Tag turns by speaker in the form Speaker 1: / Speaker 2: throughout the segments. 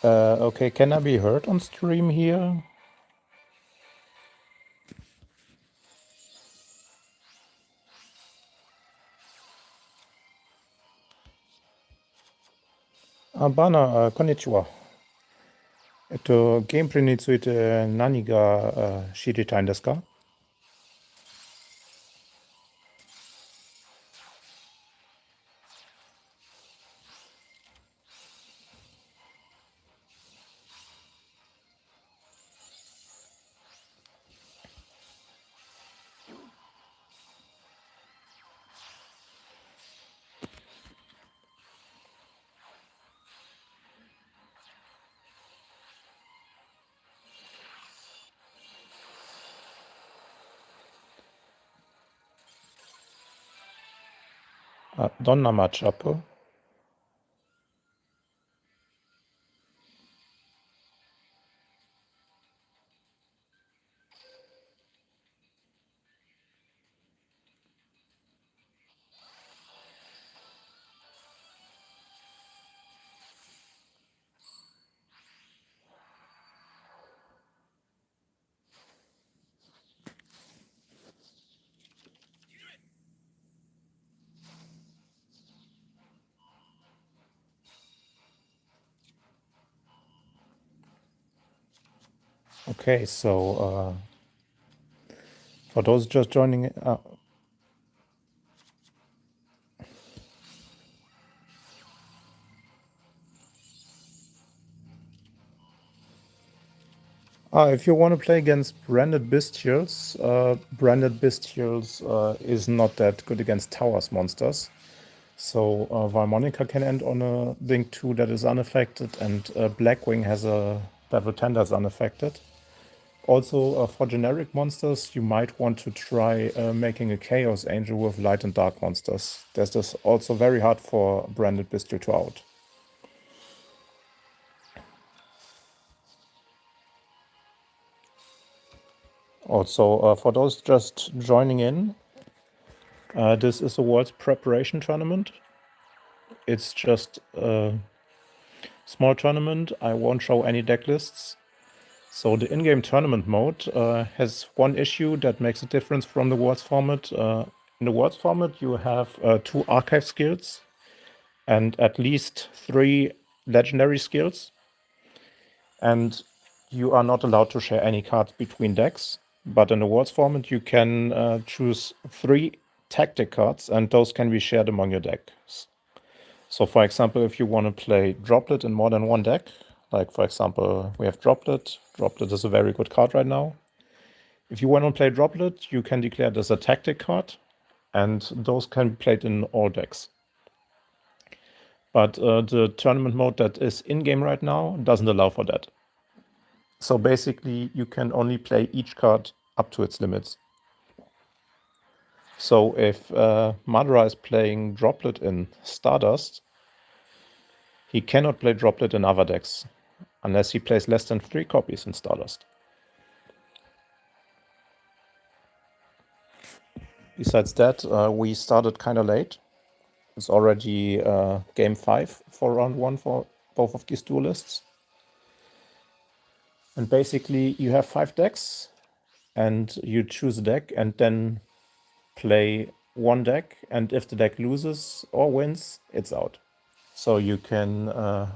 Speaker 1: Okay, can I be heard on stream here? Bana, konnichiwa. ゲームプレイについて何が知りたいんですか？どんなマッチアップ？ Okay, so for those just joining, if you want to play against branded bestials, is not that good against towers monsters. So while Monica can end on a Link 2 that is unaffected, and Blackwing has a level 10 that's unaffected. Also, for generic monsters, you might want to try making a Chaos Angel with light and dark monsters. This is also very hard for branded bestial to out. Also, for those just joining in, this is a World's Preparation Tournament. It's just a small tournament. I won't show any deck lists. So the in-game tournament mode has one issue that makes a difference from the Worlds format. In the Worlds format, you have 2 archive skills and at least 3 legendary skills. And you are not allowed to share any cards between decks. But in the Worlds format, you can choose 3 tactic cards, and those can be shared among your decks. So for example, if you want to play Droplet in more than one deck, like for example, we have Droplet. Droplet is a very good card right now. If you want to play Droplet, you can declare it as a tactic card, and those can be played in all decks. But the tournament mode that is in-game right now doesn't allow for that. So basically, you can only play each card up to its limits. So if Madara is playing Droplet in Stardust, he cannot play Droplet in other decks, unless he plays less than 3 copies in Stardust. Besides that, we started kind of late. It's already game 5 for round 1 for both of these duelists. And basically, you have 5 decks, and you choose a deck and then play one deck. And if the deck loses or wins, it's out. So you can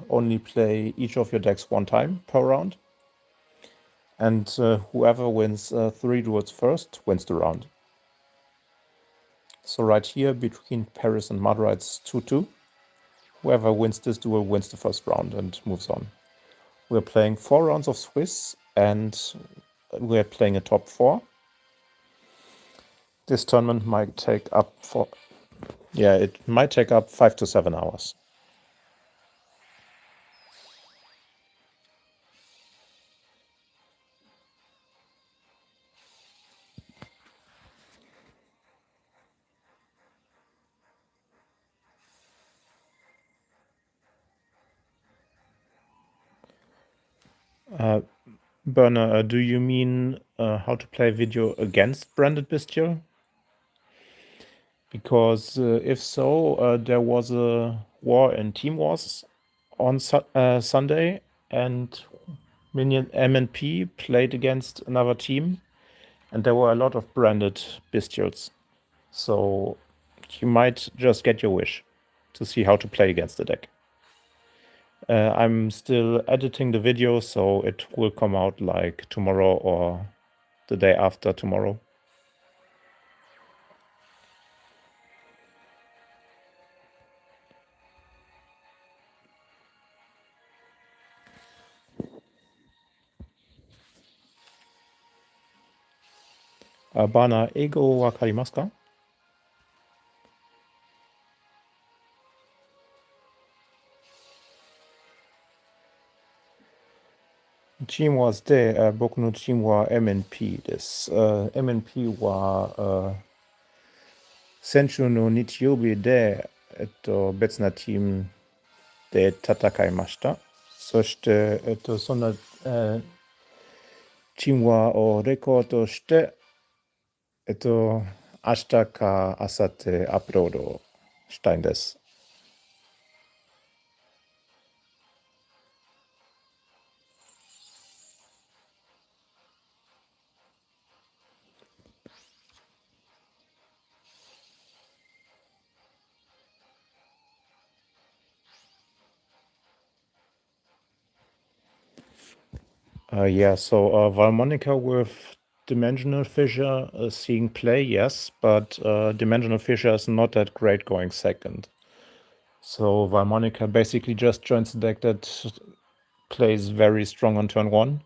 Speaker 1: only play each of your decks one time per round. And whoever wins 3 duels first wins the round. So right here between Paris and Madara, it's 2-2. Whoever wins this duel wins the first round and moves on. We're playing 4 rounds of Swiss, and we're playing a top 4. This tournament might take up it might take up 5 to 7 hours. Berner, do you mean how to play video against branded bestial? Because if so, there was a war in Team Wars, on Sunday, and Minion M&P played against another team, and there were a lot of branded bestials. So you might just get your wish to see how to play against the deck. I'm still editing the video, so it will come out like tomorrow or the day after tomorrow. Bana ego wakarimasu ka? Team was de, boku no team wa MNP です。MNP は、先週の日曜日で、別なチームで戦いました。そして、その、チームをレコードして、明日か明後日アップロードしたいんです。Yeah, so Valmonica with Dimensional Fissure seeing play, yes, but Dimensional Fissure is not that great going second. So Valmonica basically just joins the deck that plays very strong on turn 1.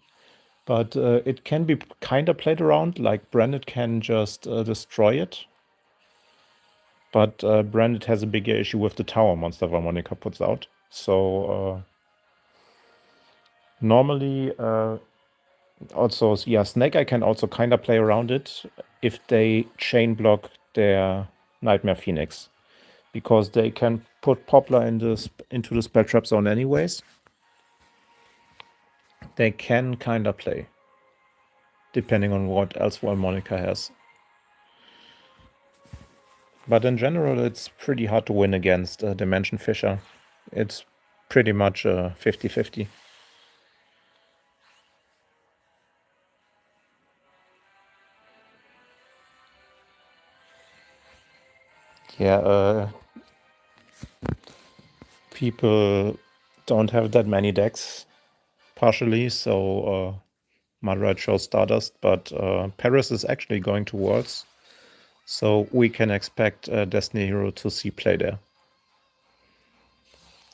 Speaker 1: But it can be kind of played around, like Branded can just destroy it. But Branded has a bigger issue with the tower monster Valmonica puts out. So normally, also, yeah, Snake Eye can also kind of play around it if they chain block their Nightmare Phoenix. Because they can put Poplar into the spell trap zone anyways. They can kind of play, depending on what else Valmonica has. But in general, it's pretty hard to win against Dimension Fisher. It's pretty much 50-50. Yeah, people don't have that many decks, partially, so Mudride chose Stardust, but Paris is actually going to Worlds, so we can expect Destiny Hero to see play there.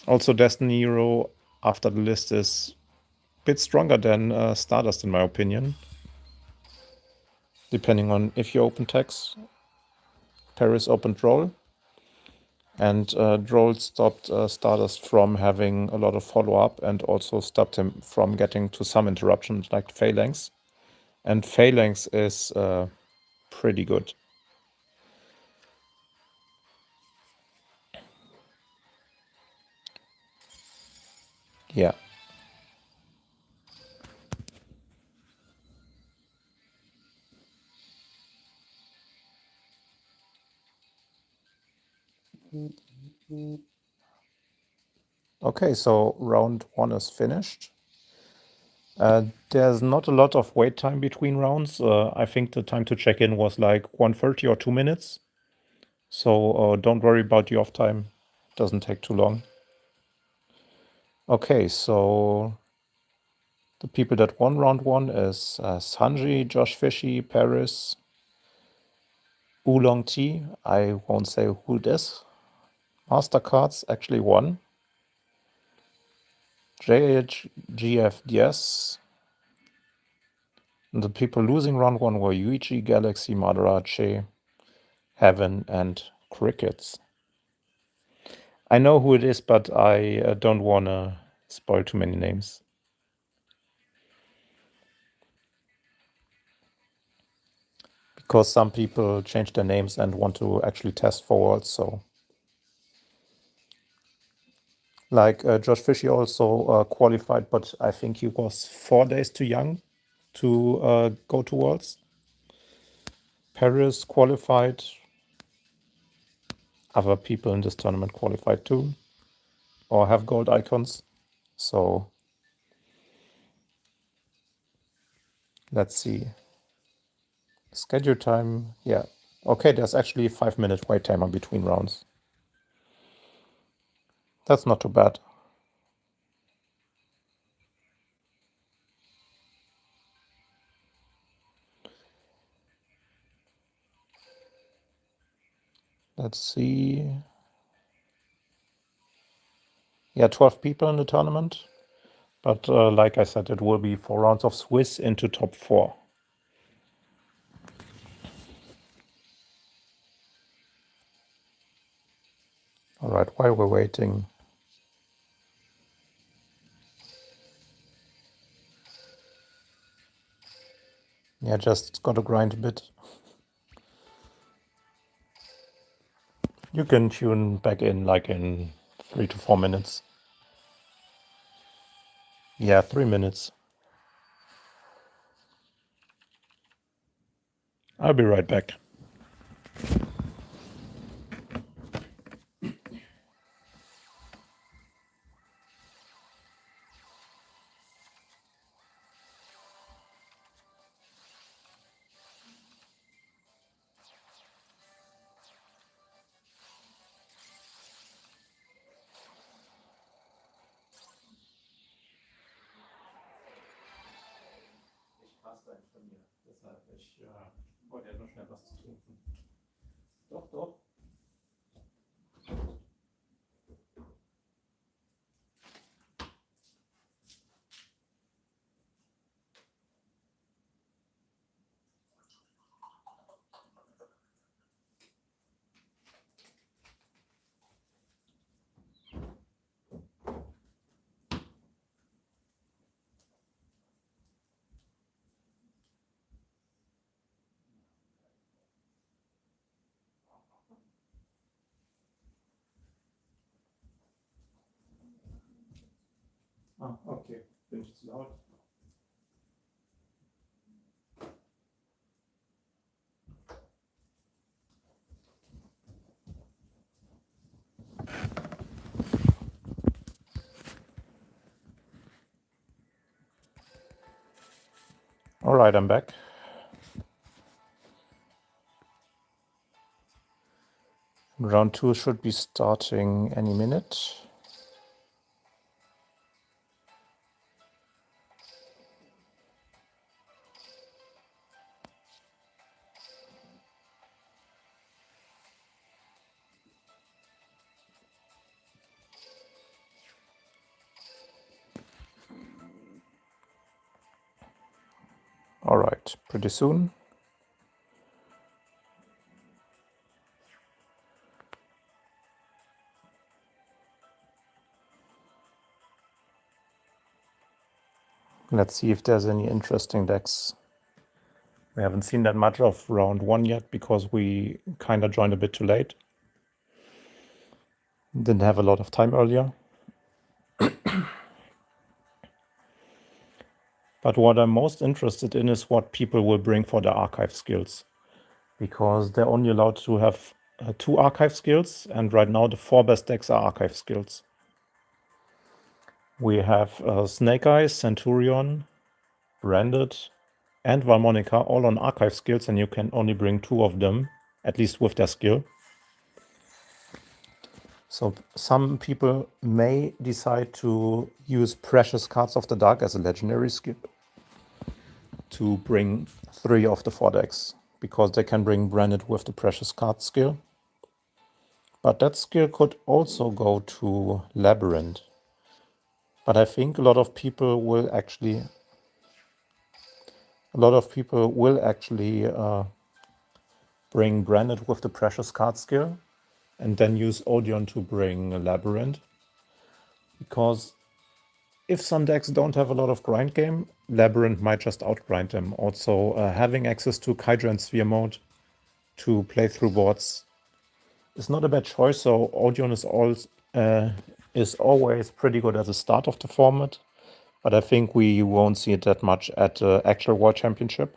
Speaker 1: Also, Destiny Hero, after the list, is a bit stronger than Stardust, in my opinion. Depending on if you open tags. Paris opened Roll, and Droll stopped Stardust from having a lot of follow-up and also stopped him from getting to some interruptions like Phalanx. And Phalanx is pretty good. Yeah. Okay, so round 1 is finished. There's not a lot of wait time between rounds. I think the time to check in was like 1:30 or 2 minutes. So don't worry about the off time. It doesn't take too long. Okay, so the people that won round 1 is Sanji, Josh Fishy, Paris, Oolong Tea. I won't say who it is. Mastercards actually won. JHGFDS. The people losing round 1 were Yuichi, Galaxy, Madara, Heaven, and Crickets. I know who it is, but I don't want to spoil too many names. Because some people change their names and want to actually test for Worlds, so... Like Josh Fishy also qualified, but I think he was 4 days too young to go to Worlds. Paris qualified. Other people in this tournament qualified too, or have gold icons. So let's see. Schedule time, yeah. Okay, there's actually a 5-minute wait timer between rounds. That's not too bad. Let's see. Yeah, 12 people in the tournament. But like I said, it will be 4 rounds of Swiss into top 4. All right, while we're waiting. Yeah, just got to grind a bit. You can tune back in like in 3 to 4 minutes. Yeah, 3 minutes. I'll be right back. Doch, doch. Ah, okay. Bin ich zu laut? All right, I'm back. Round 2 should be starting any minute. All right, pretty soon. Let's see if there's any interesting decks. We haven't seen that much of round 1 yet because we kind of joined a bit too late. Didn't have a lot of time earlier. But what I'm most interested in is what people will bring for their archive skills. Because they're only allowed to have 2 archive skills, and right now the 4 best decks are archive skills. We have Snake Eyes, Centurion, Branded, and Valmonica all on archive skills, and you can only bring 2 of them, at least with their skill. So some people may decide to use Precious Cards of the Dark as a legendary skill to bring 3 of the 4 decks, because they can bring Branded with the Precious Card skill. But that skill could also go to Labyrinth. But I think a lot of people will actually bring Branded with the Precious Card skill and then use Odeon to bring a Labyrinth. Because if some decks don't have a lot of grind game, Labyrinth might just outgrind them. Also, having access to Kydra and Sphere mode to play through boards is not a bad choice. So Odeon is always pretty good at the start of the format, but I think we won't see it that much at the actual World Championship.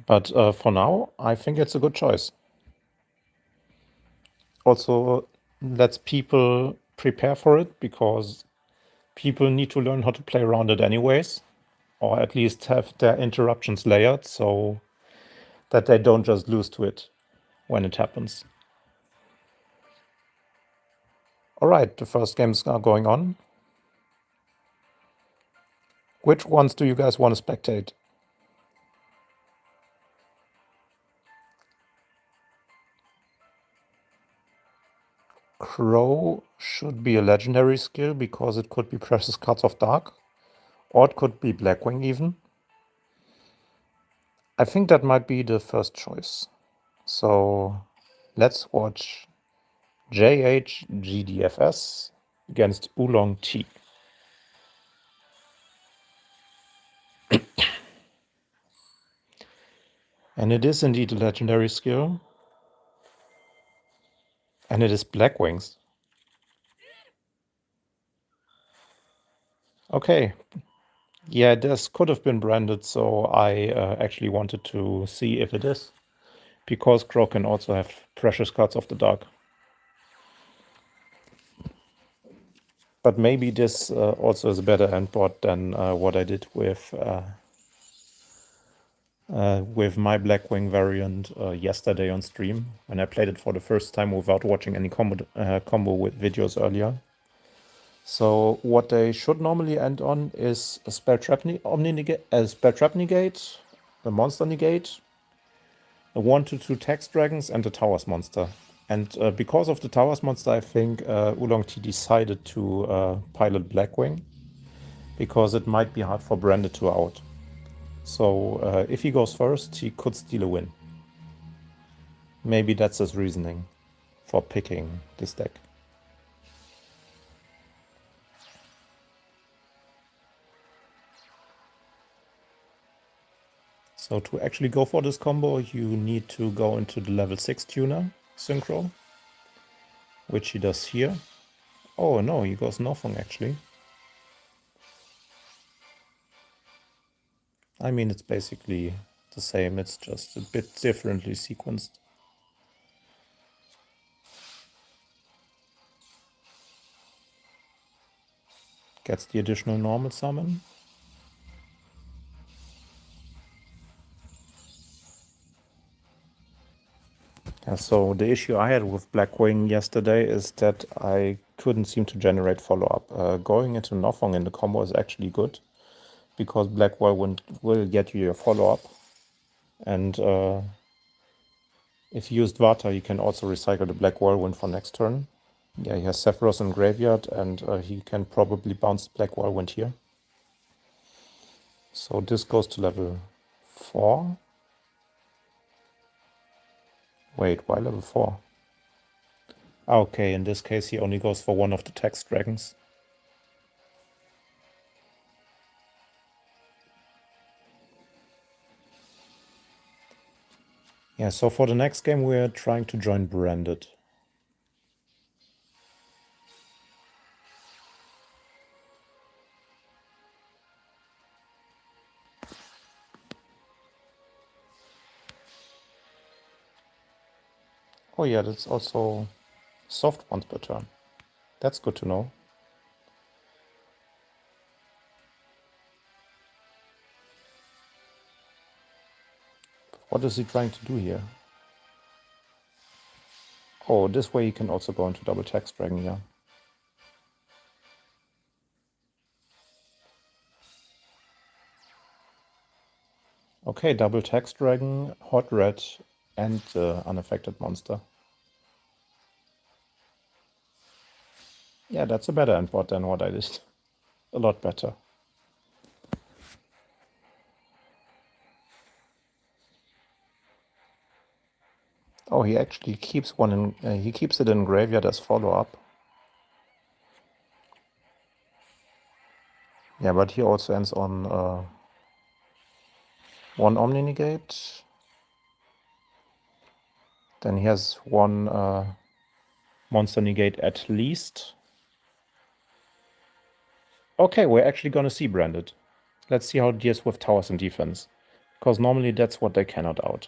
Speaker 1: But for now, I think it's a good choice. Also, lets people prepare for it, because people need to learn how to play around it anyways, or at least have their interruptions layered so that they don't just lose to it when it happens. All right, the first games are going on. Which ones do you guys want to spectate? Crow should be a legendary skill because it could be Precious Cards of Dark, or it could be Blackwing even. I think that might be the first choice. So let's watch JHGDFS against Oolong T. And it is indeed a legendary skill. And it is Blackwings. Okay. Yeah, this could have been branded, so I actually wanted to see if it is. Because Crow can also have Precious Cards of the Dark. But maybe this also is a better endboard than what I did with my Blackwing variant yesterday on stream, when I played it for the first time without watching any combo with videos earlier. So what they should normally end on is a Spell Trap Negate, the Monster Negate, a 1/2 Text Dragons, and the Towers Monster. And because of the Towers Monster, I think Oolong T decided to pilot Blackwing, because it might be hard for Branded to out. So if he goes first, he could steal a win. Maybe that's his reasoning for picking this deck. So to actually go for this combo, you need to go into the level 6 tuner synchro, which he does here. Oh no, he goes Northong actually. I mean, it's basically the same, it's just a bit differently sequenced. Gets the additional normal summon. Yeah, so the issue I had with Blackwing yesterday is that I couldn't seem to generate follow-up. Going into Northong in the combo is actually good, because Black Whirlwind will get you your follow-up. And if you used Vata, you can also recycle the Black Whirlwind for next turn. Yeah, he has Sephiroth in graveyard, and he can probably bounce Black Whirlwind here. So this goes to level 4. Wait, why level 4? Okay, in this case he only goes for one of the Text Dragons. Yeah, so for the next game we're trying to join Branded. Oh yeah, that's also soft once per turn. That's good to know. What is he trying to do here? Oh, this way he can also go into double Text Dragon, yeah. Okay, double Text Dragon, Hot Red, and unaffected monster. Yeah, that's a better endboard than what I did. A lot better. Oh, he actually keeps one in. He keeps it in graveyard as follow-up. Yeah, but he also ends on one Omni Negate. Then he has one Monster Negate at least. Okay, we're actually gonna see Branded. Let's see how it deals with towers and defense, because normally that's what they cannot out.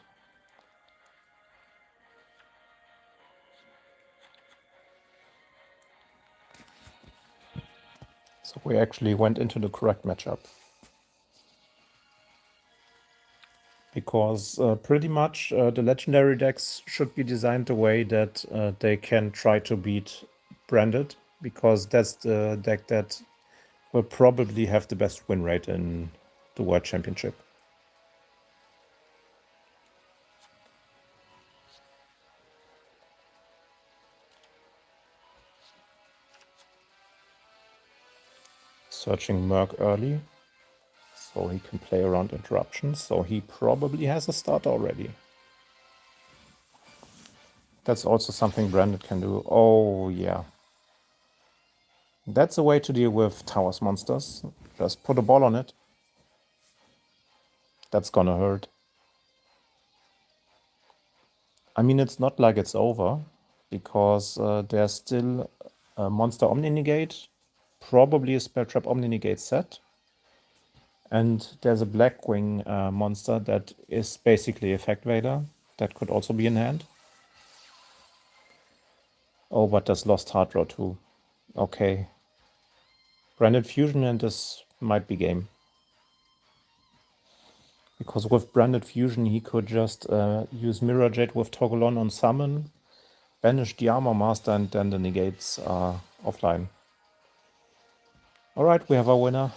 Speaker 1: So we actually went into the correct matchup. Because pretty much the legendary decks should be designed the way that they can try to beat Branded, because that's the deck that will probably have the best win rate in the World Championship. Searching Merc early, so he can play around interruptions, so he probably has a start already. That's also something Branded can do. Oh, yeah. That's a way to deal with Towers monsters. Just put a ball on it. That's gonna hurt. I mean, it's not like it's over, because there's still a Monster Omni Negate, probably a Spell Trap Omni Negate set, and there's a Blackwing monster that is basically Effect Vader. That could also be in hand. Oh, but there's Lost Hard Draw too. Okay. Branded Fusion, and this might be game. Because with Branded Fusion, he could just use Mirror Jade with Toggle on summon, banish the Armor Master, and then the negates are offline. Alright, we have our winner.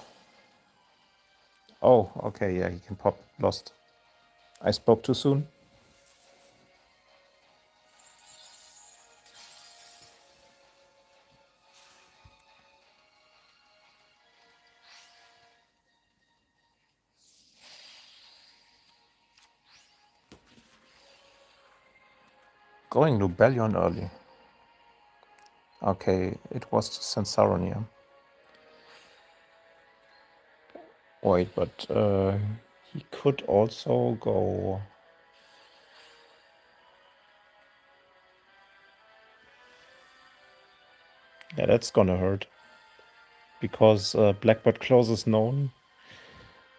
Speaker 1: Oh, okay, yeah, he can pop Lost. I spoke too soon. Going Lubellion early. Okay, it was Sensaronia. Wait, but he could also go... Yeah, that's gonna hurt. Because Blackbird Close is known.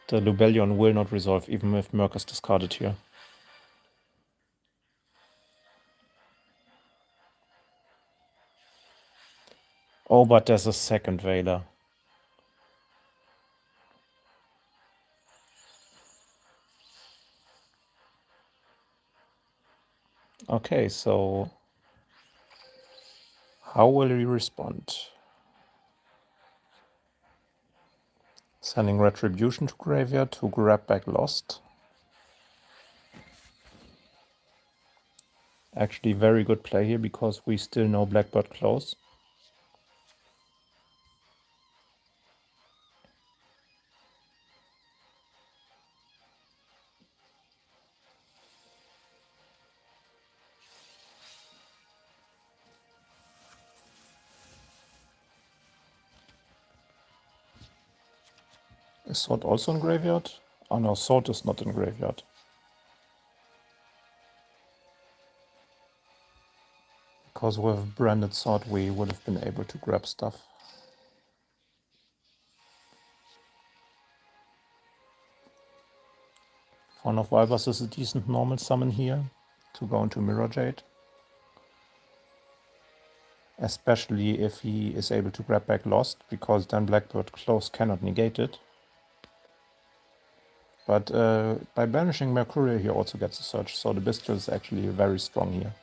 Speaker 1: The Lubellion will not resolve, even if Merc is discarded here. Oh, but there's a second Veiler. Okay, so how will he respond? Sending Retribution to graveyard to grab back Lost. Actually, very good play here, because we still know Blackbird Close. Is Sword also in graveyard? Oh no, Sword is not in graveyard. Because with Branded Sword we would have been able to grab stuff. Fawn of Vibers is a decent normal summon here to go into Mirror Jade. Especially if he is able to grab back Lost, because then Blackbird Close cannot negate it. But by banishing Mercurial he also gets a search, so the Bestial is actually very strong here.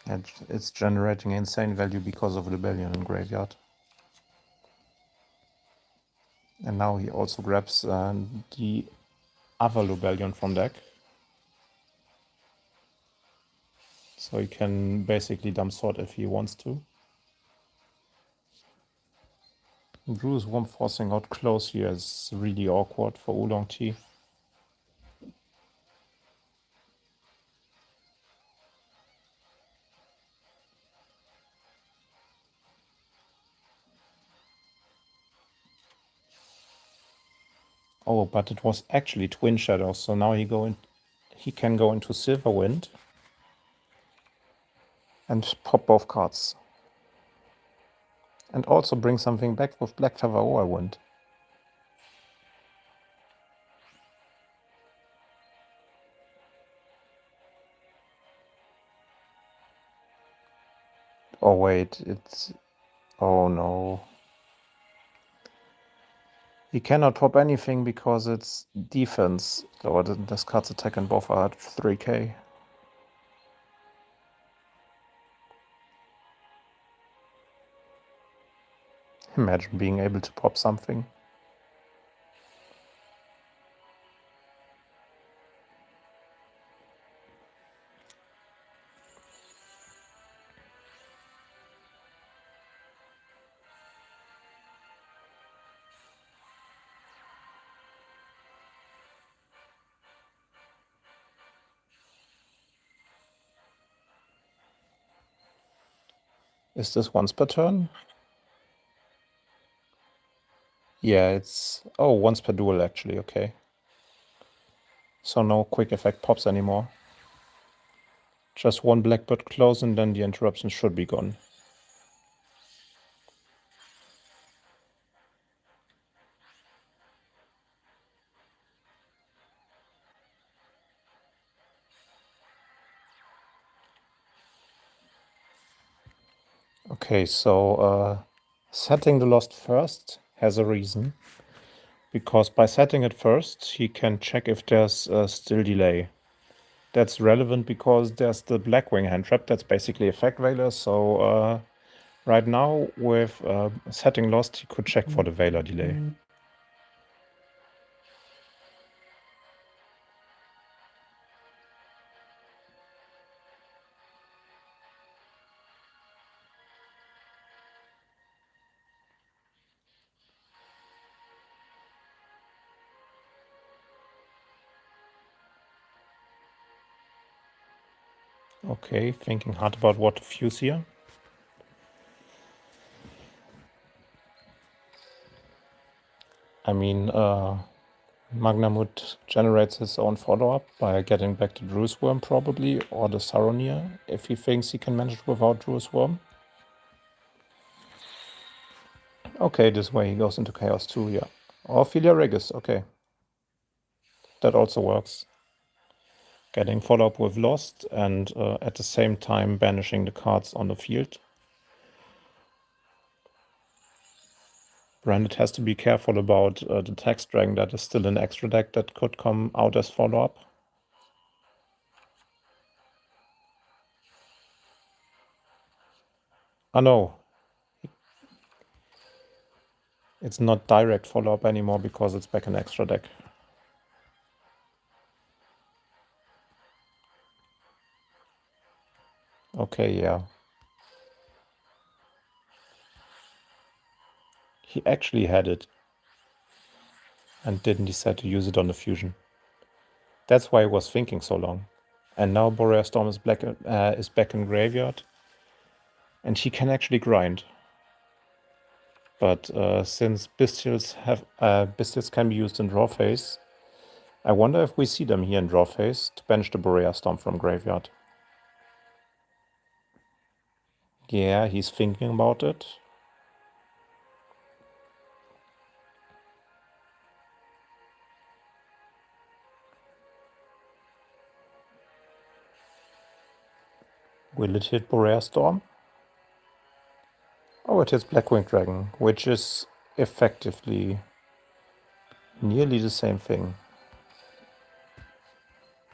Speaker 1: And it's generating insane value because of Rebellion in graveyard. And now he also grabs the other Rebellion from deck. So he can basically dump Sword if he wants to. Drew's Worm forcing out Close here is really awkward for Oolong Tea. Oh, but it was actually Twin Shadows, so now he can go into Silverwind and pop both cards. And also bring something back with Black Feather Wind. Oh wait, it's... Oh no. He cannot top anything because it's defense. So this card's attack and both are at 3k. Imagine being able to pop something. Is this once per turn? Yeah, it's... Oh, once per duel actually, okay. So no quick effect pops anymore. Just one blackbird close and then the interruption should be gone. Okay, so setting the lost first has a reason. Because by setting it first, he can check if there's still delay. That's relevant because there's the Blackwing hand trap that's basically Effect Veiler. So right now with setting lost, he could check for the Veiler delay. Okay, thinking hard about what to fuse here. I mean, Magnamut generates his own follow-up by getting back to Drew's Worm probably, or the Saronir, if he thinks he can manage it without Drew's Worm. Okay, this way he goes into Chaos too, yeah. Or Philia Regis, okay. That also works. Getting follow-up with Lost and at the same time banishing the cards on the field. Branded has to be careful about the Text Dragon that is still an extra deck that could come out as follow-up. Oh no. It's not direct follow-up anymore because it's back an extra deck. Okay, yeah. He actually had it and didn't decide to use it on the fusion. That's why I was thinking so long. And now Boreas Storm is back in graveyard. And he can actually grind. But since Bestials can be used in draw phase, I wonder if we see them here in draw phase to banish the Boreas Storm from graveyard. Yeah, he's thinking about it. Will it hit Boreas Storm? Oh, it hits Blackwing Dragon, which is effectively nearly the same thing.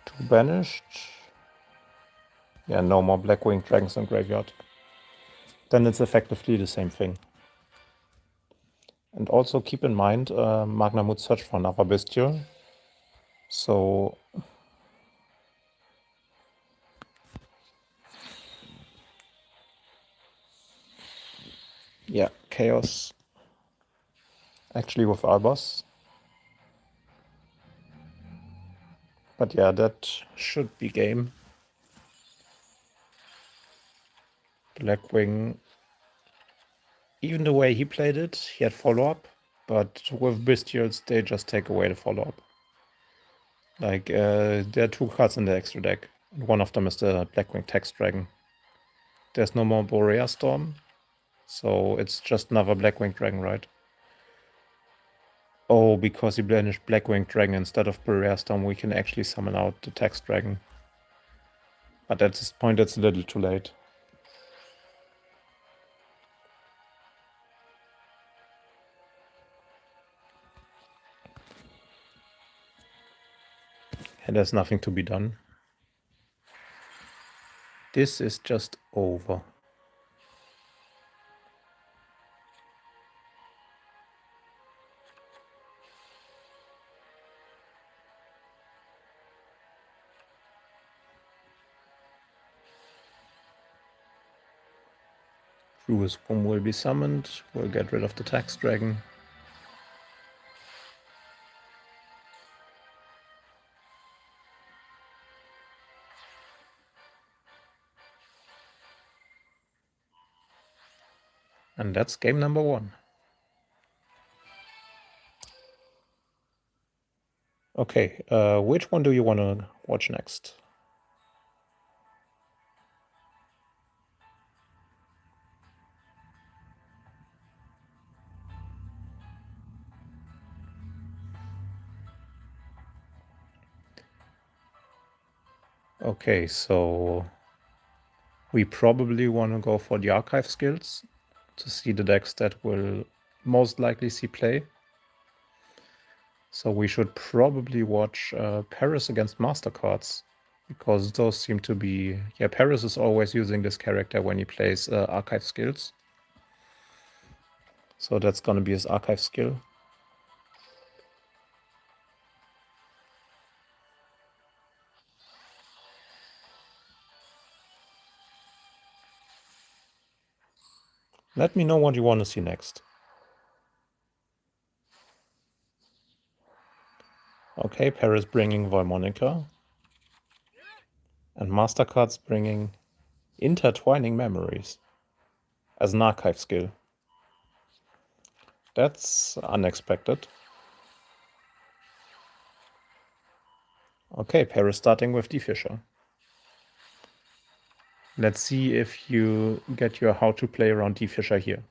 Speaker 1: Two banished. Yeah, no more Blackwing Dragons in graveyard. Then it's effectively the same thing. And also keep in mind, Magnamut searched for another Bestial. So... yeah, Chaos. Actually with Albos. But yeah, that should be game. Blackwing, even the way he played it, he had follow-up. But with Bestials, they just take away the follow-up. Like, there are two cards in the extra deck. And one of them is the Blackwing Text Dragon. There's no more Boreas Storm. So it's just another Blackwing Dragon, right? Oh, because he banished Blackwing Dragon instead of Boreas Storm, we can actually summon out the Text Dragon. But at this point, it's a little too late. And there's nothing to be done. This is just over. Cruise Boom will be summoned. We'll get rid of the Tax Dragon. And that's game number 1. Okay, which one do you want to watch next? Okay, so we probably want to go for the archive skills to see the decks that will most likely see play. So we should probably watch Paris against Mastercards, because those seem to be... Yeah, Paris is always using this character when he plays archive skills. So that's going to be his archive skill. Let me know what you want to see next. Okay, Paris bringing Voimonica. And Mastercards bringing Intertwining Memories as an archive skill. That's unexpected. Okay, Paris starting with D. Fisher. Let's see if you get your how to play around D. Fisher here.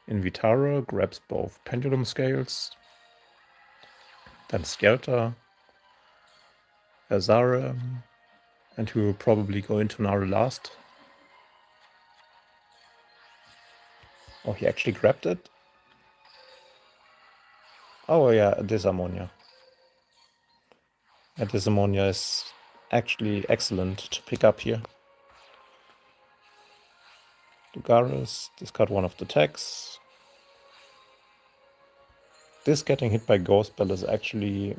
Speaker 1: Invitara grabs both Pendulum Scales, then Skelter, Azara, and we will probably go into Nara last. Oh, he actually grabbed it? Oh yeah, Disharmonia. And Disharmonia is actually excellent to pick up here. Lugaris, discard one of the attacks. This getting hit by Ghost Bell is actually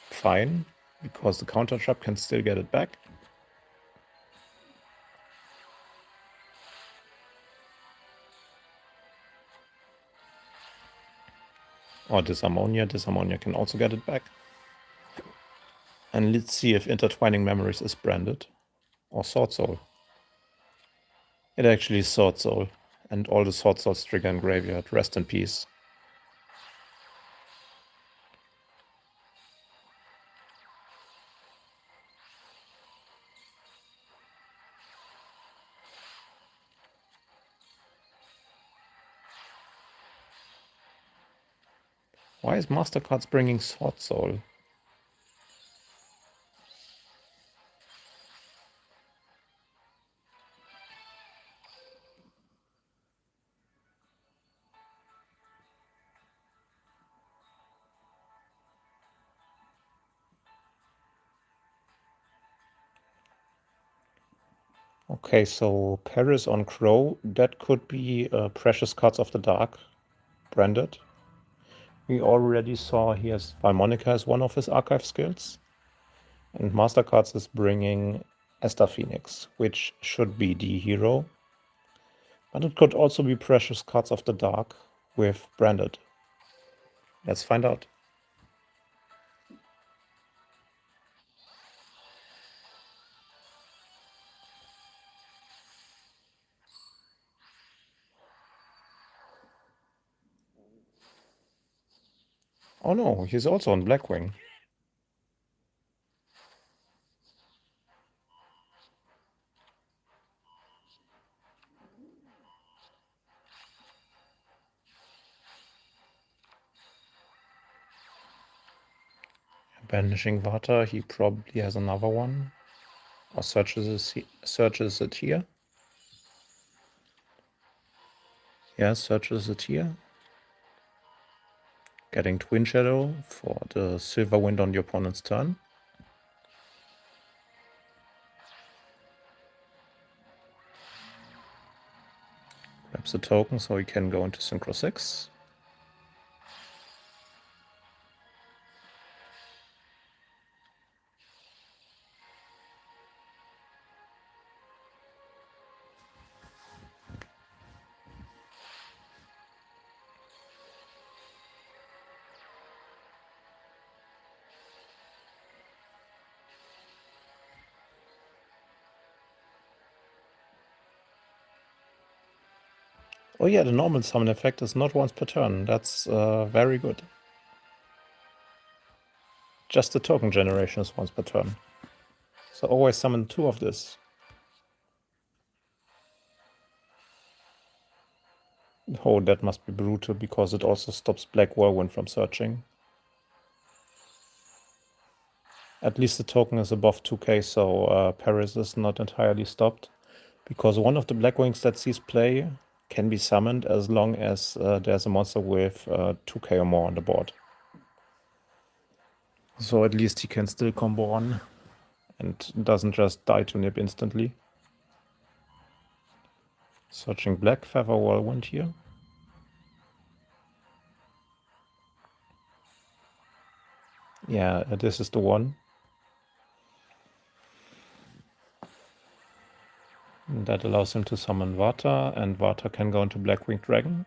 Speaker 1: fine, because the counter trap can still get it back. Or Disharmonia. Disharmonia can also get it back. And let's see if Intertwining Memories is branded. Or Sword Soul. It actually is Sword Soul. And all the Sword Souls trigger in graveyard. Rest in peace. Why is Mastercards bringing Sword Soul? Okay, so Paris on Crow, that could be Precious Cards of the Dark branded. We already saw he has Valmonica as one of his archive skills. And Mastercards is bringing Esther Phoenix, which should be the hero. But it could also be Precious Cards of the Dark with branded. Let's find out. Oh no, he's also on Blackwing. Banishing Vata, he probably has another one. Or searches it here. Yeah, searches it here. getting Twin Shadow for the Silver Wind on the opponent's turn. Grabs a token so he can go into Synchro 6. Oh yeah, the normal summon effect is not once per turn. That's very good. Just the token generation is once per turn. So always summon 2 of this. Oh, that must be brutal, because it also stops Black Whirlwind from searching. At least the token is above 2k, so Paris is not entirely stopped. Because one of the Black Wings that sees play can be summoned as long as there's a monster with 2k or more on the board. So at least he can still combo on and doesn't just die to Nib instantly. Searching Black, Feather Whirlwind here. Yeah, this is the one. And that allows him to summon Vata, and Vata can go into Blackwing Dragon,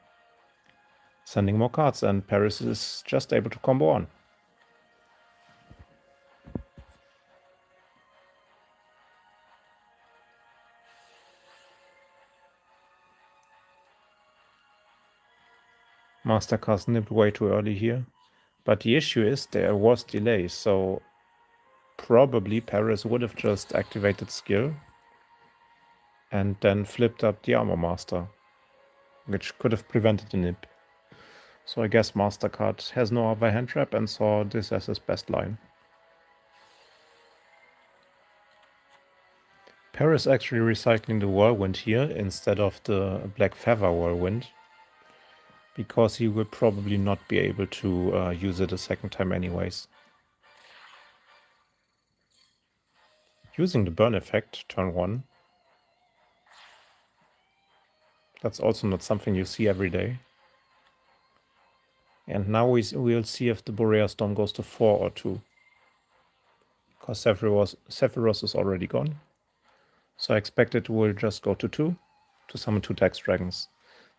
Speaker 1: sending more cards, and Paris is just able to combo on. Master cast nipped way too early here. But the issue is there was delay, so probably Paris would have just activated skill and then flipped up the Armor Master, which could have prevented the nip. So I guess Mastercard has no other hand trap and saw this as his best line. Paris actually recycling the Whirlwind here instead of the Black Feather Whirlwind, because he will probably not be able to use it a second time anyways. Using the burn effect, turn 1. That's also not something you see every day. And now we'll see if the Borea Storm goes to 4 or 2. Because Sephiroth is already gone. So I expect it will just go to 2 to summon 2 Text Dragons.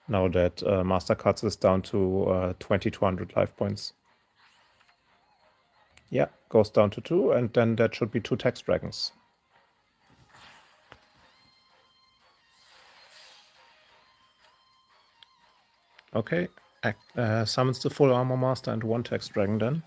Speaker 1: Now that Master Cards is down to 2200 life points. Yeah, goes down to 2, and then that should be 2 Text Dragons. Okay, summons the full Armor Master and 1 Text Dragon then.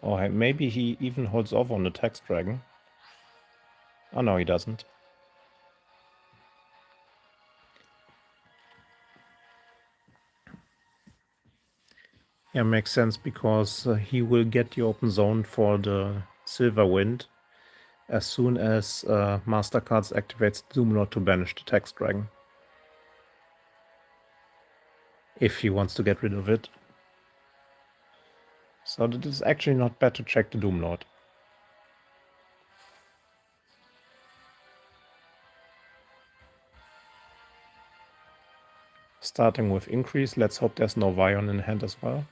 Speaker 1: Or maybe he even holds off on the Text Dragon. Oh no, he doesn't. Yeah, makes sense, because he will get the open zone for the Silver Wind as soon as Master Cards activates Doomlord to banish the Text Dragon. If he wants to get rid of it. So it is actually not bad to check the Doomlord. Starting with increase, let's hope there's no Vion in hand as well.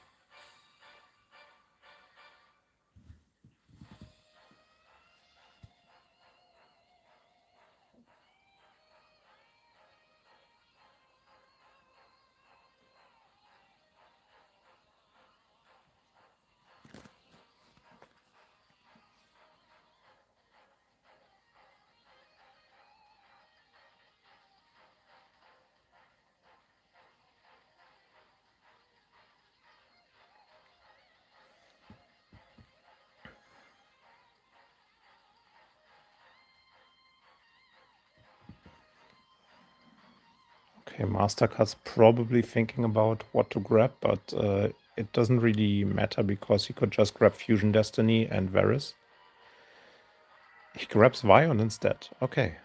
Speaker 1: Okay, Mastercard's probably thinking about what to grab, but it doesn't really matter because he could just grab Fusion Destiny and Varus. He grabs Vion instead. Okay.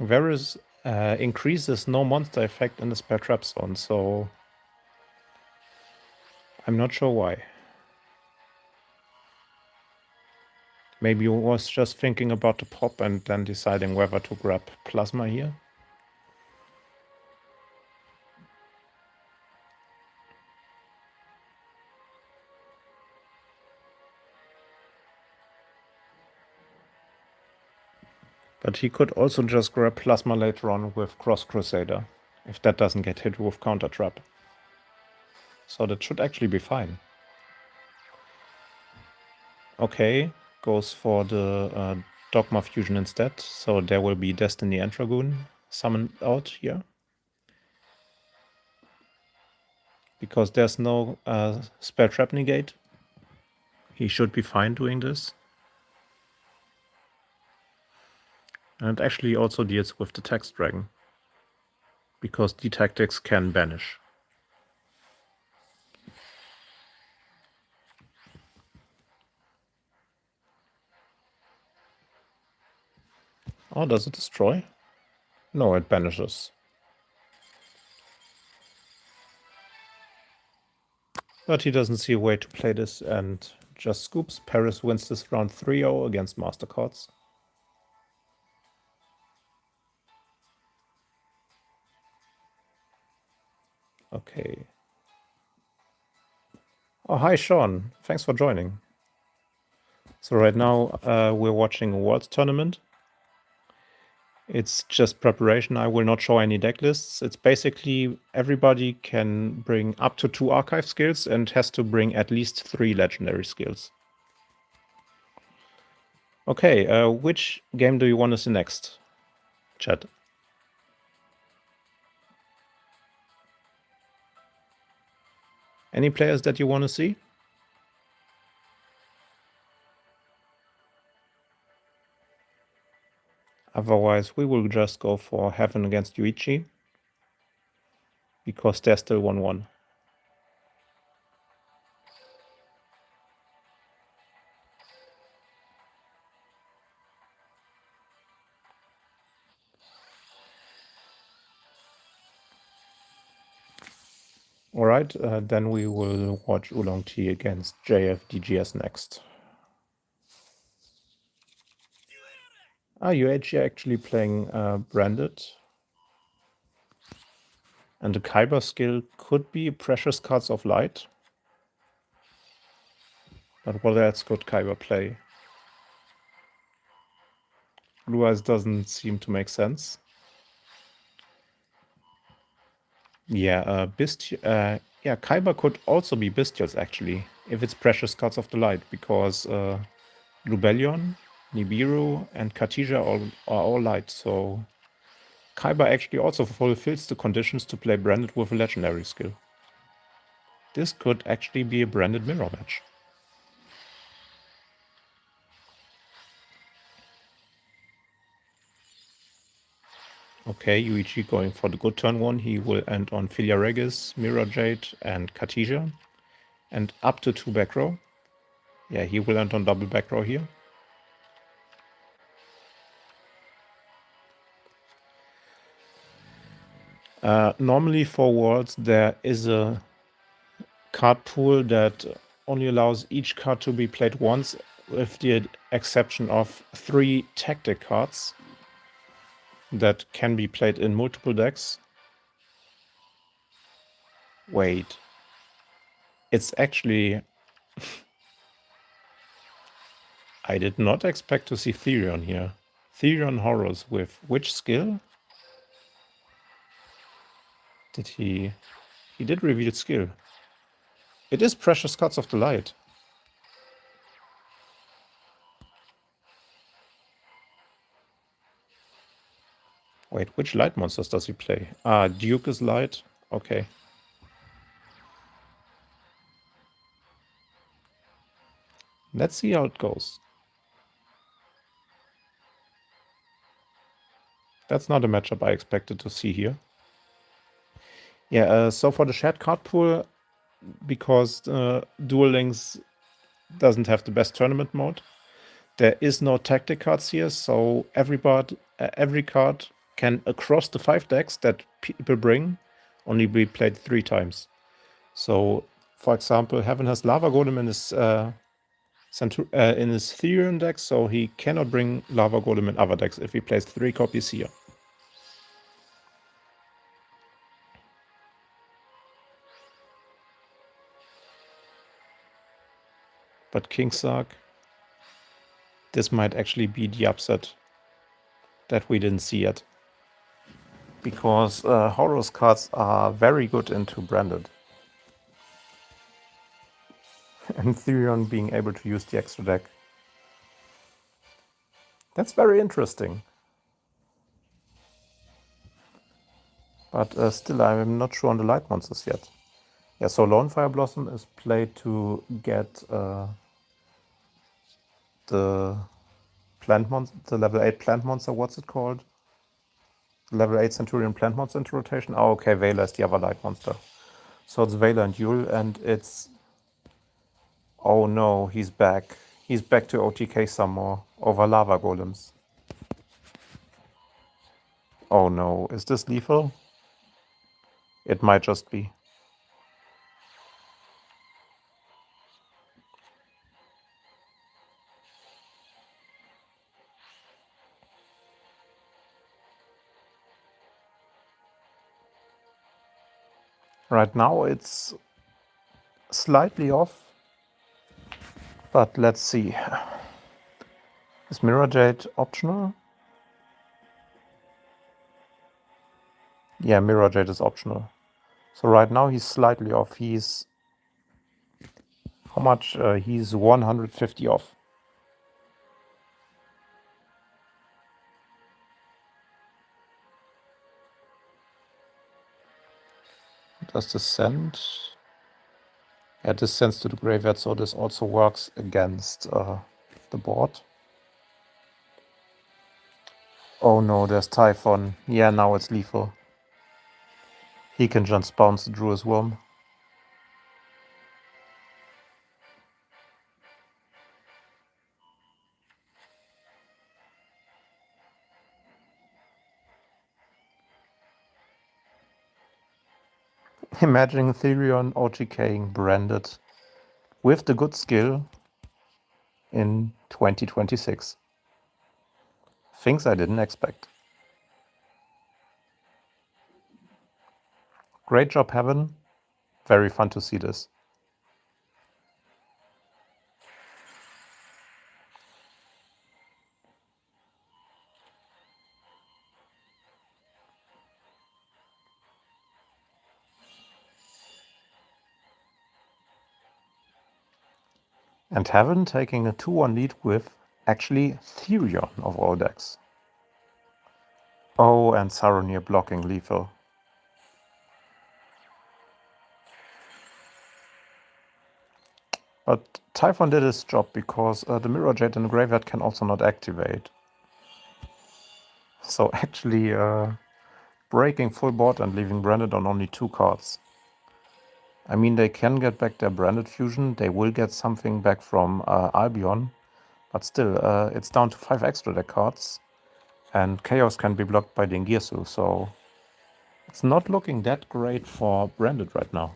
Speaker 1: Varus increases no monster effect in the spare trap zone, so I'm not sure why. Maybe he was just thinking about the pop and then deciding whether to grab Plasma here. But he could also just grab Plasma later on with Cross Crusader, if that doesn't get hit with Counter Trap. So that should actually be fine. Okay, goes for the Dogma Fusion instead, so there will be Destiny and Dragoon summoned out here. Because there's no spare trap negate, he should be fine doing this. And it actually also deals with the Text Dragon, because D-Tactics can banish. Oh, does it destroy? No, it banishes. But he doesn't see a way to play this and just scoops. Paris wins this round 3-0 against Mastercards. Okay. Oh, hi, Sean. Thanks for joining. So right now we're watching a Worlds tournament. It's just preparation. I will not show any deck lists. It's basically everybody can bring up to 2 archive skills and has to bring at least 3 legendary skills. Okay, which game do you want to see next, chat? Any players that you want to see? Otherwise, we will just go for Heaven against Yuichi, because they're still 1-1. Alright, then we will watch Oolong Tea against JFDGS next. UH actually playing Branded. And the Kyber skill could be Precious Cards of Light. But what else could Kyber play? Blue Eyes doesn't seem to make sense. Yeah, Kyber could also be Bestials actually, if it's Precious Cards of the Light, because Lubellion, Nibiru, and Khadija are all light, so Kyber actually also fulfills the conditions to play Branded with a legendary skill. This could actually be a Branded mirror match. Okay, Yuichi going for the good turn 1. He will end on Philia Regis, Mirror Jade, and Khadija. And up to 2 back row. Yeah, he will end on double back row here. Normally for Worlds, there is a card pool that only allows each card to be played once, with the exception of 3 tactic cards that can be played in multiple decks. Wait. It's actually... I did not expect to see Therion here. Therion Horus with which skill? Did he... He did reveal skill. It is Precious Cards of the Light. Wait, which light monsters does he play? Duke is light. Okay. Let's see how it goes. That's not a matchup I expected to see here. Yeah, so for the shared card pool, because Duel Links doesn't have the best tournament mode, there is no tactic cards here, so every card can, across the 5 decks that people bring, only be played 3 times. So, for example, Heaven has Lava Golem in his Therion deck, so he cannot bring Lava Golem in other decks if he plays 3 copies here. But Kingsark, this might actually be the upset that we didn't see yet. Because Horus cards are very good into Branded. And Therion being able to use the extra deck. That's very interesting. But still, I'm not sure on the light monsters yet. Yeah, so Lone Fire Blossom is played to get the level 8 plant monster, what's it called? Level 8 Centurion plant monster into rotation. Oh, okay, Veiler is the other light monster. So it's Veiler and Yule, and it's... Oh no, he's back. He's back to OTK some more, over Lava Golems. Oh no, is this lethal? It might just be. Right now it's slightly off, but let's see. Is Mirror Jade optional? Yeah, Mirror Jade is optional. So right now he's slightly off. He's... How much? He's 150 off. Does this send? Yeah, this sends to the graveyard, so this also works against the board. Oh no, there's Typhon. Yeah, now it's lethal. He can just bounce the Druid's Worm. Imagine Therion OTKing Branded with the good skill in 2026. Things I didn't expect. Great job, Heaven. Very fun to see this. And Heaven taking a 2-1 lead with actually Therion of all decks. Oh, and Saronir blocking lethal. But Typhon did his job because the Mirror Jade in the graveyard can also not activate. So actually breaking full board and leaving Branded on only 2 cards. I mean, they can get back their Branded Fusion. They will get something back from Albion. But still, it's down to 5 extra deck cards. And Chaos can be blocked by Dingirsu, so it's not looking that great for Branded right now.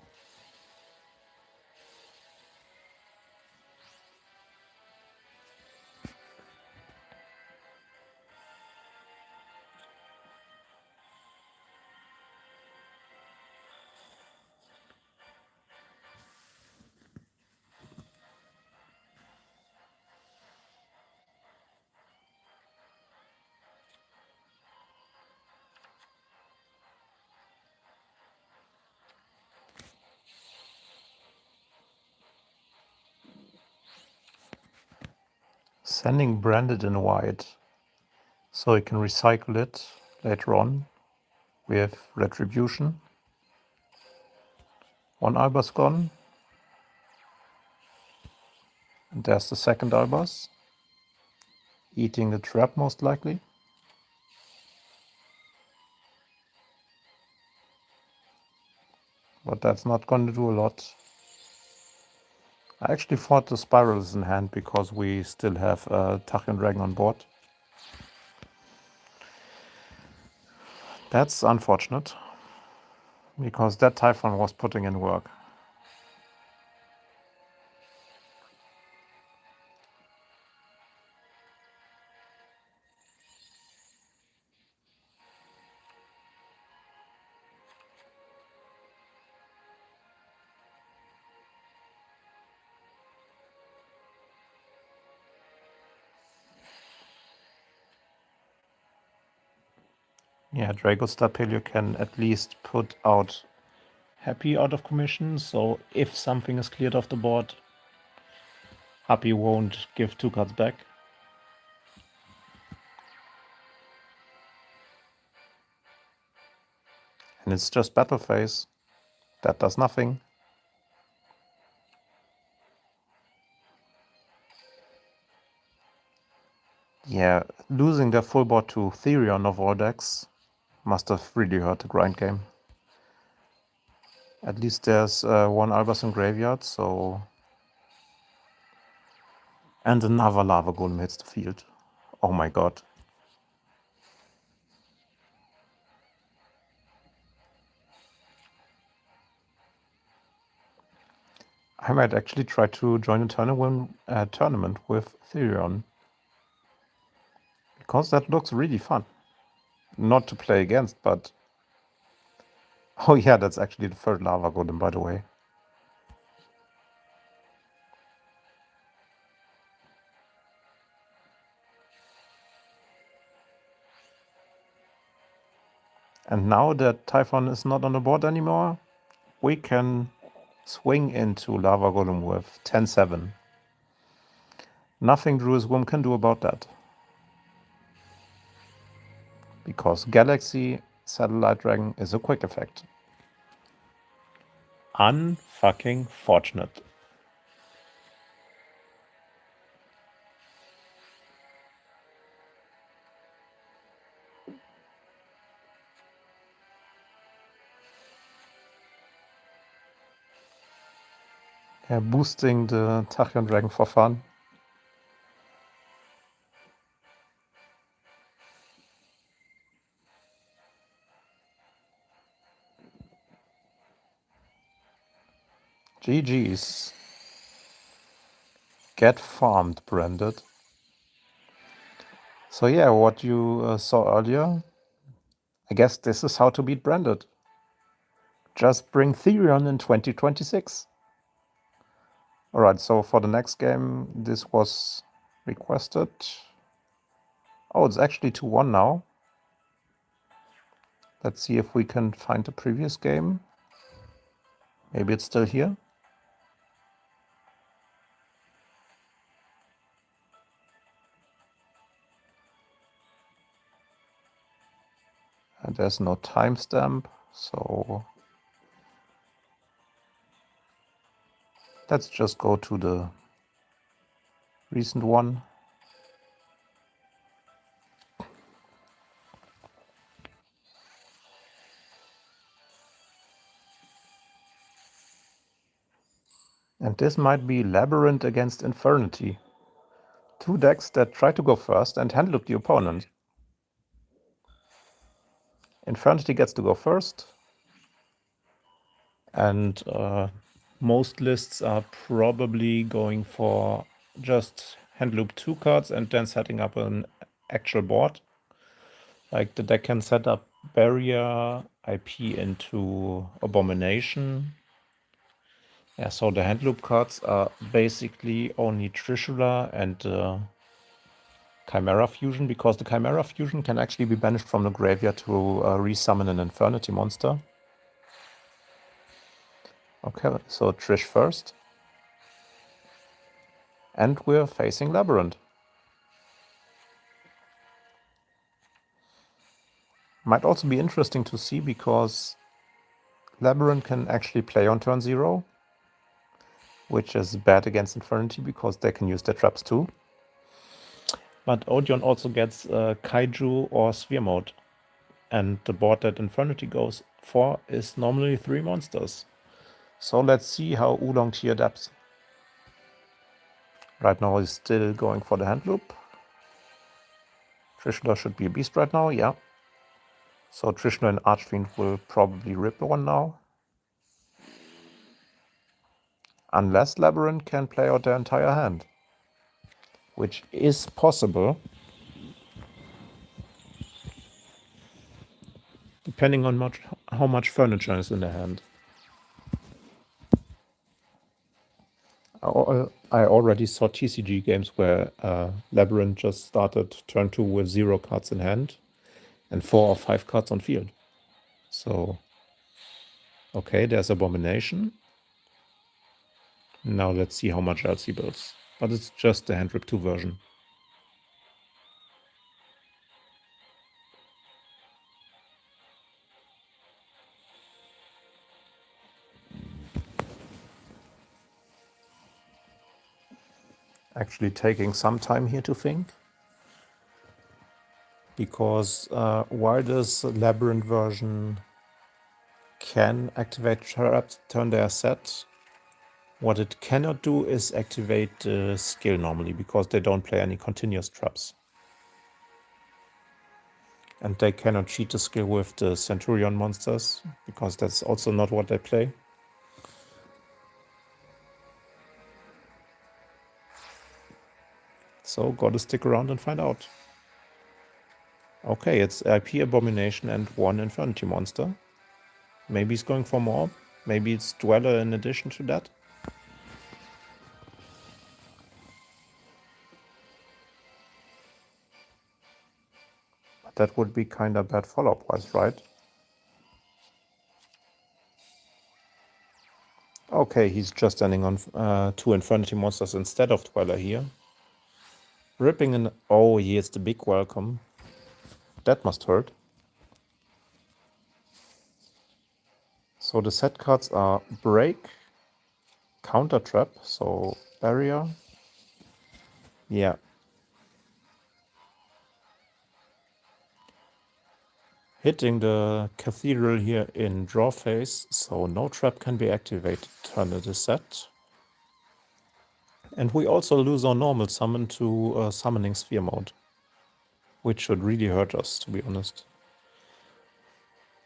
Speaker 1: Sending Branded in white so he can recycle it later on with Retribution. 1 Albus gone. And there's the second Albus. Eating the trap most likely. but that's not going to do a lot. I actually thought the Spiral is in hand because we still have Tachyon Dragon on board. That's unfortunate, because that Typhon was putting in work. Yeah, Drago Stapelio can at least put out Happy out of commission, so if something is cleared off the board, Happy won't give 2 cards back. And it's just battle phase. That does nothing. Yeah, losing their full board to Therion of all decks must have really hurt the grind game. At least there's 1 Albus in graveyard, so... And another Lava Golem hits the field. Oh my god. I might actually try to join a tournament with Therion. Because that looks really fun. Not to play against, but... Oh yeah, that's actually the third Lava Golem, by the way. And now that Typhon is not on the board anymore, we can swing into Lava Golem with 10-7. Nothing Drew's Womb can do about that. Because Galaxy Satellite Dragon is a quick effect. Unfucking fortunate. Yeah, boosting the Tachyon Dragon for fun. GG's. Get farmed, branded. So yeah, what you saw earlier, I guess this is how to beat branded. Just bring Therion in 2026. Alright, so for the next game, this was requested. Oh, it's actually 2-1 now. Let's see if we can find the previous game. Maybe it's still here. And there's no timestamp, so let's just go to the recent one. And this might be Labyrinth against Infernity. 2 decks that try to go first and handloop the opponent. Infernity gets to go first. And most lists are probably going for just handloop 2 cards and then setting up an actual board. Like the deck can set up Barrier, IP into Abomination. Yeah, so the handloop cards are basically only Trishula and Chimera Fusion, because the Chimera Fusion can actually be banished from the graveyard to resummon an Infernity monster. Okay, so Trish first. And we're facing Labyrinth. Might also be interesting to see, because Labyrinth can actually play on turn 0, which is bad against Infernity because they can use their traps too. But Odeon also gets Kaiju or Sphere mode. And the board that Infernity goes 4 is normally 3 monsters. So let's see how Oolong Tea adapts. Right now he's still going for the hand loop. Trishula should be a beast right now, yeah. So Trishula and Archfiend will probably rip one now. Unless Labyrinth can play out their entire hand. Which is possible. Depending on how much furniture is in their hand. I already saw TCG games where Labyrinth just started turn 2 with 0 cards in hand and 4 or 5 cards on field. So, okay, there's Abomination. Now let's see how much else he builds. But it's just the hand rip 2 version. Actually taking some time here to think. Because while this Labyrinth version can activate traps, turn their set, what it cannot do is activate the skill normally, because they don't play any continuous traps. And they cannot cheat the skill with the Centurion monsters, because that's also not what they play. So gotta stick around and find out. Okay, it's IP Abomination and 1 Infernity monster. Maybe he's going for more. Maybe it's Dweller in addition to that. But that would be kinda bad follow-up wise, right? Okay, he's just standing on 2 Infernity monsters instead of Dweller here. Ripping in... Oh, here's the big welcome. That must hurt. So the set cards are Break, Counter Trap, so Barrier. Yeah. Hitting the Cathedral here in draw phase, so no trap can be activated. Turn it is set. And we also lose our normal summon to Summoning Sphere mode, which should really hurt us, to be honest.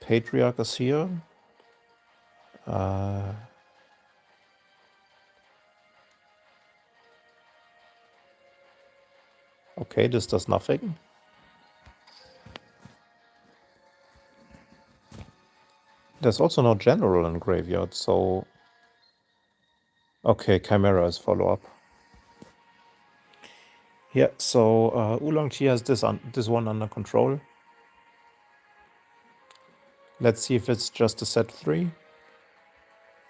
Speaker 1: Patriarch is here. Okay, this does nothing. There's also no general in graveyard, so... Okay, Chimera is follow-up. Yeah, so Oolong Tea has this one under control. Let's see if it's just a set 3.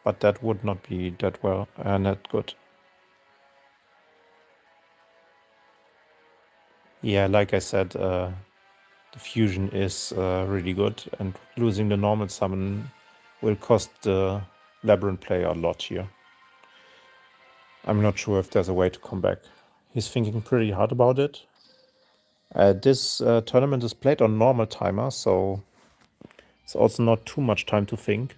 Speaker 1: But that would not be that well, not good. Yeah, like I said, the fusion is really good, and losing the normal summon will cost the Labyrinth player a lot here. I'm not sure if there's a way to come back. He's thinking pretty hard about it. This tournament is played on normal timer, so it's also not too much time to think.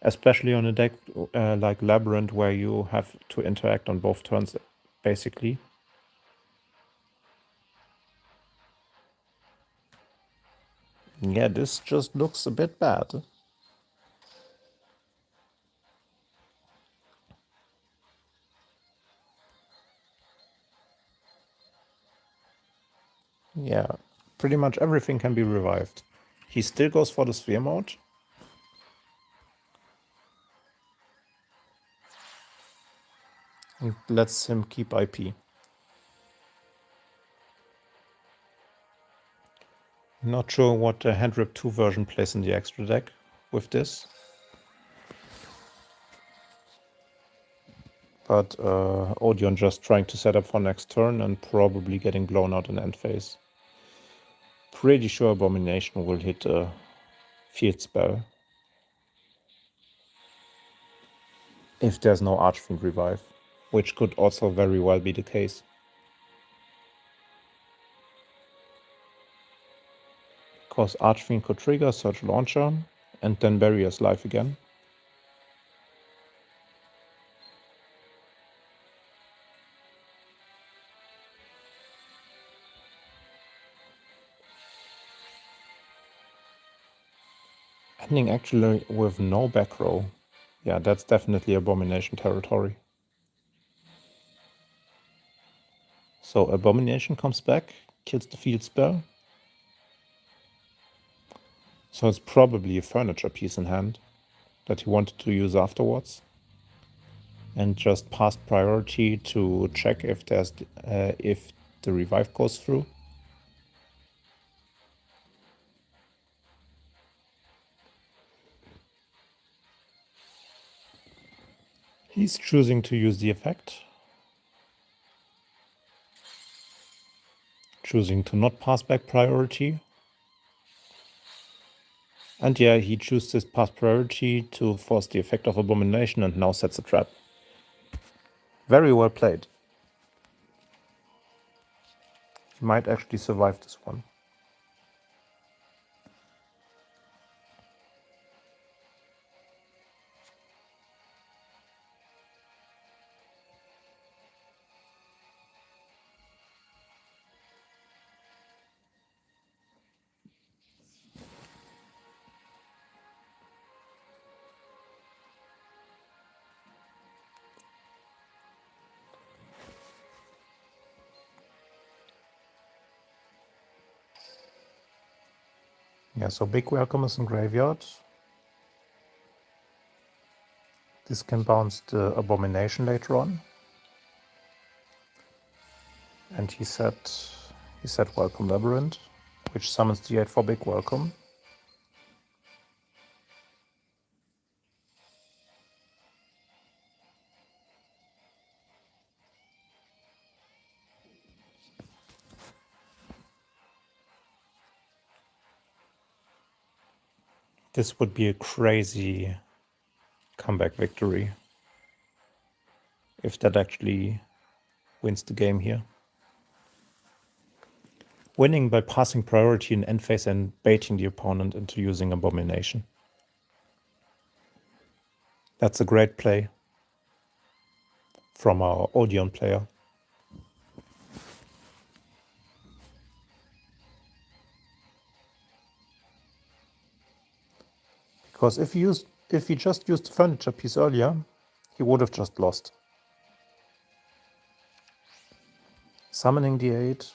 Speaker 1: Especially on a deck like Labyrinth, where you have to interact on both turns, basically. Yeah, this just looks a bit bad. Yeah, pretty much everything can be revived. He still goes for the sphere mode. And lets him keep IP. Not sure what the Hand Rip 2 version plays in the extra deck with this. But Odeon just trying to set up for next turn and probably getting blown out in end phase. Pretty sure Abomination will hit a field spell. If there's no Archfiend revive, which could also very well be the case. Because Archfiend could trigger Search Launcher, and then barrier's life again. Ending actually with no back row. Yeah, that's definitely Abomination territory. So Abomination comes back, kills the field spell. So it's probably a furniture piece in hand that he wanted to use afterwards. And just passed priority to check if if the revive goes through. He's choosing to use the effect. Choosing to not pass back priority. And yeah, he chooses this pass priority to force the effect of Abomination and now sets a trap. Very well played. He might actually survive this one. Yeah, so big welcome is in graveyard. This can bounce the Abomination later on. And he said welcome Labyrinth, which summons the 8 for big welcome. This would be a crazy comeback victory if that actually wins the game here. Winning by passing priority in end phase and baiting the opponent into using Abomination. That's a great play from our Odeon player. Because if he just used the furniture piece earlier, he would have just lost. Summoning the 8,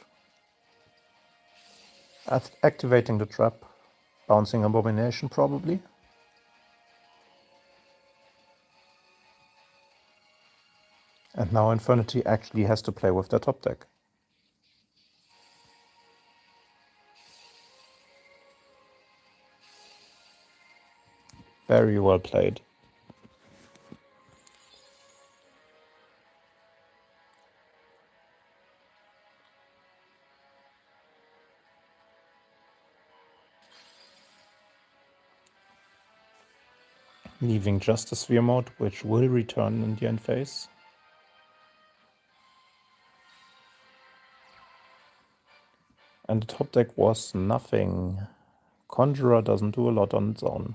Speaker 1: activating the trap, bouncing Abomination probably. And now Infernity actually has to play with their top deck. Very well played. Leaving just a sphere mode, which will return in the end phase. And the top deck was nothing. Conjurer doesn't do a lot on its own.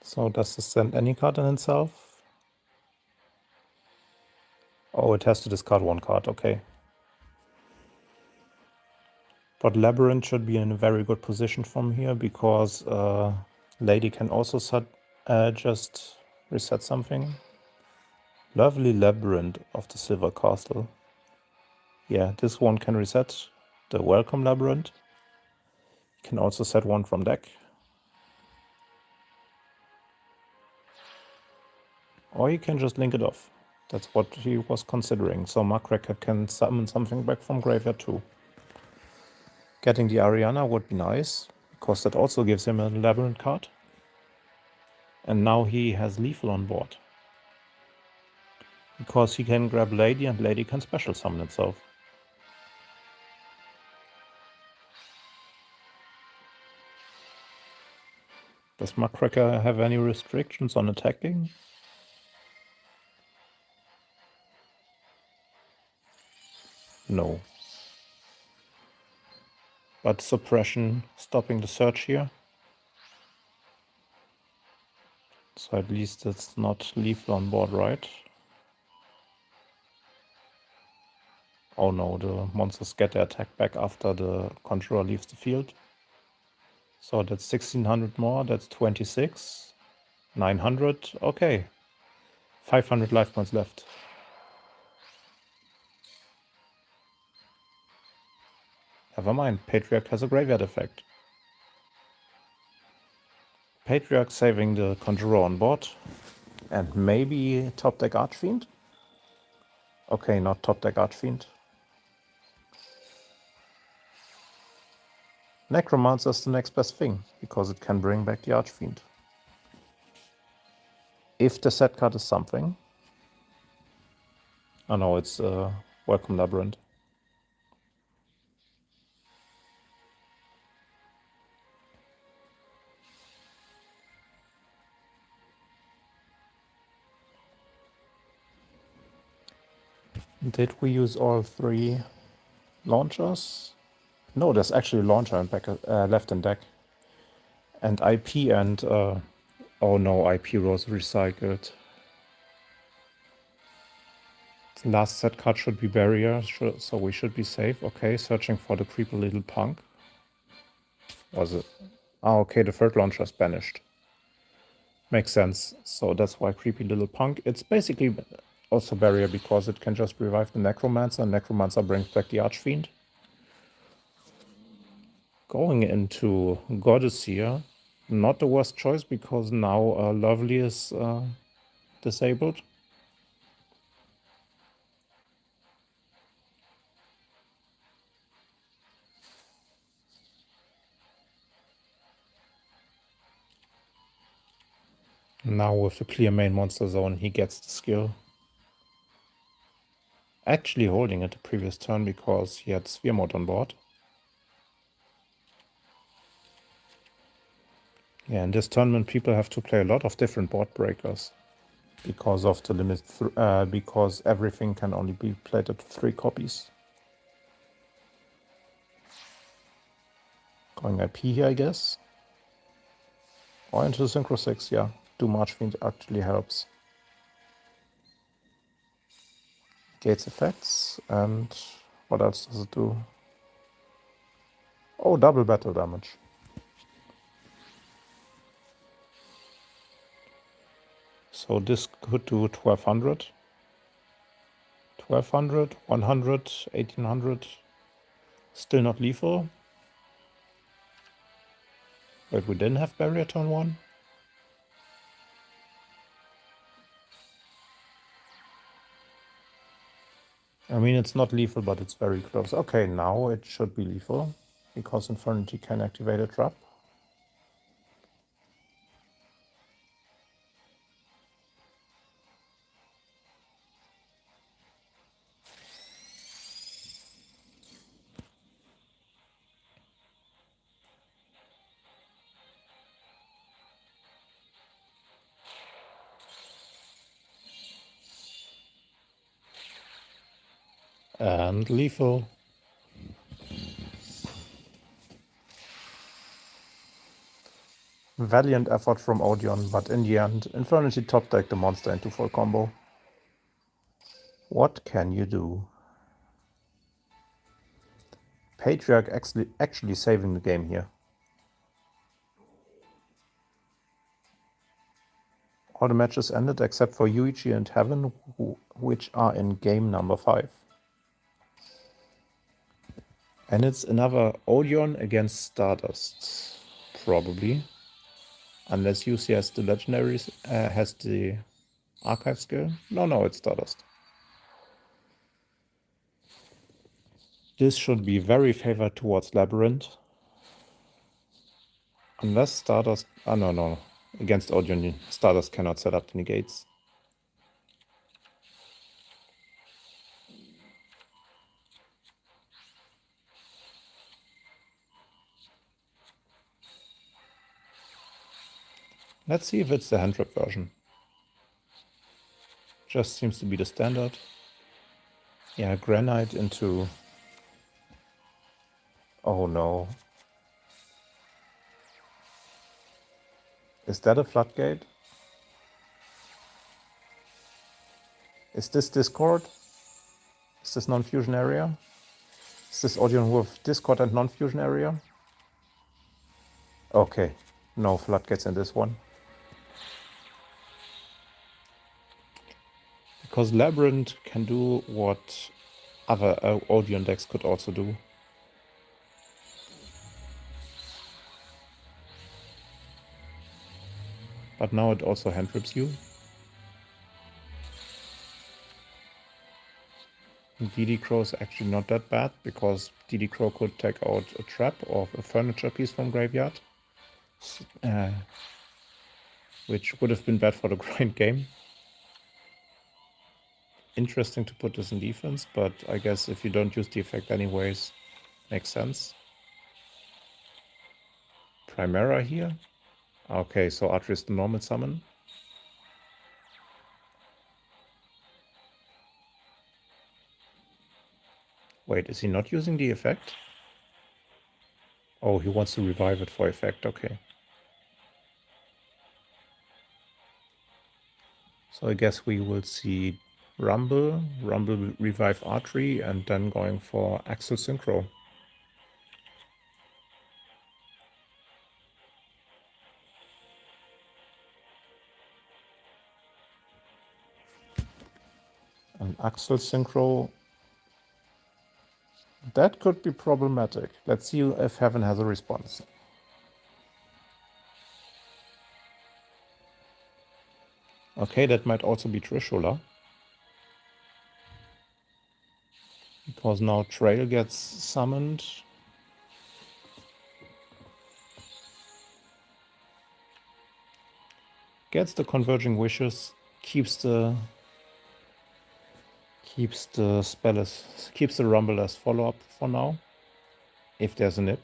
Speaker 1: So does this send any card in itself? Oh, it has to discard one card, okay. But Labyrinth should be in a very good position from here because Lady can also just reset something. Lovely Labyrinth of the Silver Castle. Yeah, this one can reset the Welcome Labyrinth. You can also set one from deck. Or you can just link it off. That's what he was considering. So Muckraker can summon something back from graveyard too. Getting the Ariana would be nice, because that also gives him a Labyrinth card. And now he has Lethal on board. Because he can grab Lady and Lady can special summon itself. Does Muckraker have any restrictions on attacking? No. But suppression stopping the search here. So at least it's not lethal on board, right? Oh no, the monsters get their attack back after the controller leaves the field. So that's 1600 more, that's 26. 900, okay. 500 life points left. Never mind, Patriarch has a graveyard effect. Patriarch saving the Conjurer on board. And maybe top deck Archfiend? Okay, not top deck Archfiend. Necromancer is the next best thing, because it can bring back the Archfiend. If the set card is something. Oh no, it's Welcome Labyrinth. Did we use all 3 launchers? No, there's actually a launcher and back, left in deck. And IP and... oh no, IP was recycled. The last set card should be Barrier, so we should be safe. Okay, searching for the creepy little punk. Was it? Ah, okay, the third launcher is banished. Makes sense. So that's why creepy little punk. It's basically also Barrier because it can just revive the Necromancer, and Necromancer brings back the Archfiend. Going into Goddess here, not the worst choice because now Lovely is disabled. Now with the clear main monster zone, he gets the skill. Actually holding it the previous turn because he had Sphere Mode on board. Yeah, in this tournament people have to play a lot of different board breakers because of the limit, because everything can only be played at 3 copies. Going IP here, I guess. Or into Synchro 6, yeah. Doom Archfiend actually helps. Gates effects, and what else does it do? Oh, double battle damage. So this could do 1200. 1200, 100, 1800. Still not lethal. Wait, we didn't have barrier turn 1? I mean, it's not lethal, but it's very close. Okay, now it should be lethal, because Infernity can activate a trap. And lethal. Valiant effort from Odeon, but in the end, Infernity top decked the monster into full combo. What can you do? Patriarch actually saving the game here. All the matches ended except for Yuichi and Heaven, which are in game number 5. And it's another Odeon against Stardust, probably. Unless UC has the legendaries, has the Archive skill? No, it's Stardust. This should be very favored towards Labyrinth. Unless Stardust... no. Against Audion, Stardust cannot set up the negates. Let's see if it's the hand trap version. Just seems to be the standard. Yeah, Granite into... Oh no. Is that a floodgate? Is this Discord? Is this non-fusion area? Is this Audion with Discord and non-fusion area? Okay, no floodgates in this one. Because Labyrinth can do what other Audion decks could also do. But now it also hand trips you. DD Crow is actually not that bad, because DD Crow could take out a trap or a furniture piece from graveyard. Which would have been bad for the grind game. Interesting to put this in defense, but I guess if you don't use the effect anyways, makes sense. Primera here. Okay, so Archer is the normal summon. Wait, is he not using the effect? Oh, he wants to revive it for effect, okay. So I guess we will see Rumble revive Archery, and then going for Axel Synchro. And Axel Synchro, that could be problematic. Let's see if Heaven has a response. Okay, that might also be Trishula. Because now Trail gets summoned. Gets the Converging Wishes, keeps the spell as, keeps the Rumble as follow-up for now, if there's a nip.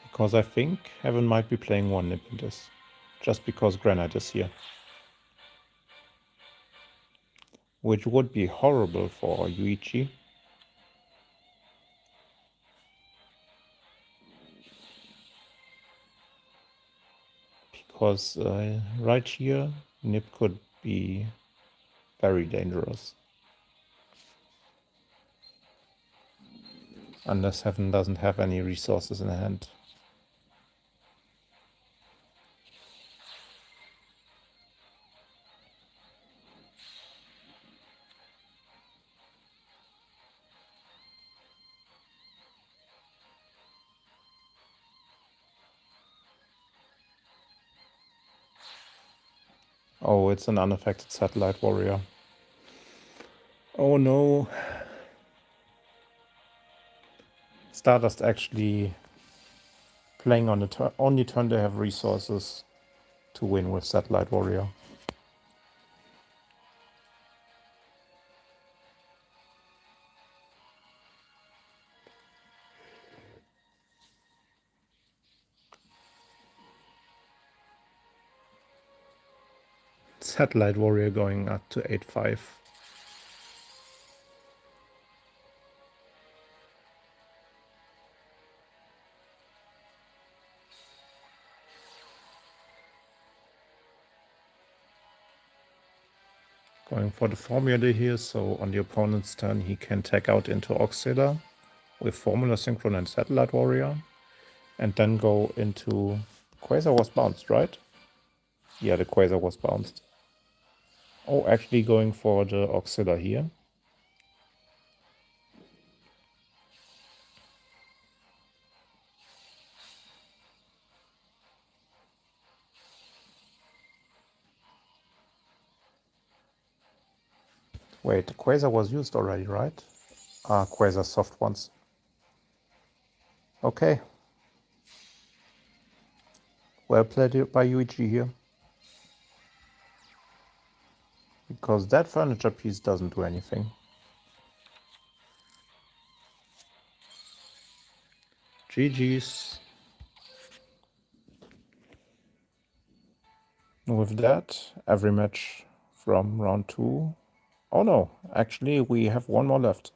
Speaker 1: Because I think Heaven might be playing one nip in this, just because Granite is here. Which would be horrible for Yuichi. Because right here, nip could be very dangerous. Unless Heaven doesn't have any resources in hand. Oh, it's an unaffected Satellite Warrior. Oh no. Stardust actually playing on the only turn they have resources to win with Satellite Warrior. Satellite Warrior going up to 8-5. Going for the formula here, so on the opponent's turn he can tag out into Auxilla with Formula Synchron and Satellite Warrior, and then go into... Quasar was bounced, right? Yeah, the Quasar was bounced. Oh, actually going for the Auxilla here. Wait, Quasar was used already, right? Ah, Quasar soft ones. Okay. Well played by UEG here. Because that furniture piece doesn't do anything. GG's. With that, every match from round 2. Oh no, actually we have one more left.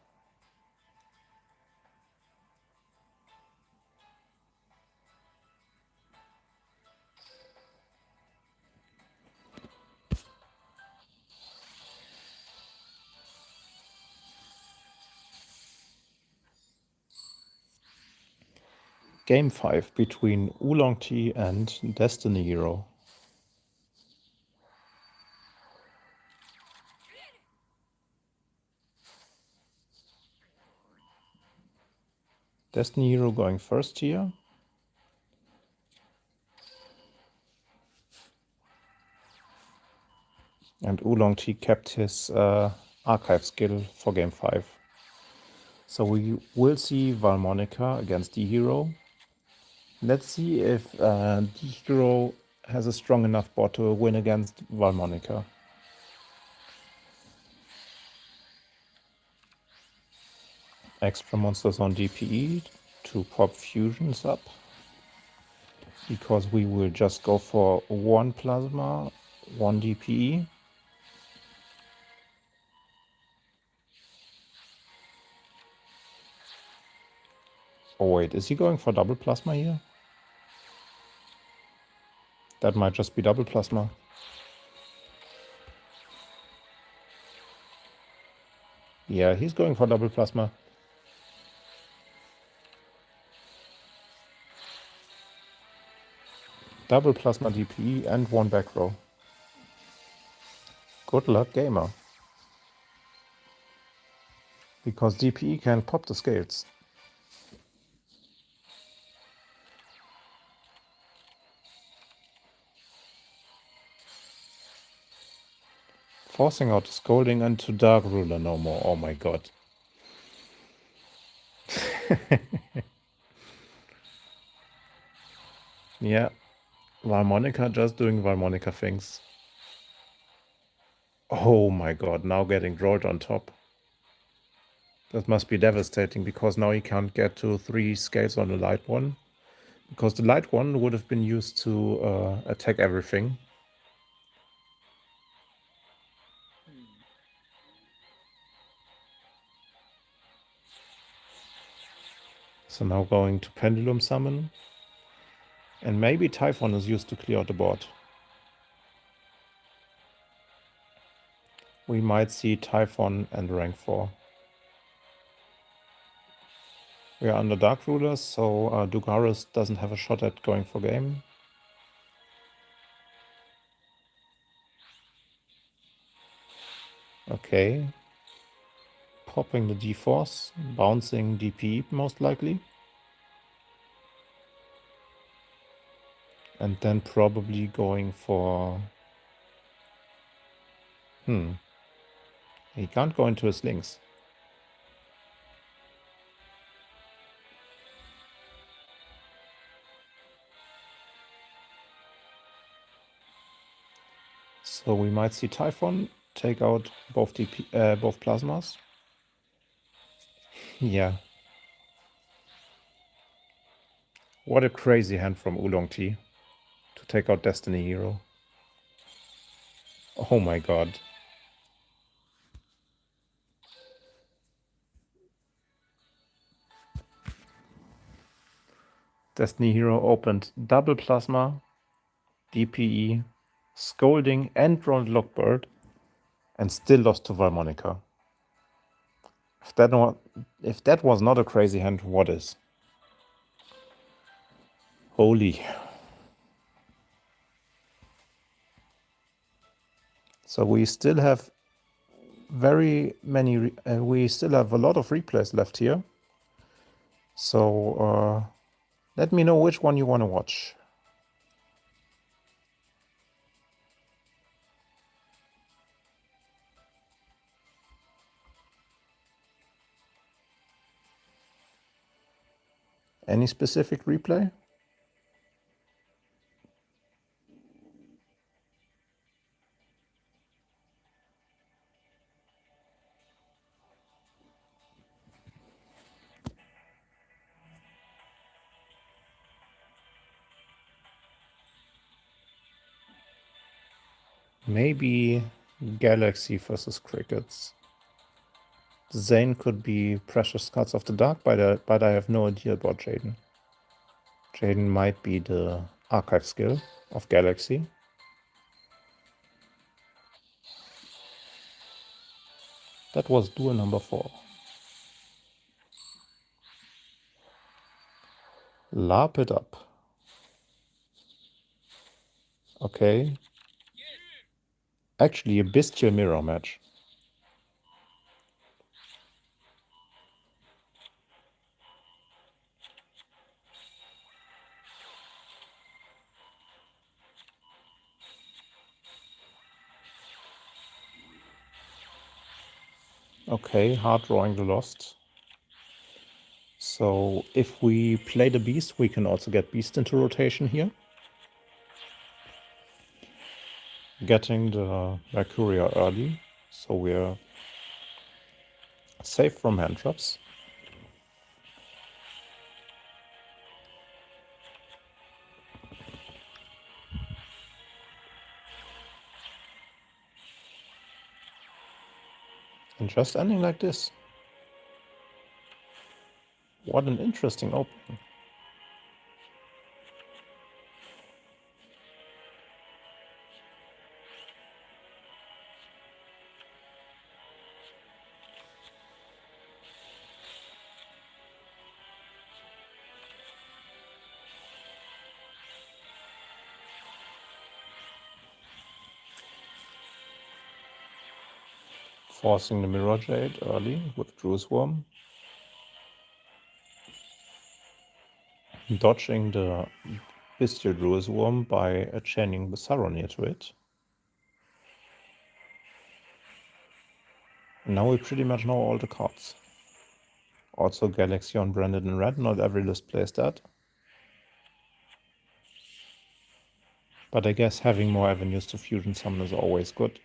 Speaker 1: Game 5 between Oolong Tea and Destiny Hero. Destiny Hero going first here. And Oolong Tea kept his archive skill for game 5. So we will see Valmonica against D-Hero. Let's see if D-Hero has a strong enough board to win against Valmonica. Extra monsters on DPE to pop fusions up. Because we will just go for 1 plasma, 1 DPE. Oh wait, is he going for double plasma here? That might just be double plasma. Yeah, he's going for double plasma. Double plasma DPE and 1 back row. Good luck, gamer. Because DPE can pop the scales. Forcing out the scolding into Dark Ruler no more. Oh my god. Yeah. Valmonica just doing Valmonica things. Oh my god, now getting rolled on top. That must be devastating, because now he can't get to 3 scales on the light one. Because the light one would have been used to attack everything. So now going to Pendulum Summon. And maybe Typhon is used to clear out the board. We might see Typhon and rank 4. We are under Dark Rulers, so Dugaris doesn't have a shot at going for game. Okay. Popping the D-Force, bouncing DP most likely. And then probably going for... He can't go into his links. So we might see Typhon take out both both plasmas. Yeah. What a crazy hand from Oolong Tea to take out Destiny Hero. Oh my god. Destiny Hero opened double plasma, DPE, scolding and rolled Lockbird, and still lost to Valmonica. If that was not a crazy hand, what is? Holy. So we still have we still have a lot of replays left here. So let me know which one you want to watch. Any specific replay? Maybe Galaxy versus Crickets. Zane could be Precious Cards of the Dark, but I have no idea about Jaden. Jaden might be the archive skill of Galaxy. That was duel number 4. Larp it up. Okay. Actually, a bestial mirror match. Okay, hard drawing the lost. So if we play the beast, we can also get beast into rotation here. Getting the Mercuria early, so we're safe from hand traps. And just ending like this. What an interesting opening. Forcing the Mirror Jade early with Dru's Worm. Dodging the Bestial Dru's Worm by chaining the Saronir to it. And now we pretty much know all the cards. Also Galaxion branded in red, not every list plays that. But I guess having more avenues to fusion summon is always good.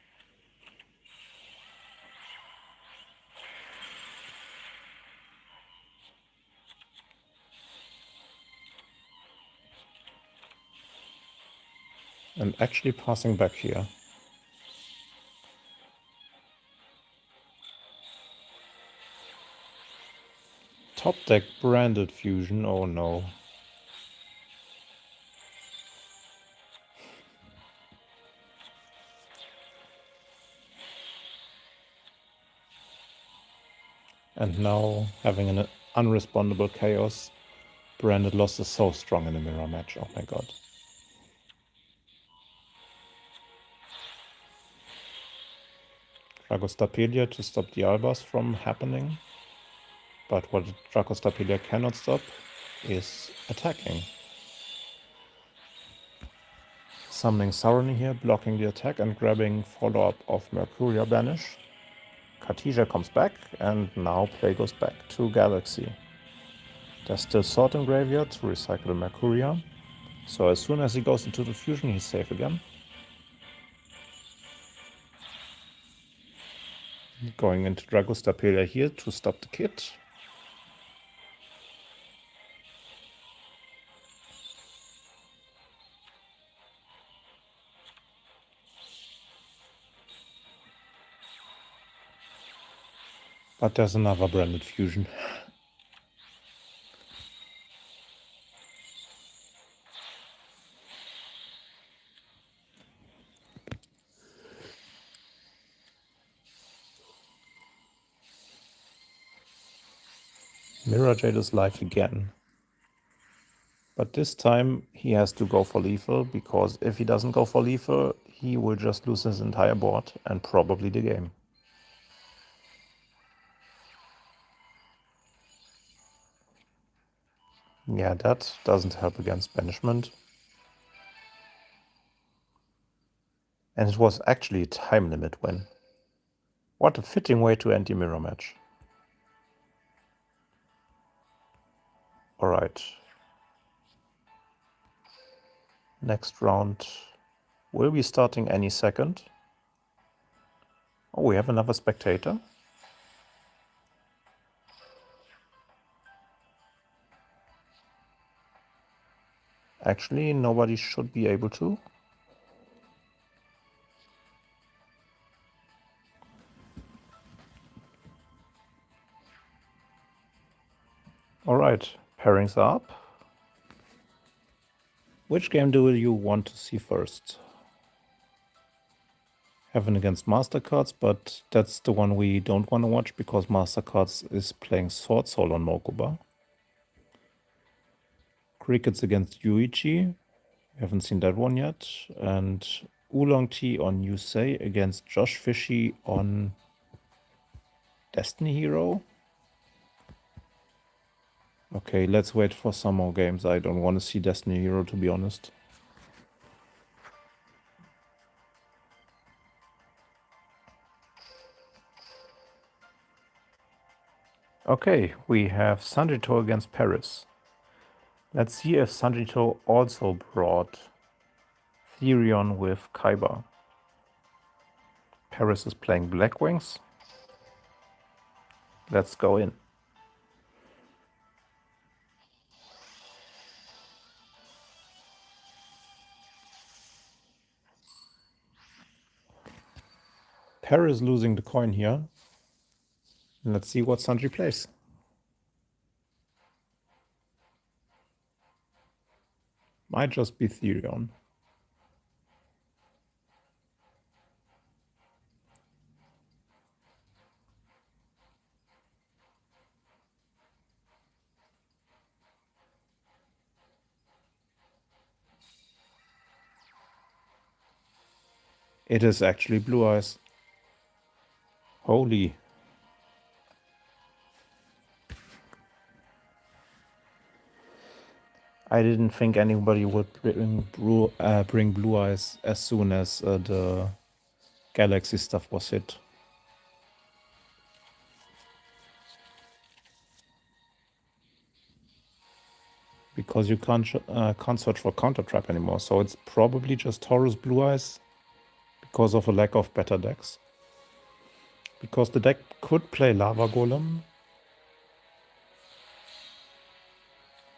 Speaker 1: And actually passing back here. Top deck branded fusion, oh no. And now having an unrespondable chaos. Branded loss is so strong in the mirror match, oh my god. Dragostapelia to stop the Albas from happening. But what Dragostapelia cannot stop is attacking. Summoning Saronir here, blocking the attack and grabbing follow-up of Mercuria Banish. Cartesia comes back, and now play goes back to Galaxy. There's still Sword in Graveyard to recycle the Mercuria, so as soon as he goes into the fusion, he's safe again. Going into Dragostapelia here to stop the kit. But there's another branded fusion. Mirror Jade is live again. But this time he has to go for lethal, because if he doesn't go for lethal, he will just lose his entire board and probably the game. Yeah, that doesn't help against banishment. And it was actually a time limit win. What a fitting way to end the mirror match. Alright. Next round will be starting any second. Oh, we have another spectator. Actually, nobody should be able to. Alright, pairings are up. Which game do you want to see first? Heaven against Mastercards, but that's the one we don't want to watch because Mastercards is playing Sword Soul on Mokuba. Crickets against Yuichi. We haven't seen that one yet. And Oolong Tea on Yusei against Josh Fishy on Destiny Hero. Okay, let's wait for some more games. I don't want to see Destiny Hero, to be honest. Okay, we have Sanjito against Paris. Let's see if Sanjito also brought Therion with Kaiba. Paris is playing Black Wings. Let's go in. Paris losing the coin here. Let's see what Sanji plays. Might just be Therion. It is actually Blue Eyes. Holy. I didn't think anybody would bring Blue Eyes as soon as the Galaxy stuff was hit. Because you can't search for Counter Trap anymore, so it's probably just Taurus Blue Eyes because of a lack of better decks. Because the deck could play Lava Golem.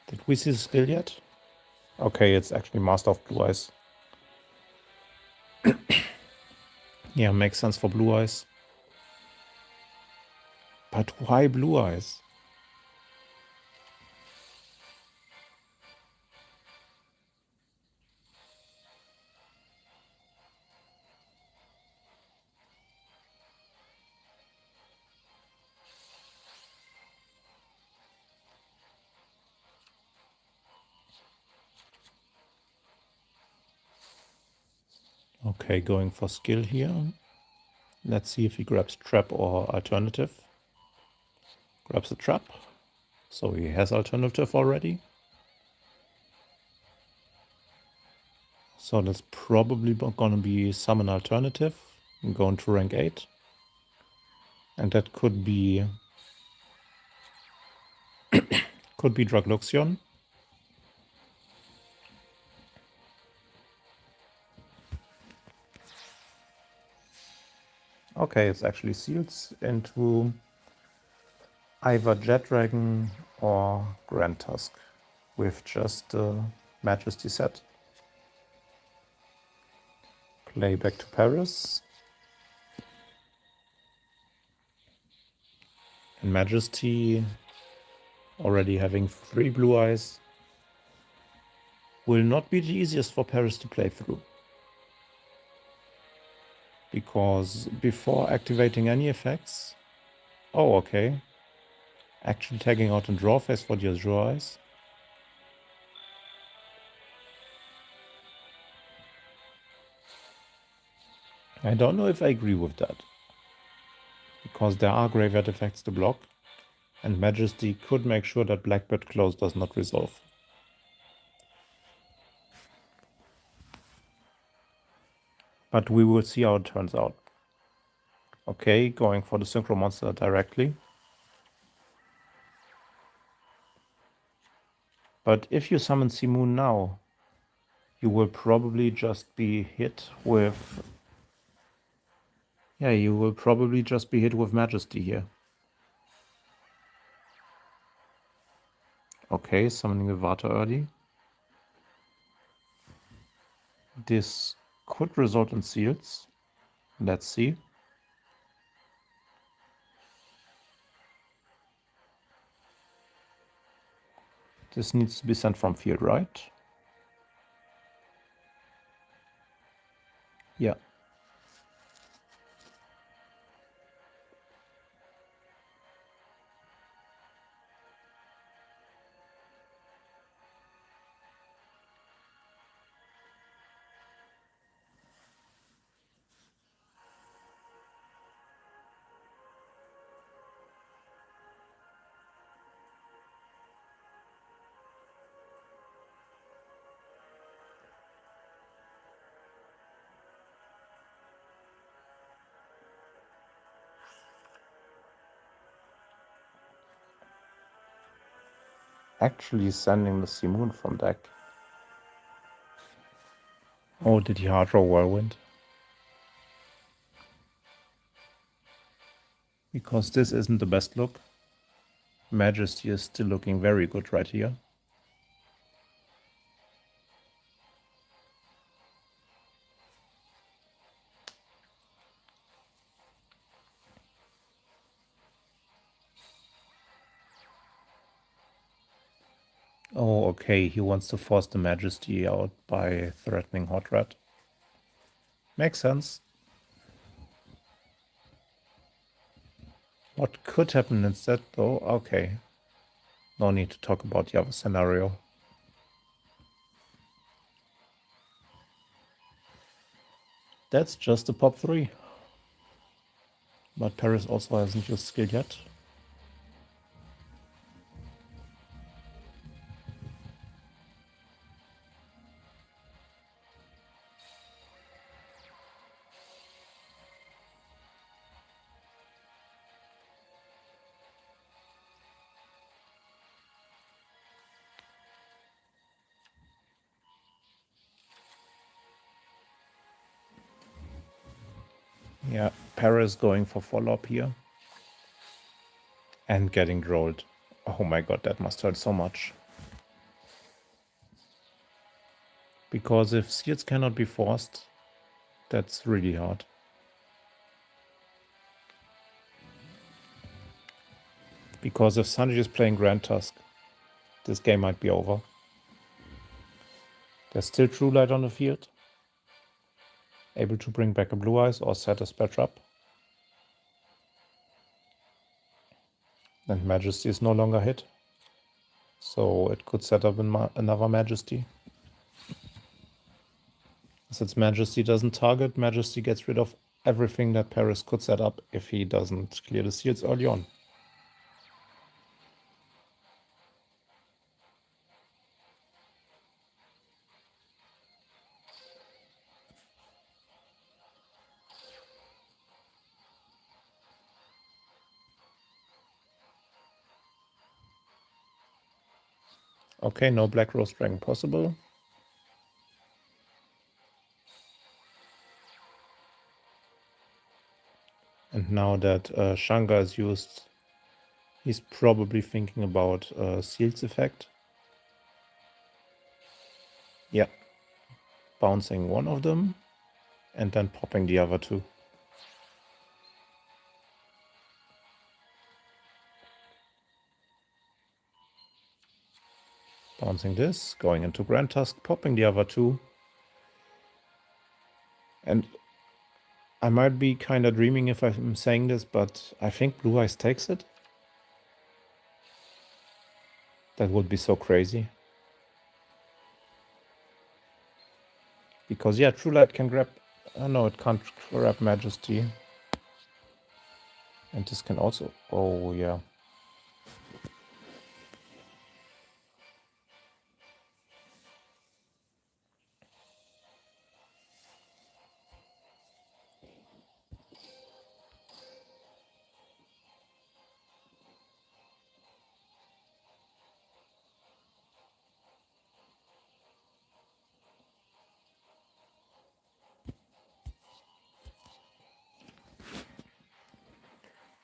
Speaker 1: Did we see the skill yet? Okay, it's actually Master of Blue Eyes. Yeah, makes sense for Blue Eyes. But why Blue Eyes? Okay, going for skill here. Let's see if he grabs trap or alternative. Grabs a trap. So he has alternative already. So that's probably gonna be summon alternative. I'm going to rank 8. And that could be Dragluxion. Okay, it's actually seals into either Jet Dragon or Grand Tusk with just Majesty set. Play back to Paris. And Majesty, already having 3 Blue Eyes, will not be the easiest for Paris to play through. Because before activating any effects... Oh, okay. Actually tagging out a draw phase for the Azure Eyes. I don't know if I agree with that. Because there are graveyard effects to block. And Majesty could make sure that Blackbird Close does not resolve. But we will see how it turns out. Okay, going for the Synchro Monster directly. But if you summon Simoon now, you will probably just be hit with... Yeah, you will probably just be hit with Majesty here. Okay, summoning the Vata early. This could result in seals. Let's see. This needs to be sent from field, right? Yeah. Actually sending the Simoon from deck. Oh, did he hard draw Whirlwind? Because this isn't the best look. Majesty is still looking very good right here. Oh, okay, he wants to force the Majesty out by threatening Hot Red. Makes sense. What could happen instead, though? Okay. No need to talk about the other scenario. That's just a pop 3. But Paris also hasn't used skill yet. Yeah, Paris going for follow-up here. And getting rolled. Oh my god, that must hurt so much. Because if seals cannot be forced, that's really hard. Because if Sanji is playing Grand Tusk, this game might be over. There's still True Light on the field. Able to bring back a Blue Eyes or set a spell trap. And Majesty is no longer hit. So it could set up another Majesty. Since Majesty doesn't target, Majesty gets rid of everything that Paris could set up if he doesn't clear the seals early on. Okay, no Black Rose Dragon possible. And now that Shanga is used, he's probably thinking about Seal's effect. Yeah. Bouncing one of them and then popping the other two. Bouncing this, going into Grand Tusk, popping the other two. And I might be kind of dreaming if I'm saying this, but I think Blue Eyes takes it. That would be so crazy. Because, yeah, True Light can grab... no, it can't grab Majesty. And this can also... Oh, yeah.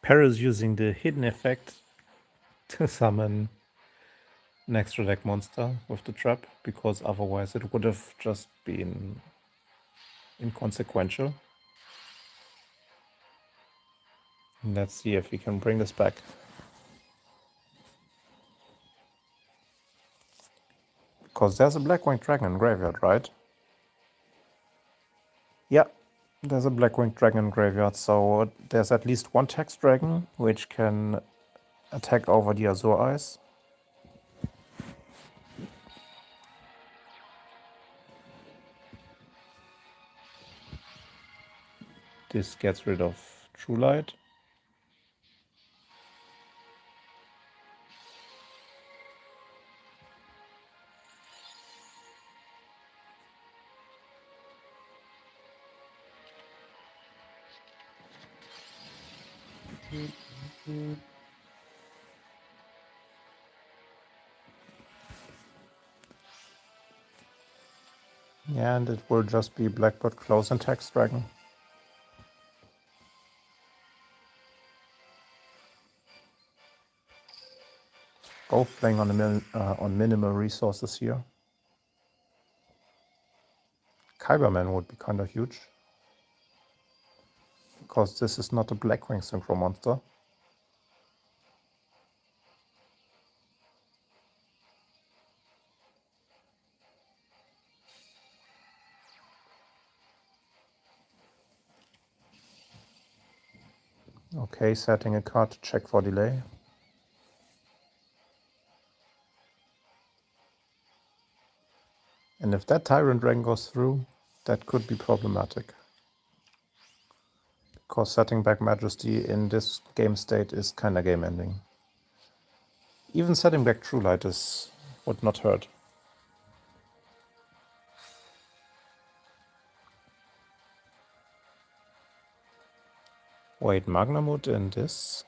Speaker 1: Paris using the hidden effect to summon an extra deck monster with the trap, because otherwise it would have just been inconsequential. Let's see if we can bring this back. Because there's a Blackwing Dragon in graveyard, right? Yeah, there's a Blackwing Dragon in graveyard, so there's at least one Text Dragon which can attack over the Azure Eyes. This gets rid of True Light. Yeah, and it will just be Blackbird Close and Text Dragon. Both playing on minimal resources here. Kyberman would be kind of huge, because this is not a Blackwing Synchro monster. Okay, setting a card to check for delay. And if that Tyrant Dragon goes through, that could be problematic. Because setting back Majesty in this game state is kinda game ending. Even setting back True Light would not hurt. Wait, Magnamut in this?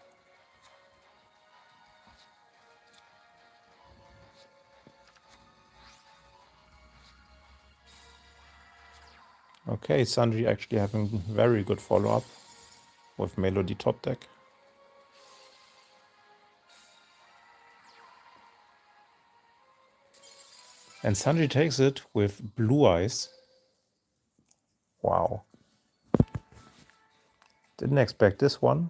Speaker 1: Okay, Sanji actually having very good follow-up with Melody top deck. And Sanji takes it with Blue Eyes. Wow. Didn't expect this one.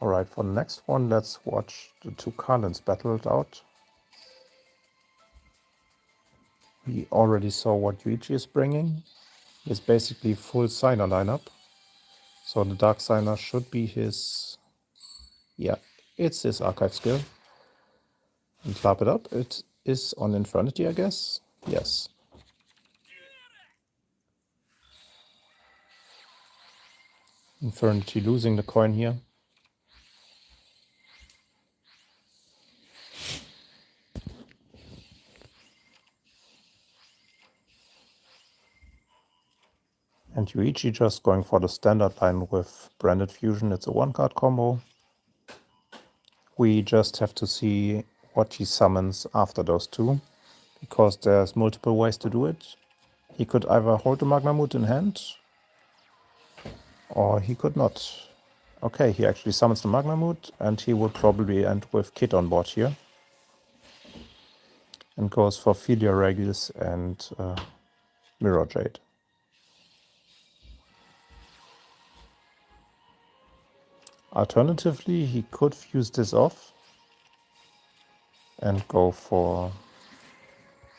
Speaker 1: Alright, for the next one, let's watch the two Carlins battle it out. We already saw what Yuichi is bringing. It's basically full Signer lineup. So the Dark Signer should be his... Yeah, it's his archive skill. And clap it up. It is on Infernity, I guess. Yes. Infernity losing the coin here. And Yuichi just going for the standard line with Branded Fusion. It's a one-card combo. We just have to see what he summons after those two, because there's multiple ways to do it. He could either hold the Magnamut in hand, or he could not. Okay, he actually summons the Magnamut, and he would probably end with Kit on board here. And goes for Philia Regis and Mirror Jade. Alternatively, he could fuse this off and go for...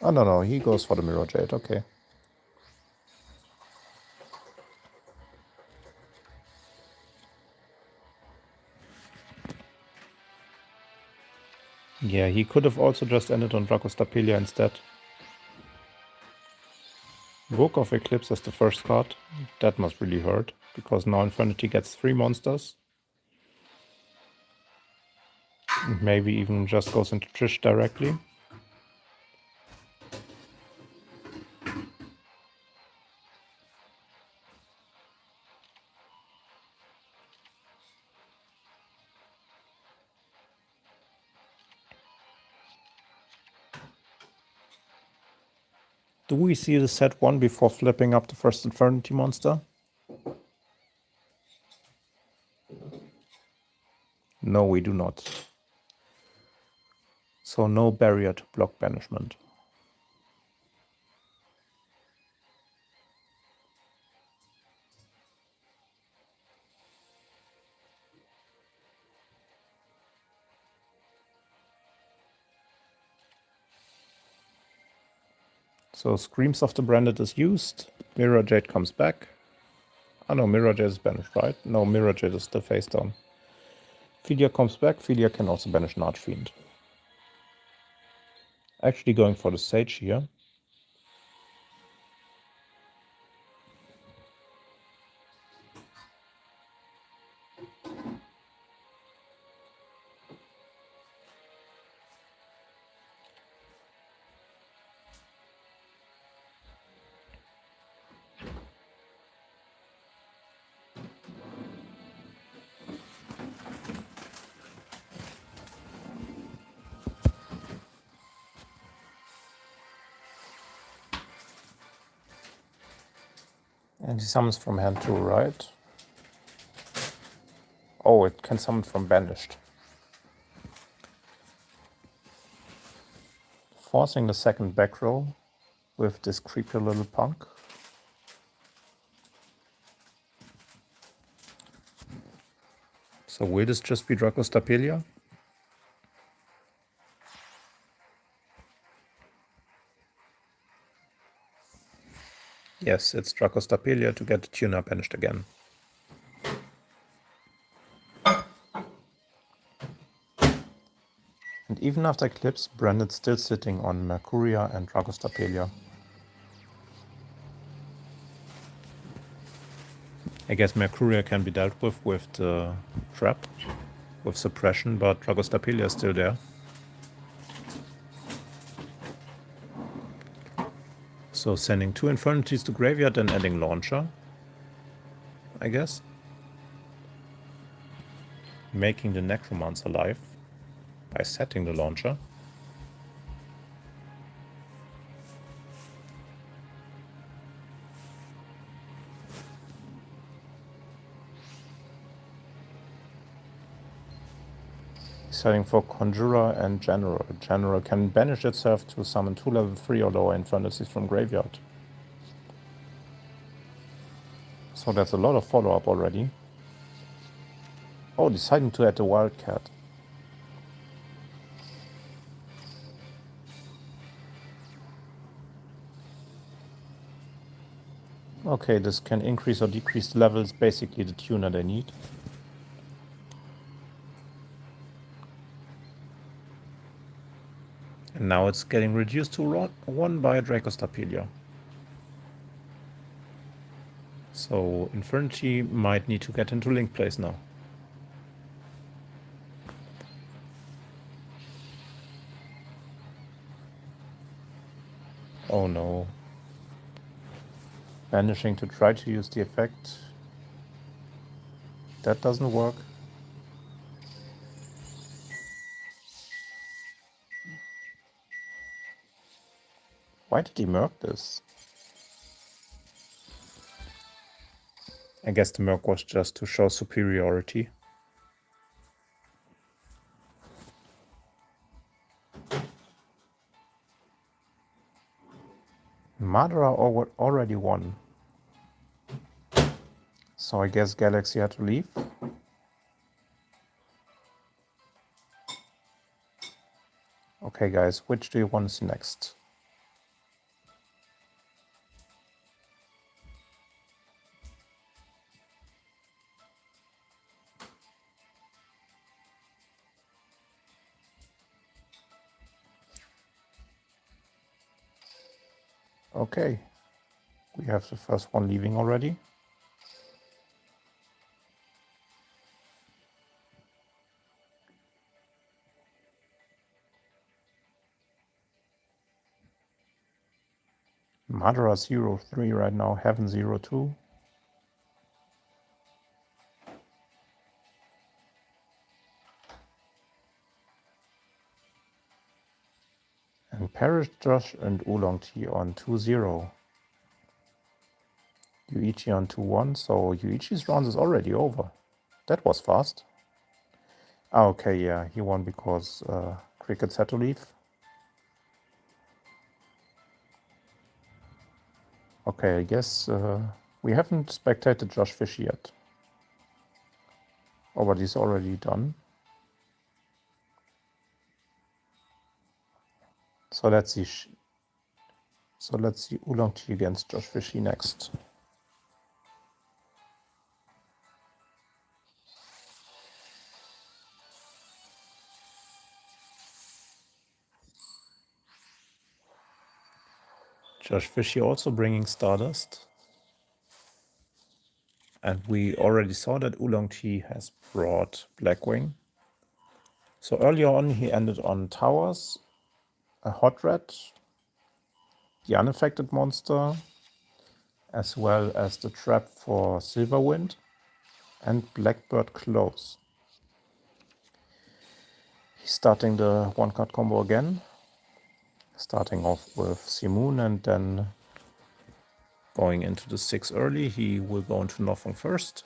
Speaker 1: Oh, no, he goes for the Mirror Jade, okay. Yeah, he could have also just ended on Dracostapelia instead. Book of Eclipse as the first card. That must really hurt, because now Infernity gets 3 monsters. And maybe even just goes into Trish directly. Do we see the set 1 before flipping up the first Infernity monster? No, we do not. So no barrier to block banishment. So Screams of the Branded is used. Mirror Jade comes back. Oh no, Mirror Jade is banished, right? No, Mirror Jade is still face down. Philia comes back. Philia can also banish an Archfiend. Actually going for the Sage here. And he summons from hand too, right? Oh, it can summon from banished. Forcing the second back row with this creepy little punk. So will this just be Dracostapelia? Yes, it's Dracostapelia to get the tuner banished again. And even after Eclipse, Branded's still sitting on Mercuria and Dracostapelia. I guess Mercuria can be dealt with the trap, with suppression, but Dracostapelia is still there. So sending 2 Infernities to graveyard and adding Launcher, I guess. Making the Necromancer alive by setting the Launcher. Setting for Conjurer and General. General can banish itself to summon 2 level 3 or lower Infernalities from graveyard. So that's a lot of follow-up already. Oh, deciding to add the Wildcat. Okay, this can increase or decrease the levels, basically the tuner they need. And now it's getting reduced to 1 by Dracostapelia. So Infernity might need to get into Link Place now. Oh no. Banishing to try to use the effect. That doesn't work. Why did he merc this? I guess the merc was just to show superiority. Madara already won. So I guess Galaxy had to leave. Okay guys, which do you want to see next? Okay, we have the first one leaving already. Madara 03 right now, Heaven 02. And Parish Josh and Oolong Tea on 2-0. Yuichi on 2-1, so Yuichi's round is already over. That was fast. Ah, okay, yeah, he won because Crickets had to leave. Okay, I guess we haven't spectated Josh Fish yet. Oh, but he's already done. So let's see. Oolong Tea against Josh Fishy next. Josh Fishy also bringing Stardust. And we already saw that Oolong Tea has brought Blackwing. So earlier on he ended on Towers, a Hot Red, the Unaffected Monster, as well as the trap for Silverwind and Blackbird Close. He's starting the one-card combo again, starting off with Simoon and then going into the 6 early. He will go into Nothing first.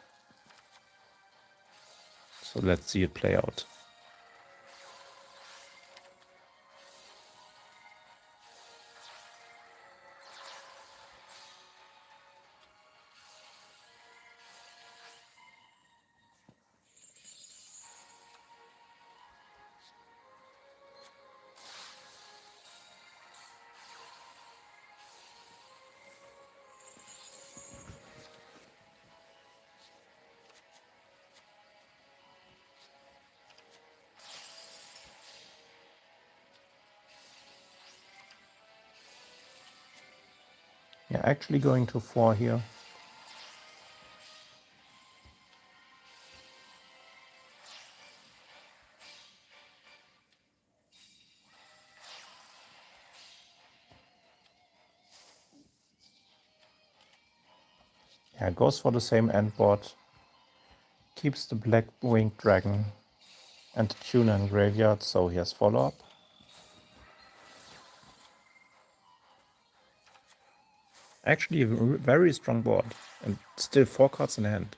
Speaker 1: So let's see it play out. Yeah, actually going to 4 here. Yeah, goes for the same end board. Keeps the Black Winged Dragon and the Tuna in graveyard, so he has follow-up. Actually, a very strong board, and still 4 cards in hand.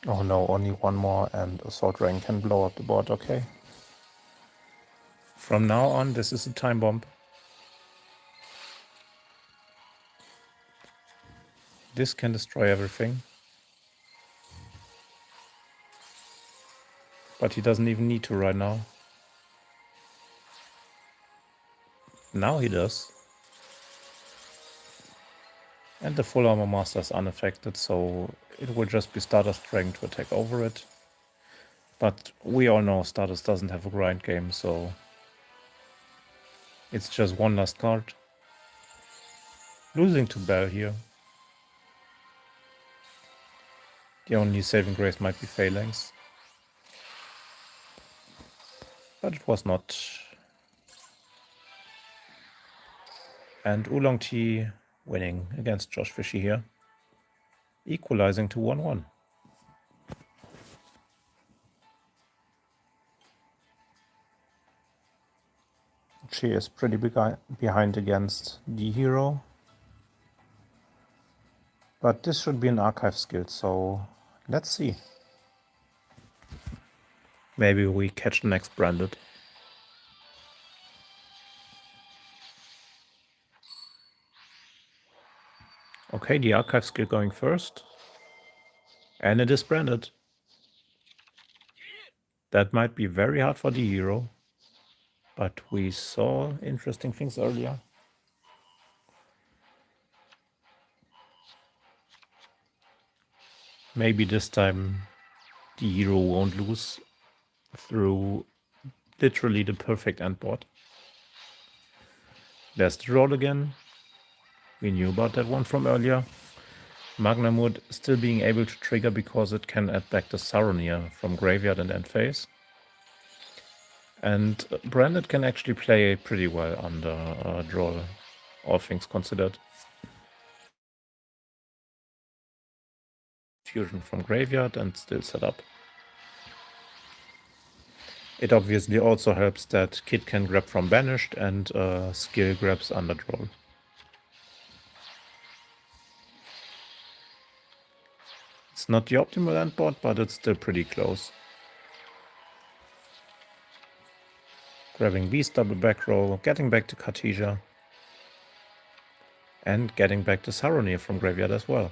Speaker 1: Oh no, only 1 more and Assault Dragon can blow up the board, okay. From now on, this is a time bomb. This can destroy everything. But he doesn't even need to right now. Now he does. And the Full Armor Master is unaffected, so it will just be Stardust Dragon to attack over it. But we all know Stardust doesn't have a grind game, so it's just one last card. Losing to Bell here. The only saving grace might be Phalanx. But it was not. And Oolong Tea winning against Josh Fishy here. Equalizing to 1-1. She is pretty behind against the hero. But this should be an archive skill, so let's see. Maybe we catch the next branded. Okay, the archive skill going first. And it is branded. That might be very hard for the hero. But we saw interesting things earlier. Maybe this time the hero won't lose through literally the perfect end board. There's the roll again. We knew about that one from earlier. Magnamud still being able to trigger because it can add back the Saronir from graveyard and end phase. And Branded can actually play pretty well under draw, all things considered. Fusion from graveyard and still set up. It obviously also helps that Kit can grab from banished and skill grabs under draw. It's not the optimal end board, but it's still pretty close. Grabbing Beast, double back roll, getting back to Cartesia, and getting back to Saronir from graveyard as well.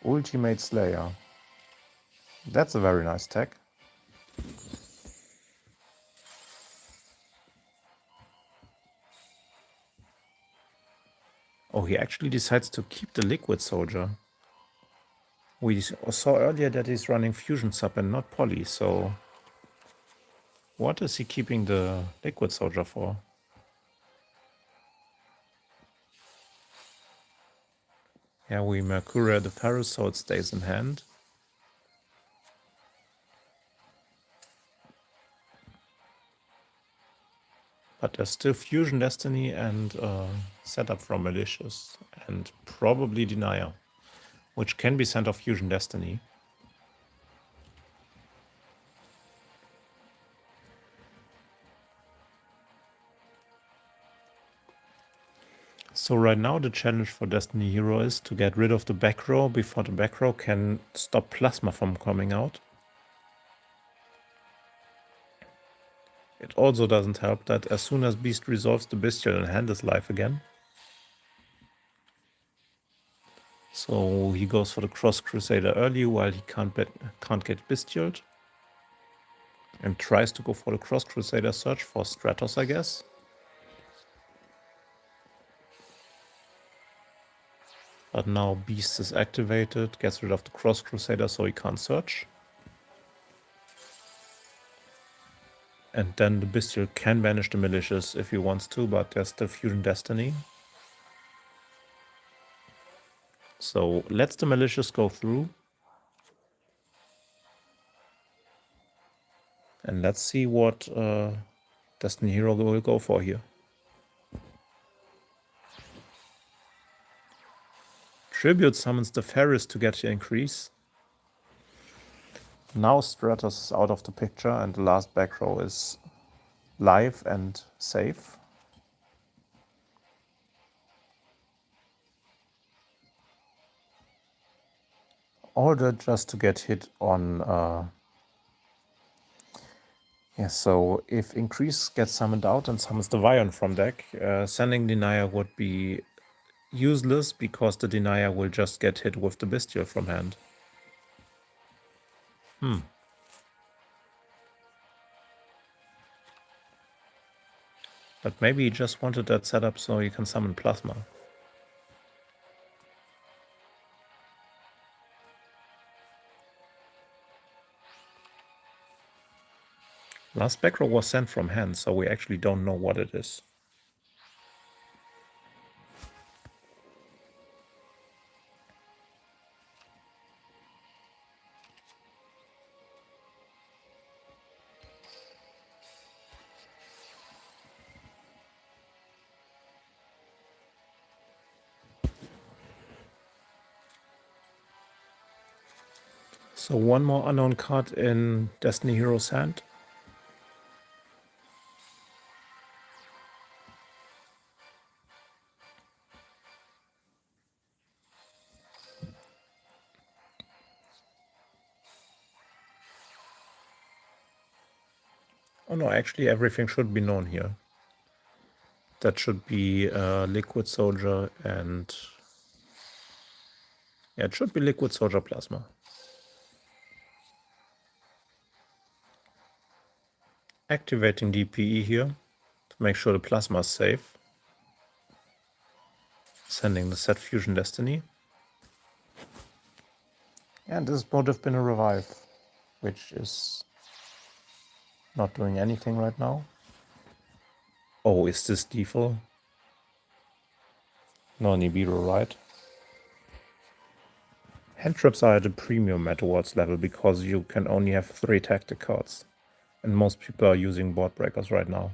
Speaker 1: Ultimate Slayer. That's a very nice tech. Oh, he actually decides to keep the Liquid Soldier. We saw earlier that he's running Fusion Sub and not Poly, so what is he keeping the Liquid Soldier for? Yeah, we Mercuria the Ferrous, so it stays in hand. But there's still Fusion Destiny and setup from Malicious and probably Denier, which can be sent off Fusion Destiny. So right now the challenge for Destiny Hero is to get rid of the back row before the back row can stop Plasma from coming out. It also doesn't help that as soon as Beast resolves, the Bestial in hand is live again. So he goes for the Cross Crusader early while he can't get Bestialed. And tries to go for the Cross Crusader search for Stratos, I guess. But now Beast is activated, gets rid of the Cross Crusader so he can't search. And then the Bestial can banish the Malicious if he wants to, but there's the Fusion Destiny. So lets the Malicious go through. And let's see what Destiny Hero will go for here. Tribute summons the Ferris to get the increase. Now Stratos is out of the picture and the last back row is live and safe. All that just to get hit on... yeah, so if Increase gets summoned out and summons the Vion from deck, sending Denier would be useless because the Denier will just get hit with the Bestial from hand. But maybe he just wanted that setup so he can summon Plasma. Last back row was sent from hand, so we actually don't know what it is. So one more unknown card in Destiny Hero's hand. Oh no, actually everything should be known here. That should be Liquid Soldier and... yeah, it should be Liquid Soldier Plasma. Activating DPE here to make sure the Plasma is safe. Sending the set Fusion Destiny. And this would have been a revive, which is Not doing anything right now. Oh, is this lethal? No Nibiru, right? Hand traps are at a premium at awards level because you can only have 3 tactic cards. And most people are using board breakers right now.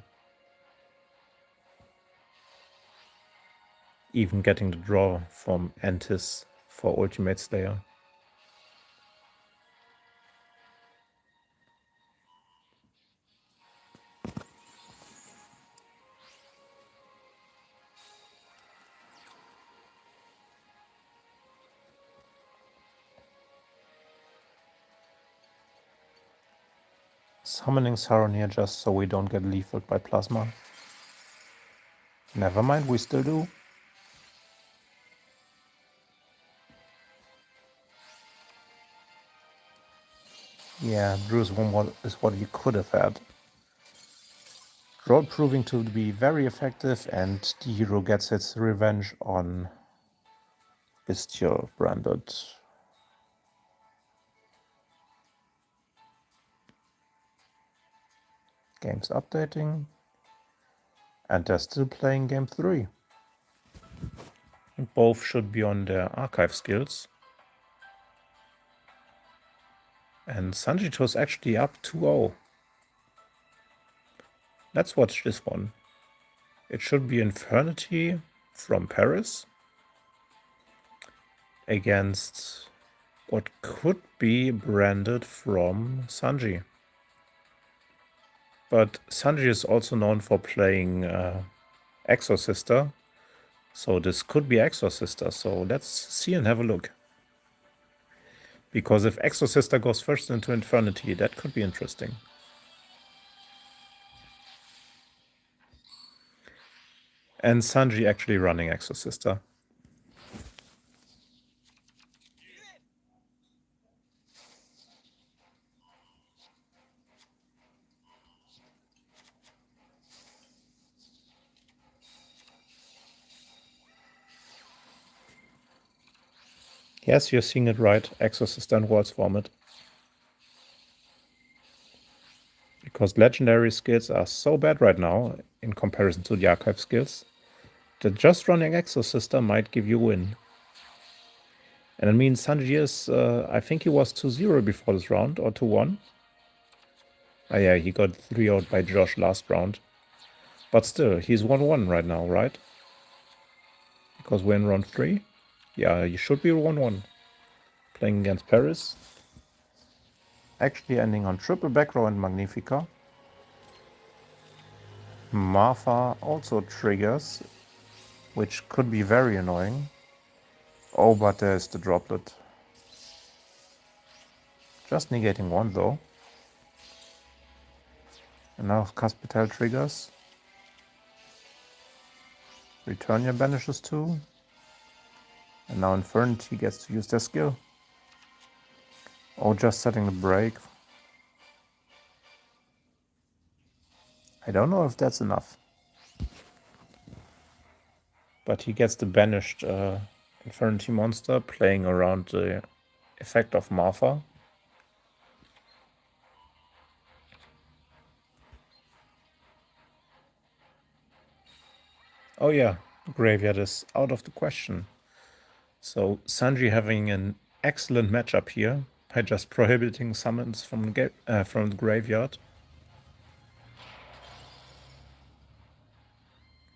Speaker 1: Even getting the draw from Antis for Ultimate Slayer. Summoning Saronir just so we don't get lethaled by Plasma. Never mind, we still do. Yeah, Drew's one is what you could have had. Draw proving to be very effective, and the hero gets its revenge on Bestial branded. Game's updating. And they're still playing game 3. And both should be on their archive skills. And Sanjito's actually up 2-0. Let's watch this one. It should be Infernity from Paris against what could be branded from Sanji. But Sanji is also known for playing Exorcister, so this could be Exorcister. So let's see and have a look. Because if Exorcister goes first into Infernity, that could be interesting. And Sanji actually running Exorcister. Yes, you're seeing it right. Exorcister and Worlds format. Because legendary skills are so bad right now in comparison to the archive skills that just running Exorcister might give you a win. And I mean, Sanji is, I think he was 2-0 before this round, or 2-1. Oh yeah, he got 3-0 by Josh last round. But still, he's 1-1 right now, right? Because we're in round 3. Yeah, you should be 1-1. Playing against Paris. Actually ending on triple back row and Magnifica. Martha also triggers, which could be very annoying. Oh, but there's the droplet. Just negating 1 though. And now Caspital triggers. Returnia banishes 2. And now Infernity gets to use their skill. Oh, just setting the break. I don't know if that's enough. But he gets the banished Infernity monster, playing around the effect of Martha. Oh yeah, Graveyard is out of the question. So Sanji having an excellent matchup here by just prohibiting summons from the graveyard.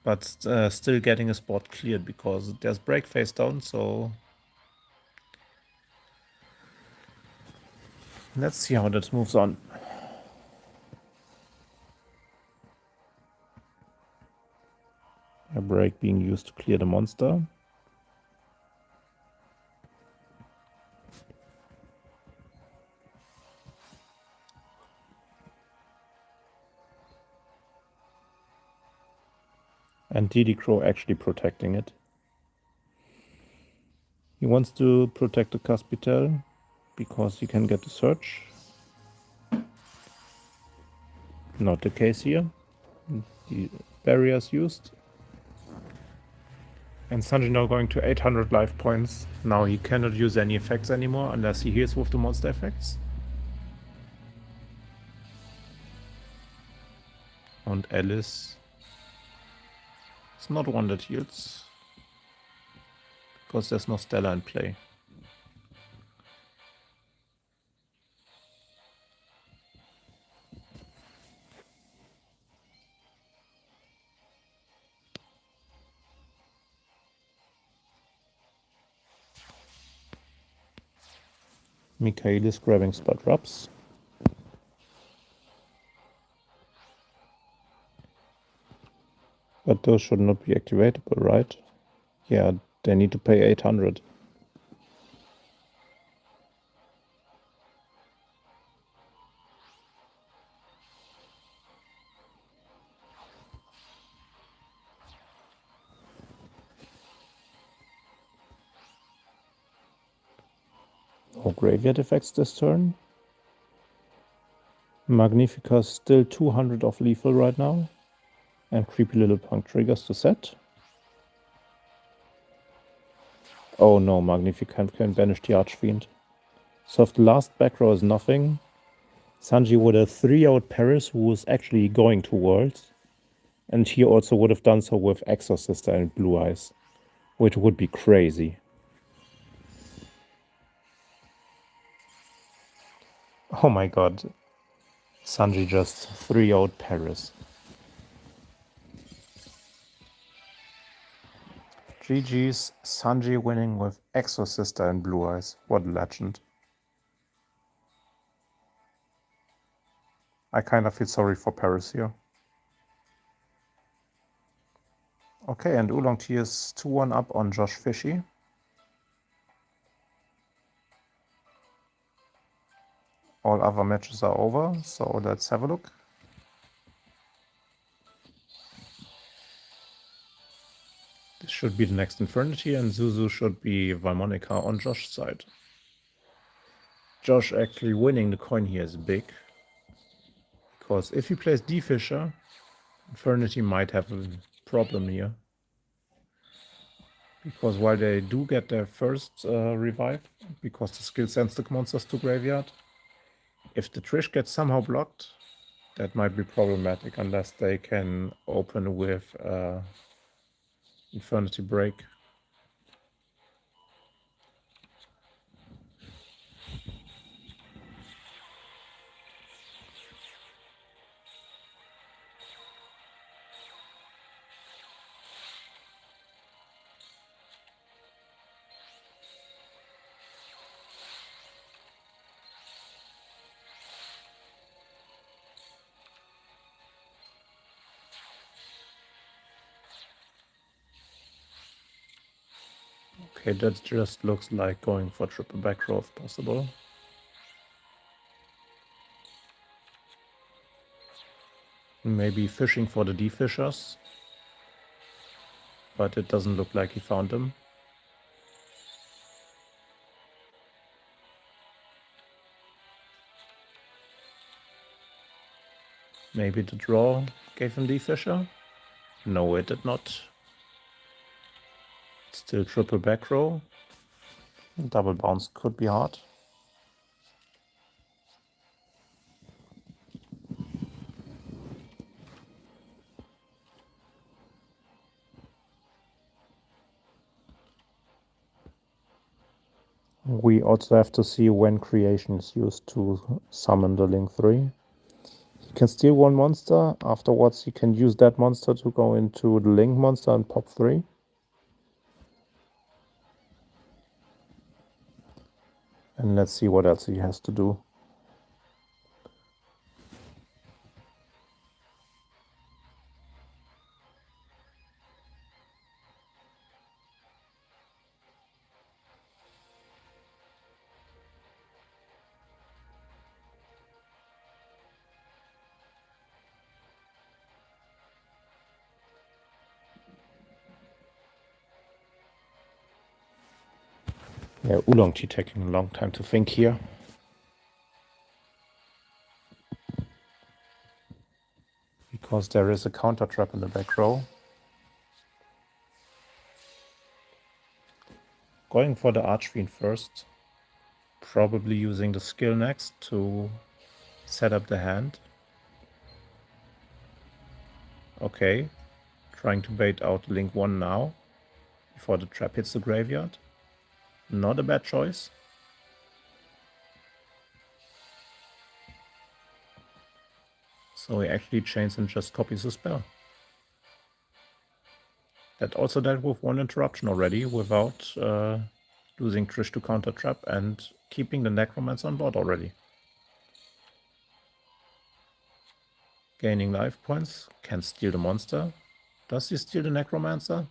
Speaker 1: But still getting a spot cleared because there's break face down, so let's see how that moves on. A break being used to clear the monster. And Didi Crow actually protecting it. He wants to protect the Caspital because he can get the search. Not the case here. The barriers used. And Sanji now going to 800 life points. Now he cannot use any effects anymore unless he heals with the monster effects. Und Alice is not one that yields, because there's no Stella in play. Mikhail is grabbing spot drops. But those should not be activatable, right? Yeah, they need to pay 800. No graveyard effects this turn. Magnifica still 200 of lethal right now. And Creepy Little Punk triggers to set. Oh no, Magnifica can banish the Archfiend. So if the last back row is nothing, Sanji would have 3-out Paris, who is actually going to Worlds. And he also would have done so with Exorcister and Blue Eyes, which would be crazy. Oh my god. Sanji just 3-out Paris. GG's, Sanji winning with Exorcister and Blue Eyes. What a legend. I kind of feel sorry for Paris here. Okay, and Oolong Tea is 2-1 up on Josh Fishy. All other matches are over, so let's have a look. This should be the next Infernity, and Zuzu should be Valmonica on Josh's side. Josh actually winning the coin here is big, because if he plays D-Fisher, Infernity might have a problem here. Because while they do get their first revive, because the skill sends the monsters to graveyard, if the Trish gets somehow blocked, that might be problematic unless they can open with Infernity Break. Okay, that just looks like going for triple back row if possible. Maybe fishing for the D-Fishers, but it doesn't look like he found them. Maybe the draw gave him D-Fisher? No, it did not. Still triple back row. Double bounce could be hard. We also have to see when creation is used to summon the Link 3. He can steal one monster, afterwards he can use that monster to go into the Link monster and pop 3. And let's see what else he has to do. Yeah, Oolong Tea taking a long time to think here. Because there is a counter trap in the back row. Going for the Archfiend first. Probably using the skill next to set up the hand. Okay, trying to bait out Link 1 now, before the trap hits the graveyard. Not a bad choice. So he actually chains and just copies the spell. That also dealt with one interruption already without losing Trish to counter trap and keeping the Necromancer on board already. Gaining life points, can steal the monster. Does he steal the Necromancer?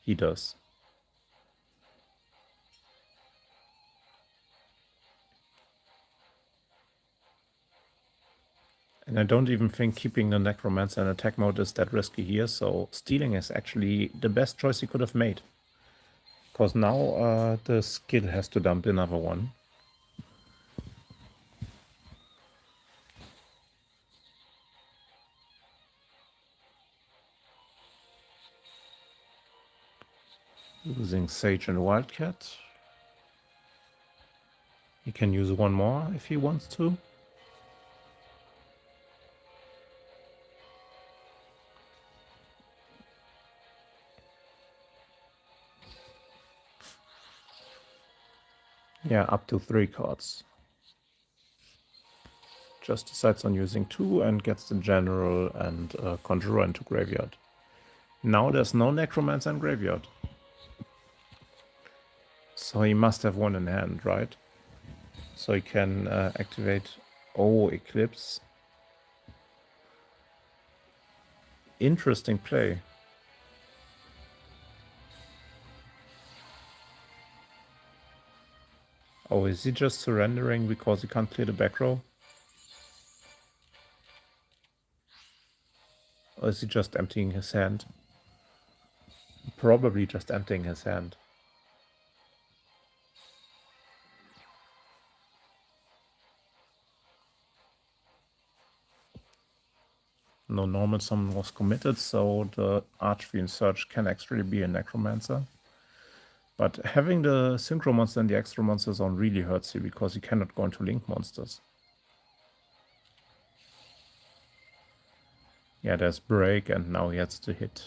Speaker 1: He does. And I don't even think keeping the Necromancer in attack mode is that risky here, so stealing is actually the best choice he could have made. Because now the skill has to dump another one. Using Sage and Wildcat. He can use one more if he wants to. Yeah, up to 3 cards. Just decides on using 2 and gets the General and Conjurer into graveyard. Now there's no Necromancer in graveyard. So he must have one in hand, right? So he can activate... Oh, Eclipse. Interesting play. Oh, is he just surrendering because he can't clear the back row? Or is he just emptying his hand? Probably just emptying his hand. No normal summon was committed, so the Archfiend Surge can actually be a Necromancer. But having the Synchro Monster and the Extra Monster zone really hurts you, because you cannot go into Link monsters. Yeah, there's Break, and now he has to hit.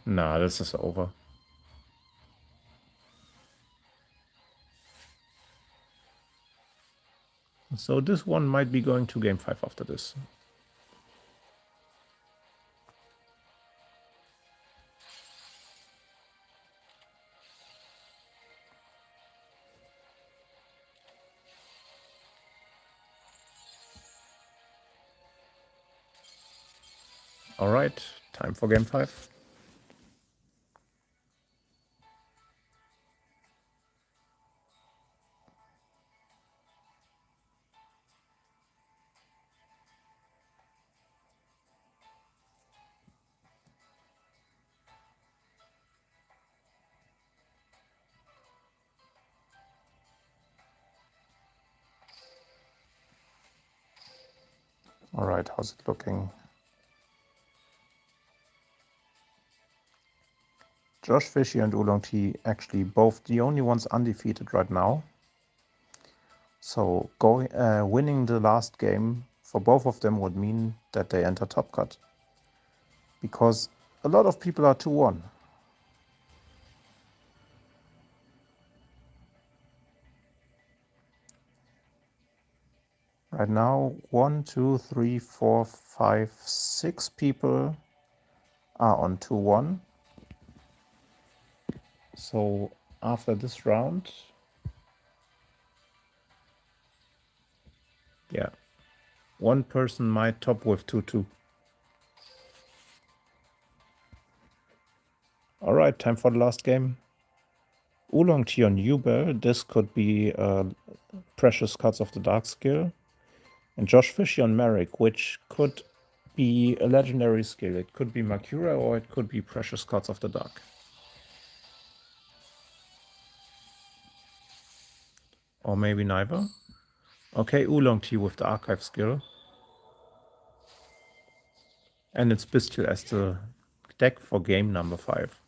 Speaker 1: Nah, this is over. So this one might be going to game 5 after this. Alright, time for game 5. Alright, how's it looking? Josh Fishy and Oolong Tea actually both the only ones undefeated right now. So winning the last game for both of them would mean that they enter Top Cut. Because a lot of people are 2-1. Right now, 1, 2, 3, 4, 5, 6 people are on 2-1. So after this round, yeah, one person might top with 2-2. Alright, time for the last game. Oolong Tea on Ubel. This could be Precious Cards of the Dark skill. And Josh Fishy on Merrick, which could be a legendary skill. It could be Makura or it could be Precious Cards of the Dark. Or maybe neither. Okay, Oolong Tea with the Archive skill. And it's Bestial as the deck for game number 5.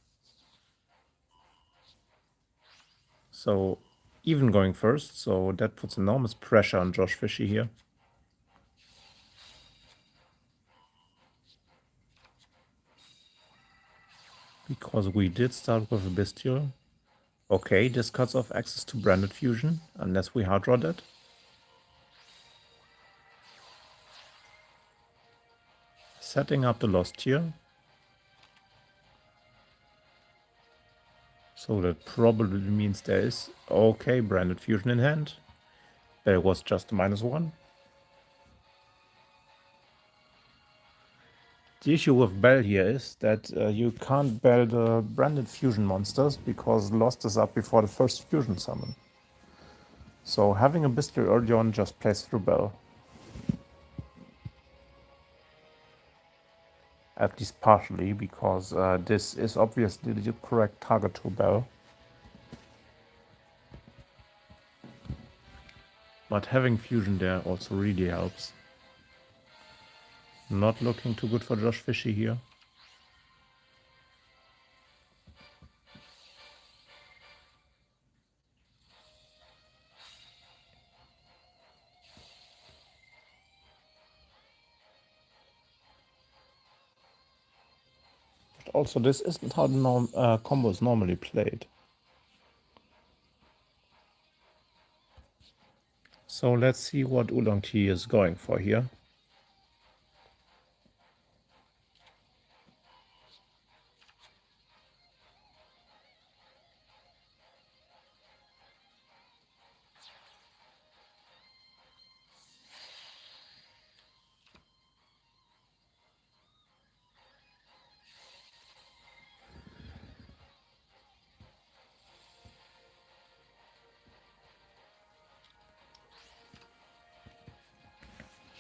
Speaker 1: So even going first, so that puts enormous pressure on Josh Fishy here. because we did start with a Bestial. Okay, this cuts off access to Branded Fusion, unless we hard draw that. Setting up the Lost Tier. So that probably means there is, okay, Branded Fusion in hand. There was just a -1. The issue with Bell here is that you can't Bell the Branded Fusion monsters because Lost is up before the first Fusion summon. So having a Bestial early on just plays through Bell. At least partially, because this is obviously the correct target to Bell. But having Fusion there also really helps. Not looking too good for Josh Fishy here. But also, this isn't how the combo is normally played. So let's see what Oolong Tea is going for here.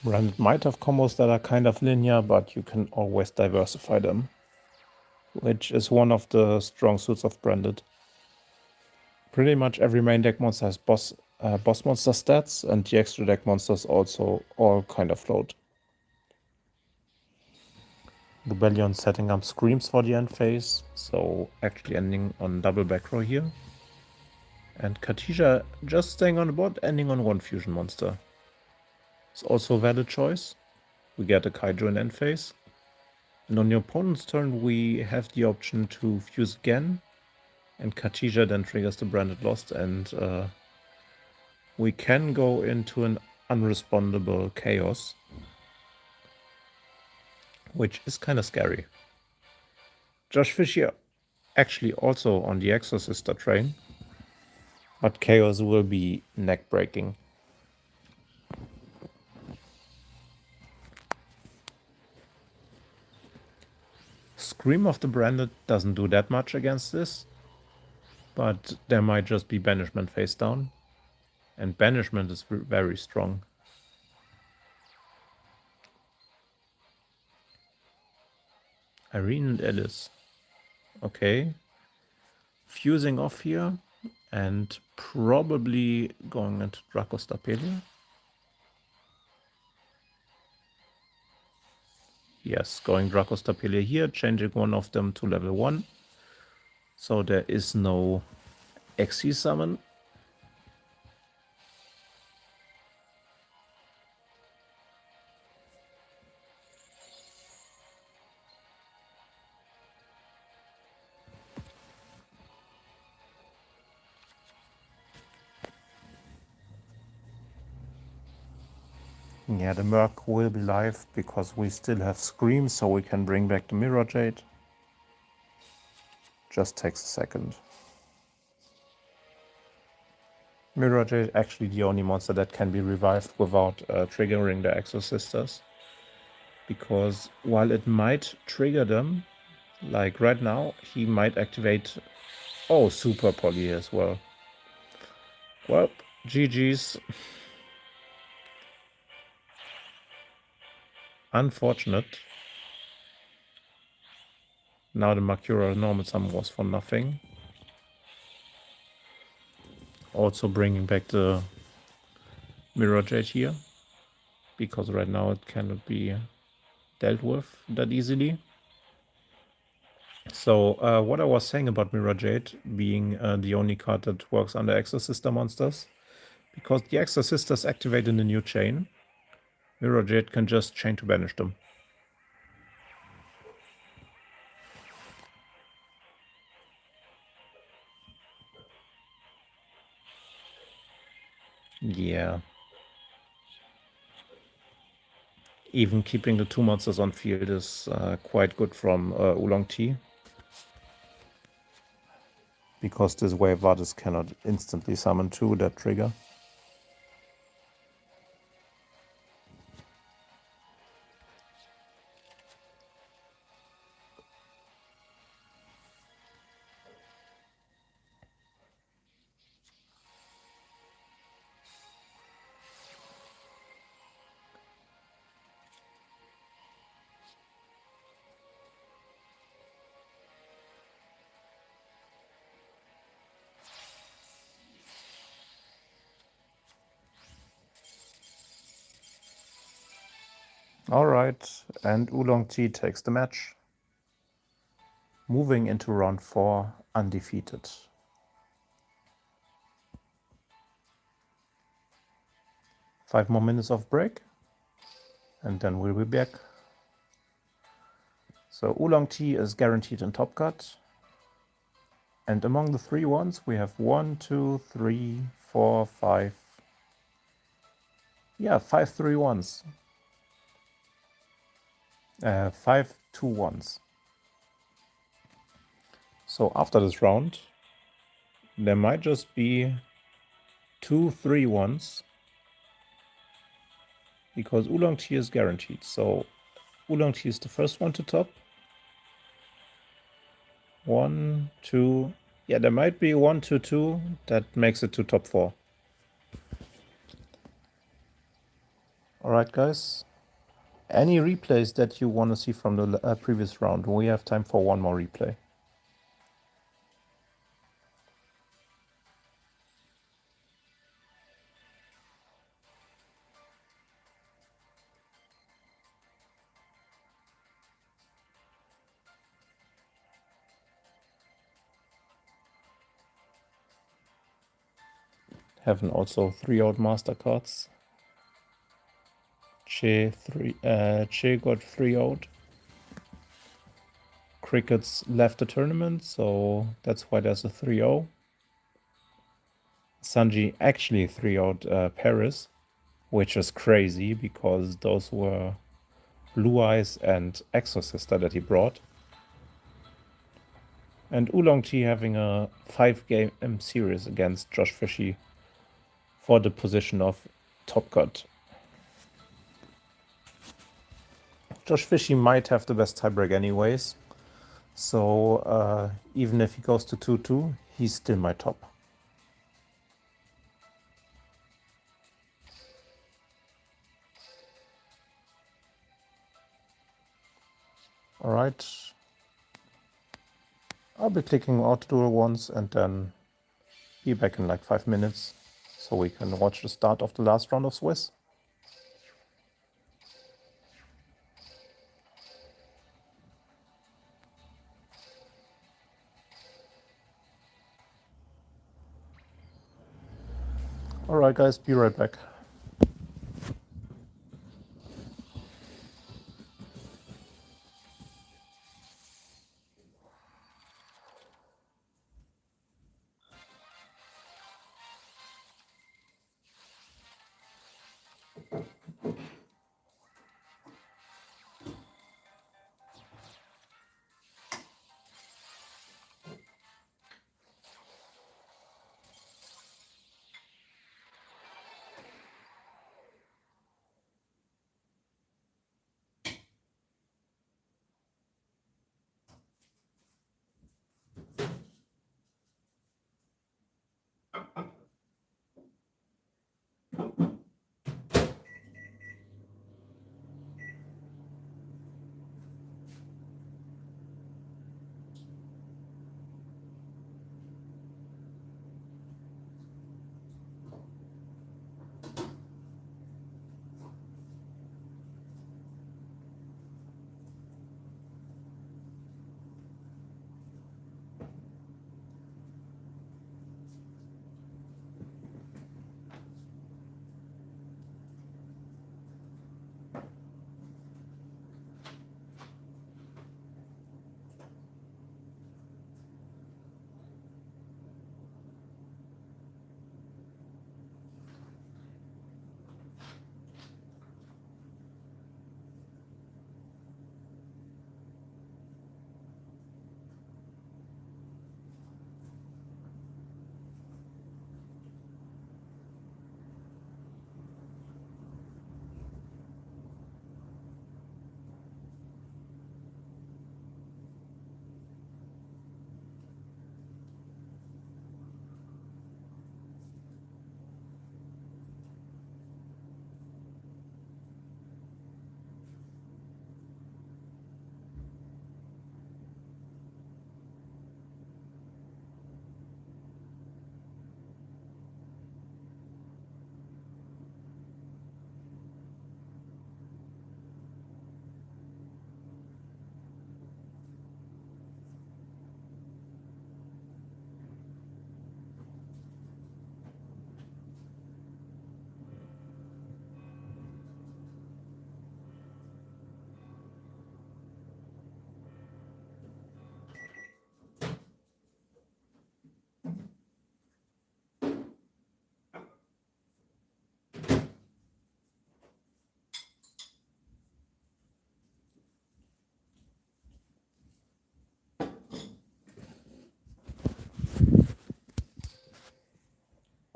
Speaker 1: Branded might have combos that are kind of linear, but you can always diversify them, which is one of the strong suits of Branded. Pretty much every main deck monster has boss monster stats, and the extra deck monsters also all kind of float. Rebellion setting up Screams for the end phase, so actually ending on double back row here. And Khadija just staying on the board, ending on one fusion monster. It's also a valid choice. We get a Kaiju in end phase. And on your opponent's turn, we have the option to fuse again. And Khadija then triggers the Branded Lost, and we can go into an unrespondable chaos, which is kind of scary. Josh Fisher actually also on the Exorcister train, but chaos will be neck-breaking. Scream of the Branded doesn't do that much against this, but there might just be Banishment face down, and Banishment is very strong. Irene and Alice. Okay. Fusing off here, and probably going into Dracostapelia. Yes, going Dracostapelia here, changing one of them to level 1. So there is no XC summon. Yeah, the Merc will be live because we still have Scream, so we can bring back the Mirror Jade. Just takes a second. Mirror Jade actually the only monster that can be revived without triggering the Exorcisters. Because while it might trigger them, like right now, he might activate, oh, Super Poly as well. Well, GG's. Unfortunate. Now the Makura normal summon was for nothing. Also bringing back the Mirror Jade here, because right now it cannot be dealt with that easily. So what I was saying about Mirror Jade being the only card that works under Exorcister monsters, because the Exorcisters activate in the new chain, Mirror Jade can just chain to banish them. Yeah. Even keeping the 2 monsters on field is quite good from Oolong Tea. Because this way Vardis cannot instantly summon 2 that trigger. Alright, and Oolong Tea takes the match. Moving into round 4, undefeated. 5 more minutes of break, and then we'll be back. So Oolong Tea is guaranteed in top cut. And among the 3 ones, we have 1, 2, 3, 4, 5. Yeah, 5 3 ones. 5 2 ones. So after this round, there might just be 2 3 ones, because Oolong Tea is guaranteed. So Oolong Tea is the first one to top. 1, 2. Yeah, there might be 1 2 2. That makes it to top 4. Alright, guys. Any replays that you want to see from the previous round? We have time for 1 more replay. Having also 3 out master cards. Che got 3 out. Crickets left the tournament, so that's why there's a 3-0. Sanji actually 3 out Paris, which is crazy because those were Blue Eyes and Exorcister that he brought. And Oolong Tea having a 5-game series against Josh Fishy for the position of top cut. Josh Fishy might have the best tiebreak anyways, so even if he goes to 2-2, he's still my top. Alright, I'll be clicking out duel once and then be back in like 5 minutes so we can watch the start of the last round of Swiss. Alright guys, be right back.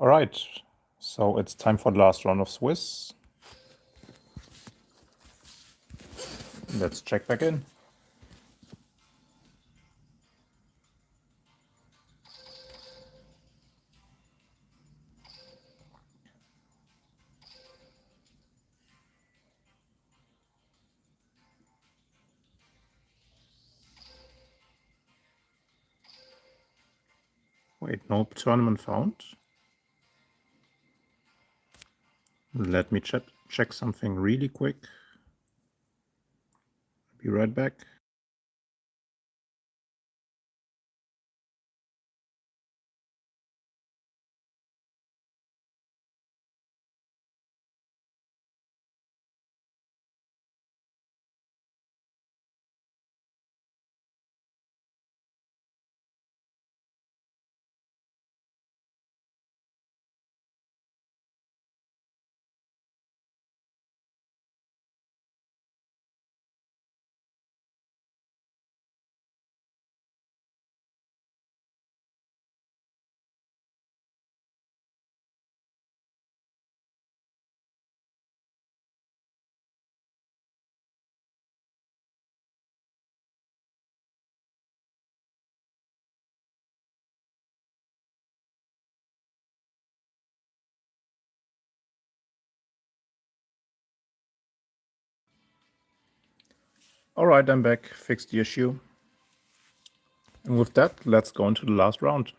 Speaker 1: All right, so it's time for the last round of Swiss. Let's check back in. Wait, no tournament found? Let me check something really quick. Be right back. All right, I'm back, fixed the issue. And with that, let's go into the last round.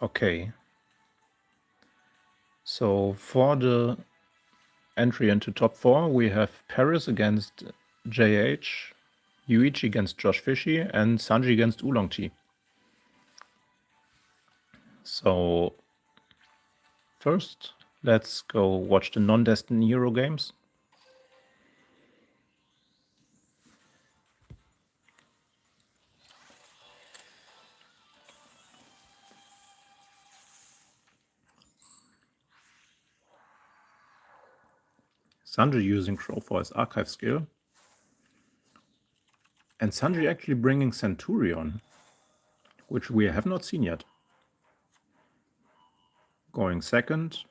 Speaker 1: Okay. So for the entry into top 4, we have Paris against JH, Yuichi against Josh Fishy, and Sanji against Oolong Tea. So first, let's go watch the non-Destiny Hero games. Sanji using Crow for his archive skill. And Sanji actually bringing Centurion, which we have not seen yet. Going second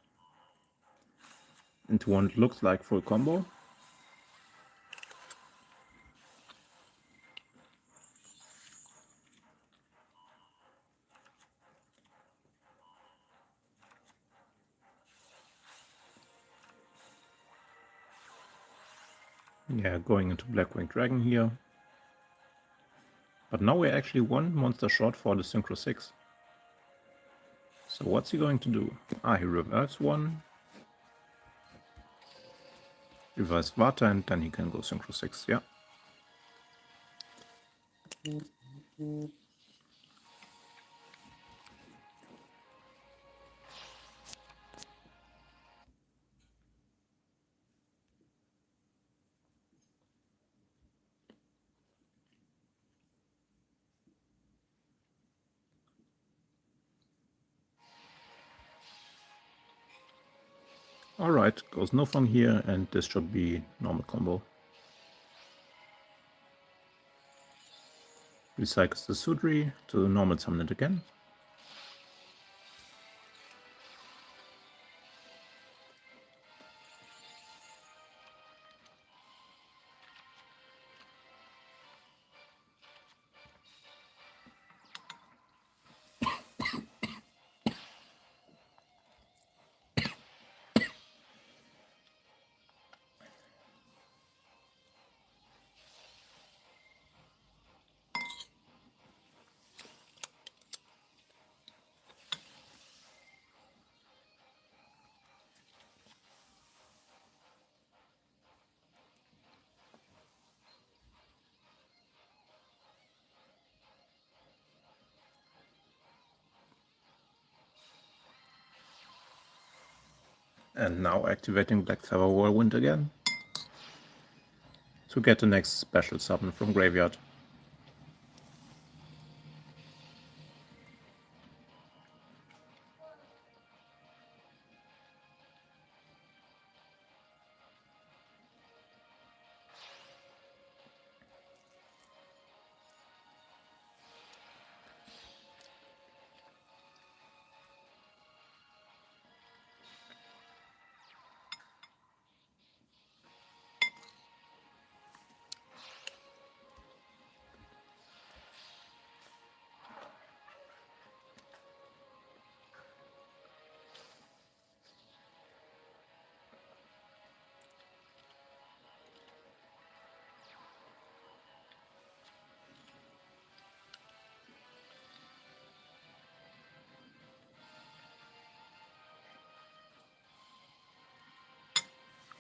Speaker 1: into one that looks like full combo. Yeah, going into Blackwing Dragon here. But now we're actually one monster short for the Synchro 6. So what's he going to do? He reverses one. Reverse Vata, and then he can go Synchro 6, yeah. Alright, goes no fun here, and this should be normal combo. Recycles the Sudri to normal summon it again. And now activating Black Feather Whirlwind again to get the next special summon from Graveyard.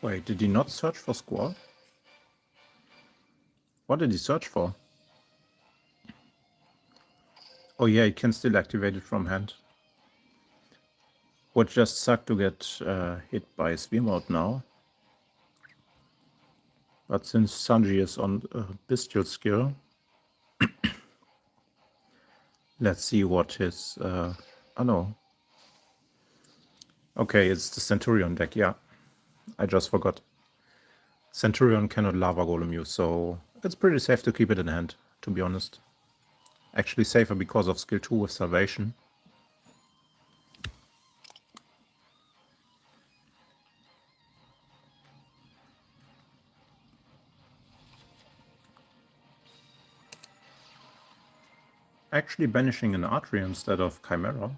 Speaker 1: Wait, did he not search for Squall? What did he search for? Oh yeah, he can still activate it from hand. Would just suck to get hit by Sphere Mode now. But since Sanji is on Bestial skill, let's see what his... oh no. Okay, it's the Centurion deck, yeah. I just forgot. Centurion cannot Lava Golem use, so it's pretty safe to keep it in hand, to be honest. Actually safer because of skill 2 with Salvation. Actually banishing an Artery instead of Chimera.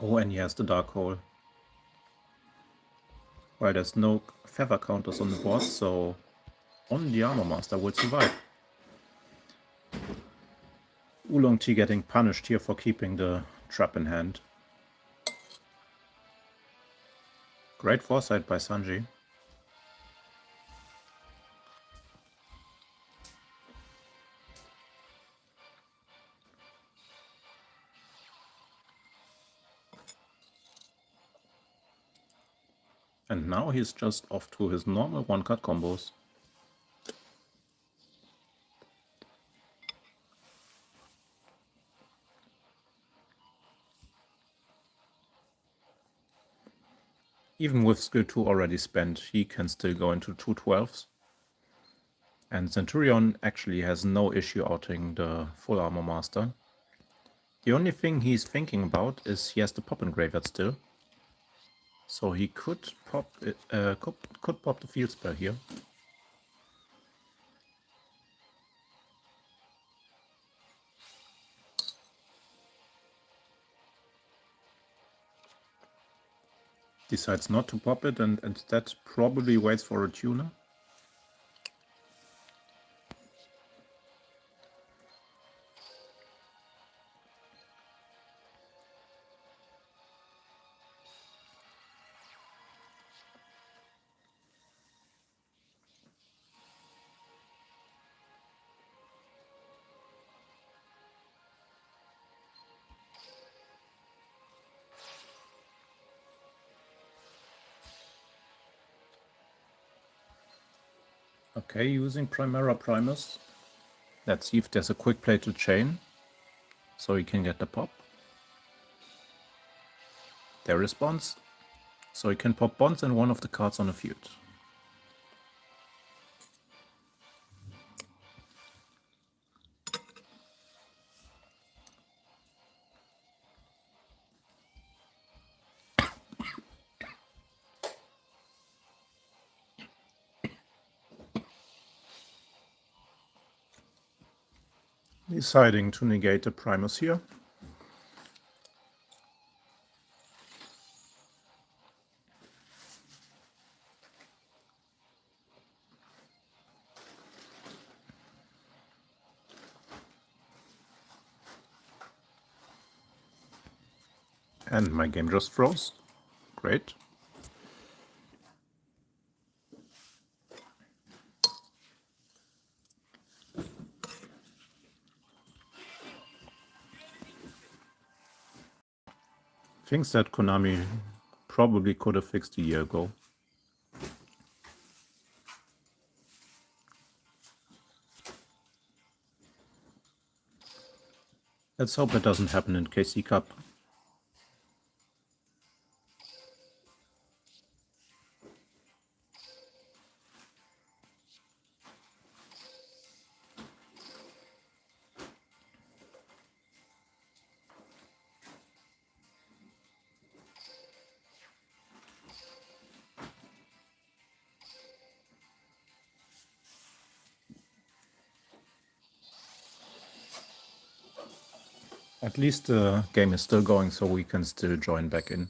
Speaker 1: Oh, and he has the Dark Hole. Well, there's no feather counters on the board, so only the Armor Master will survive. Oolong Tea getting punished here for keeping the trap in hand. Great foresight by Sanji. And now he's just off to his normal one-cut combos. Even with skill 2 already spent, he can still go into 2 12s. And Centurion actually has no issue outing the full Armor Master. The only thing he's thinking about is he has the pop in graveyard still. So he could pop it, could pop the field spell here. Decides not to pop it and instead probably waits for a tuner. Okay, using Primera Primus. Let's see if there's a quick play to chain, so he can get the pop. There is Bonds, so he can pop Bonds and one of the cards on the field. Deciding to negate the Primus here. And my game just froze. Great. Things that Konami probably could have fixed a year ago. Let's hope it doesn't happen in KC Cup. At least the game is still going, so we can still join back in.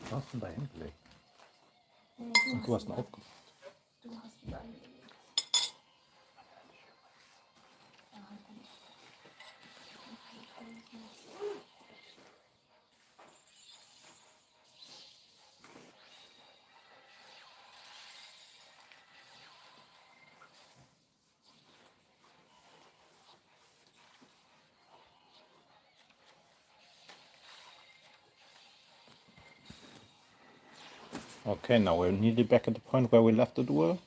Speaker 1: Du hast ihn da hingelegt. Und du hast ihn aufgemacht.
Speaker 2: Du hast ihn angelegt.
Speaker 1: Okay, now we're nearly back at the point where we left the duel.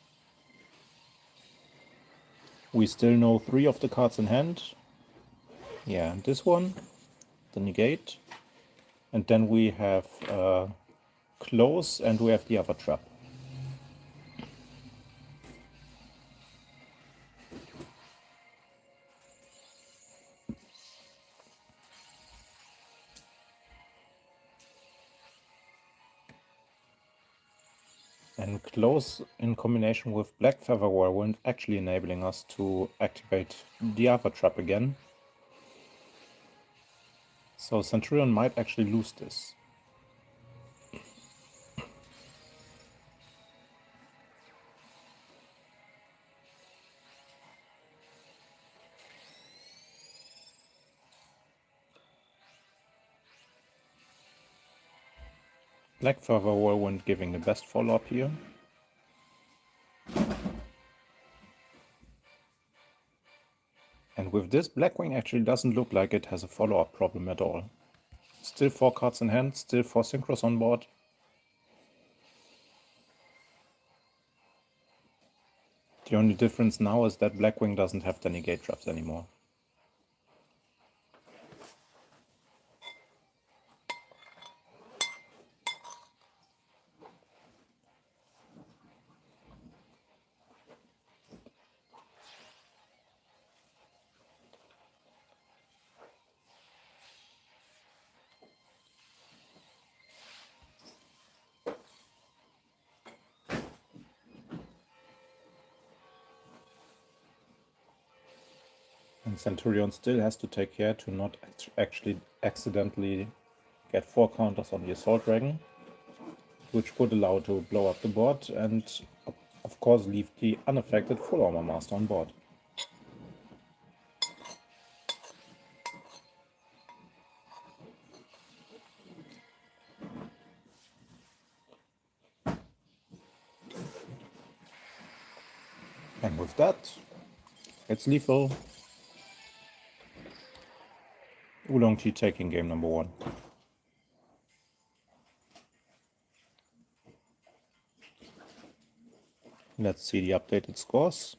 Speaker 1: We still know 3 of the cards in hand. Yeah, this one, the negate. And then we have close and we have the other trap. And close in combination with Black Feather Whirlwind actually enabling us to activate the other trap again. So Centurion might actually lose this. Black Feather Whirlwind giving the best follow-up here. And with this, Blackwing actually doesn't look like it has a follow-up problem at all. Still 4 cards in hand, still 4 synchros on board. The only difference now is that Blackwing doesn't have the negate traps anymore. And Centurion still has to take care to not actually accidentally get 4 counters on the Assault Dragon, which would allow to blow up the board and of course leave the unaffected Full Armor Master on board. And with that, it's lethal. Oolong Tea taking game number 1. Let's see the updated scores.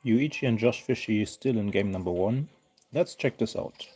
Speaker 1: Yuichi and Josh Fishy still in game number 1. Let's check this out.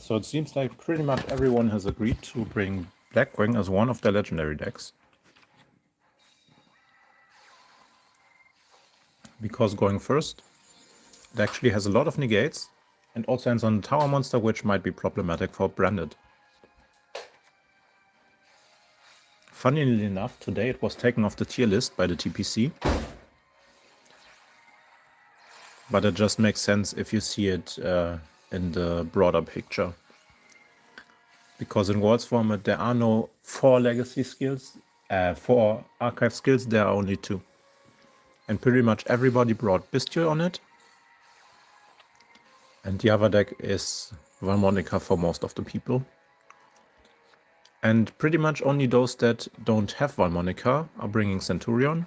Speaker 1: So it seems like pretty much everyone has agreed to bring Blackwing as one of their legendary decks. Because going first, it actually has a lot of negates and also ends on a tower monster, which might be problematic for Branded. Funnily enough, today it was taken off the tier list by the TPC. But it just makes sense if you see it in the broader picture. Because in Worlds format there are no 4 legacy skills, 4 archive skills, there are only 2. And pretty much everybody brought Bestial on it. And the other deck is Valmonica for most of the people. And pretty much only those that don't have Valmonica are bringing Centurion.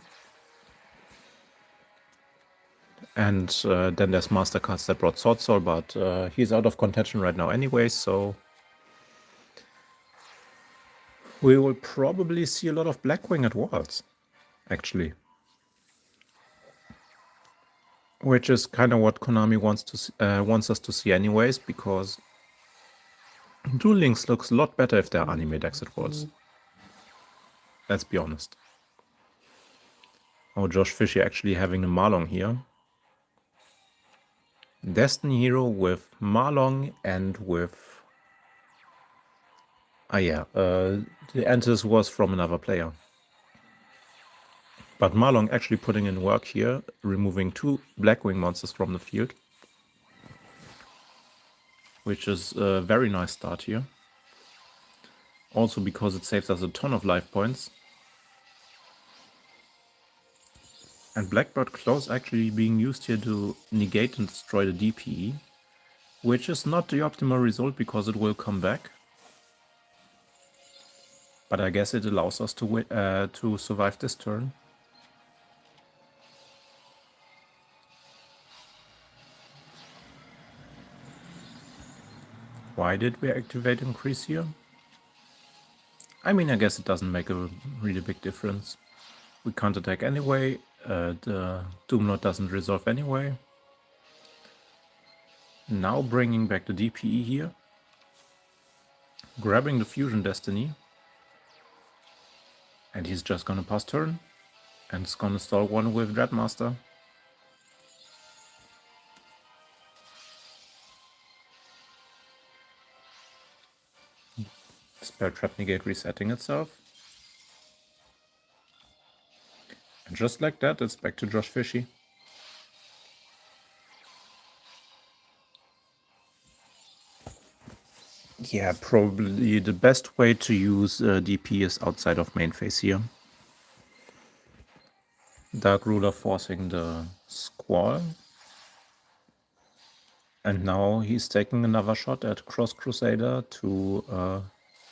Speaker 1: And then there's Mastercards that brought Sword Soul, but he's out of contention right now anyway, so we will probably see a lot of Blackwing at Worlds, actually. Which is kind of what Konami wants us to see anyways, because Duel Links looks a lot better if there are anime decks at Worlds. Let's be honest. Oh, Josh Fishy actually having a Marlong here. Destiny Hero with Marlong and with... the Antis was from another player. But Marlong actually putting in work here, removing 2 Blackwing monsters from the field. Which is a very nice start here. Also because it saves us a ton of life points. And Blackbird Claws actually being used here to negate and destroy the DPE. Which is not the optimal result because it will come back. But I guess it allows us to survive this turn. Why did we activate Increase here? I mean, I guess it doesn't make a really big difference. We can't attack anyway, the Doomlord doesn't resolve anyway. Now bringing back the DPE here. Grabbing the Fusion Destiny. And he's just gonna pass turn. And it's gonna stall one with Dreadmaster. Spell Trap Negate resetting itself. And just like that, it's back to Josh Fishy. Yeah, probably the best way to use DP is outside of main phase here. Dark Ruler forcing the Squall. And now he's taking another shot at Cross Crusader to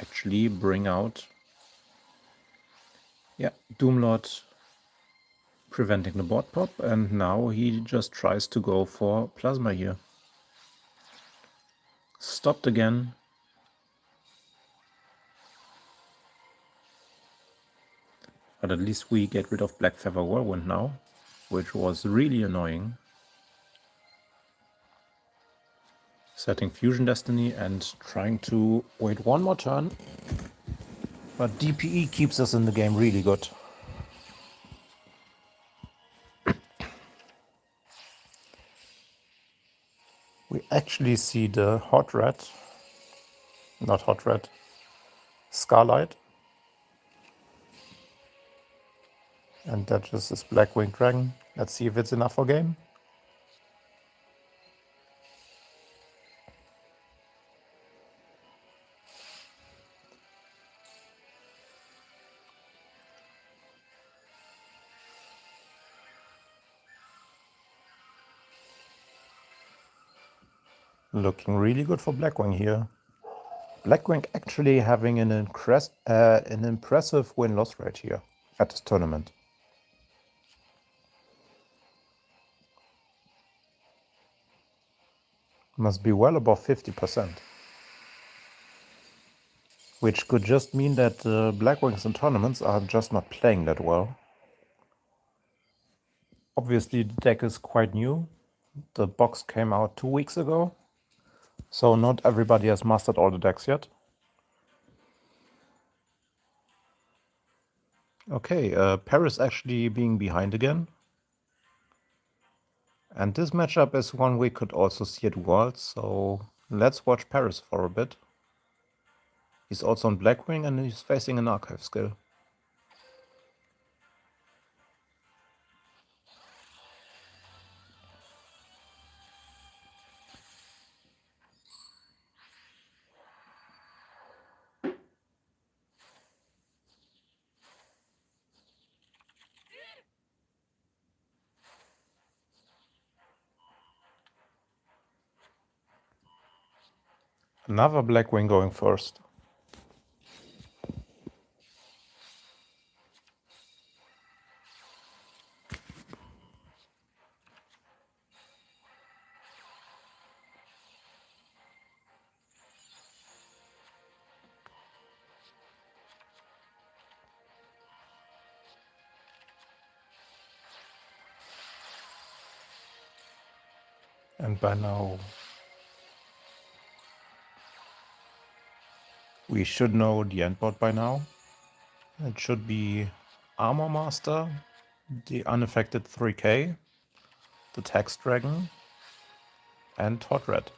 Speaker 1: actually bring out Doomlord preventing the board pop, and now he just tries to go for Plasma here. Stopped again. But at least we get rid of Black Feather Whirlwind now, which was really annoying. Setting Fusion Destiny and trying to wait one more turn. But DPE keeps us in the game really good. We actually see the Scarlight. And that just is Blackwing Dragon. Let's see if it's enough for game. Looking really good for Blackwing here. Blackwing actually having an impressive win-loss rate here at this tournament. Must be well above 50%. Which could just mean that Blackwings in tournaments are just not playing that well. Obviously the deck is quite new. The box came out 2 weeks ago. So not everybody has mastered all the decks yet. Okay, Paris actually being behind again. And this matchup is one we could also see at Worlds, so let's watch Paris for a bit. He's also on Blackwing and he's facing an archive skill. Another Blackwing going first. And by now we should know the endboard by now. It should be Armor Master, the unaffected 3k, the Tax Dragon, and Hot Red.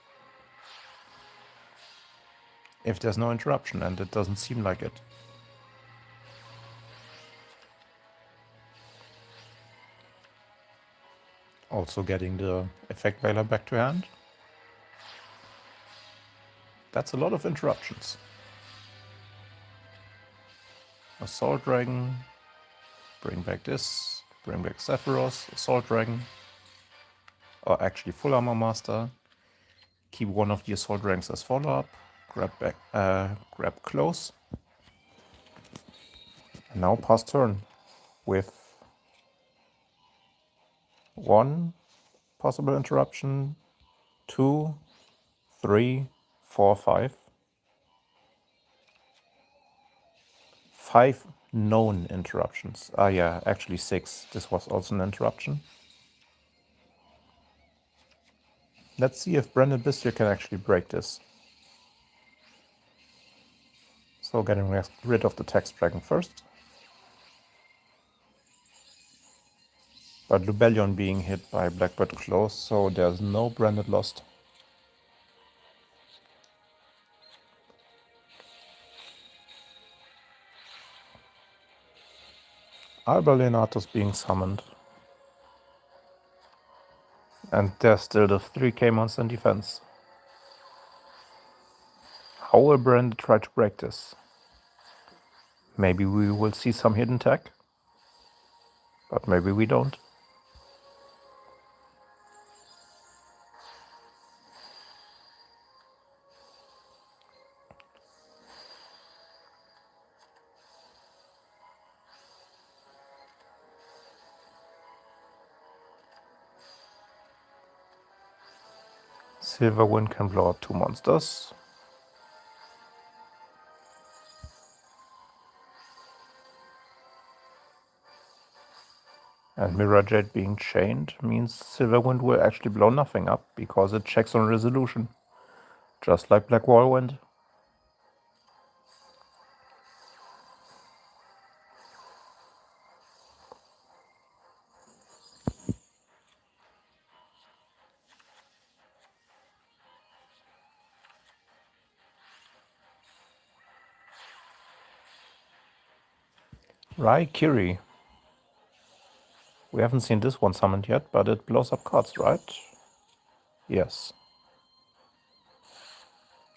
Speaker 1: If there's no interruption, and it doesn't seem like it. Also getting the Effect Veiler back to hand. That's a lot of interruptions. Assault Dragon, bring back this, bring back Sephiroth, Assault Dragon, or actually Full Armor Master. Keep one of the Assault Dragons as follow-up, grab close. And now pass turn with one possible interruption, 2, 3, 4, 5. 5 known interruptions. Ah yeah, actually 6. This was also an interruption. Let's see if Brandon Bister can actually break this. So getting rid of the Tax Dragon first. But Lubellion being hit by Blackbird close, so there's no Branded lost. Alba being summoned. And there's still the 3k monster in defense. How will Brandon try to break this? Maybe we will see some hidden tech. But maybe we don't. Silverwind can blow up 2 monsters. And Mirror Jade being chained means Silverwind will actually blow nothing up because it checks on resolution. Just like Black Whirlwind. Raikiri. We haven't seen this one summoned yet, but it blows up cards, right? Yes.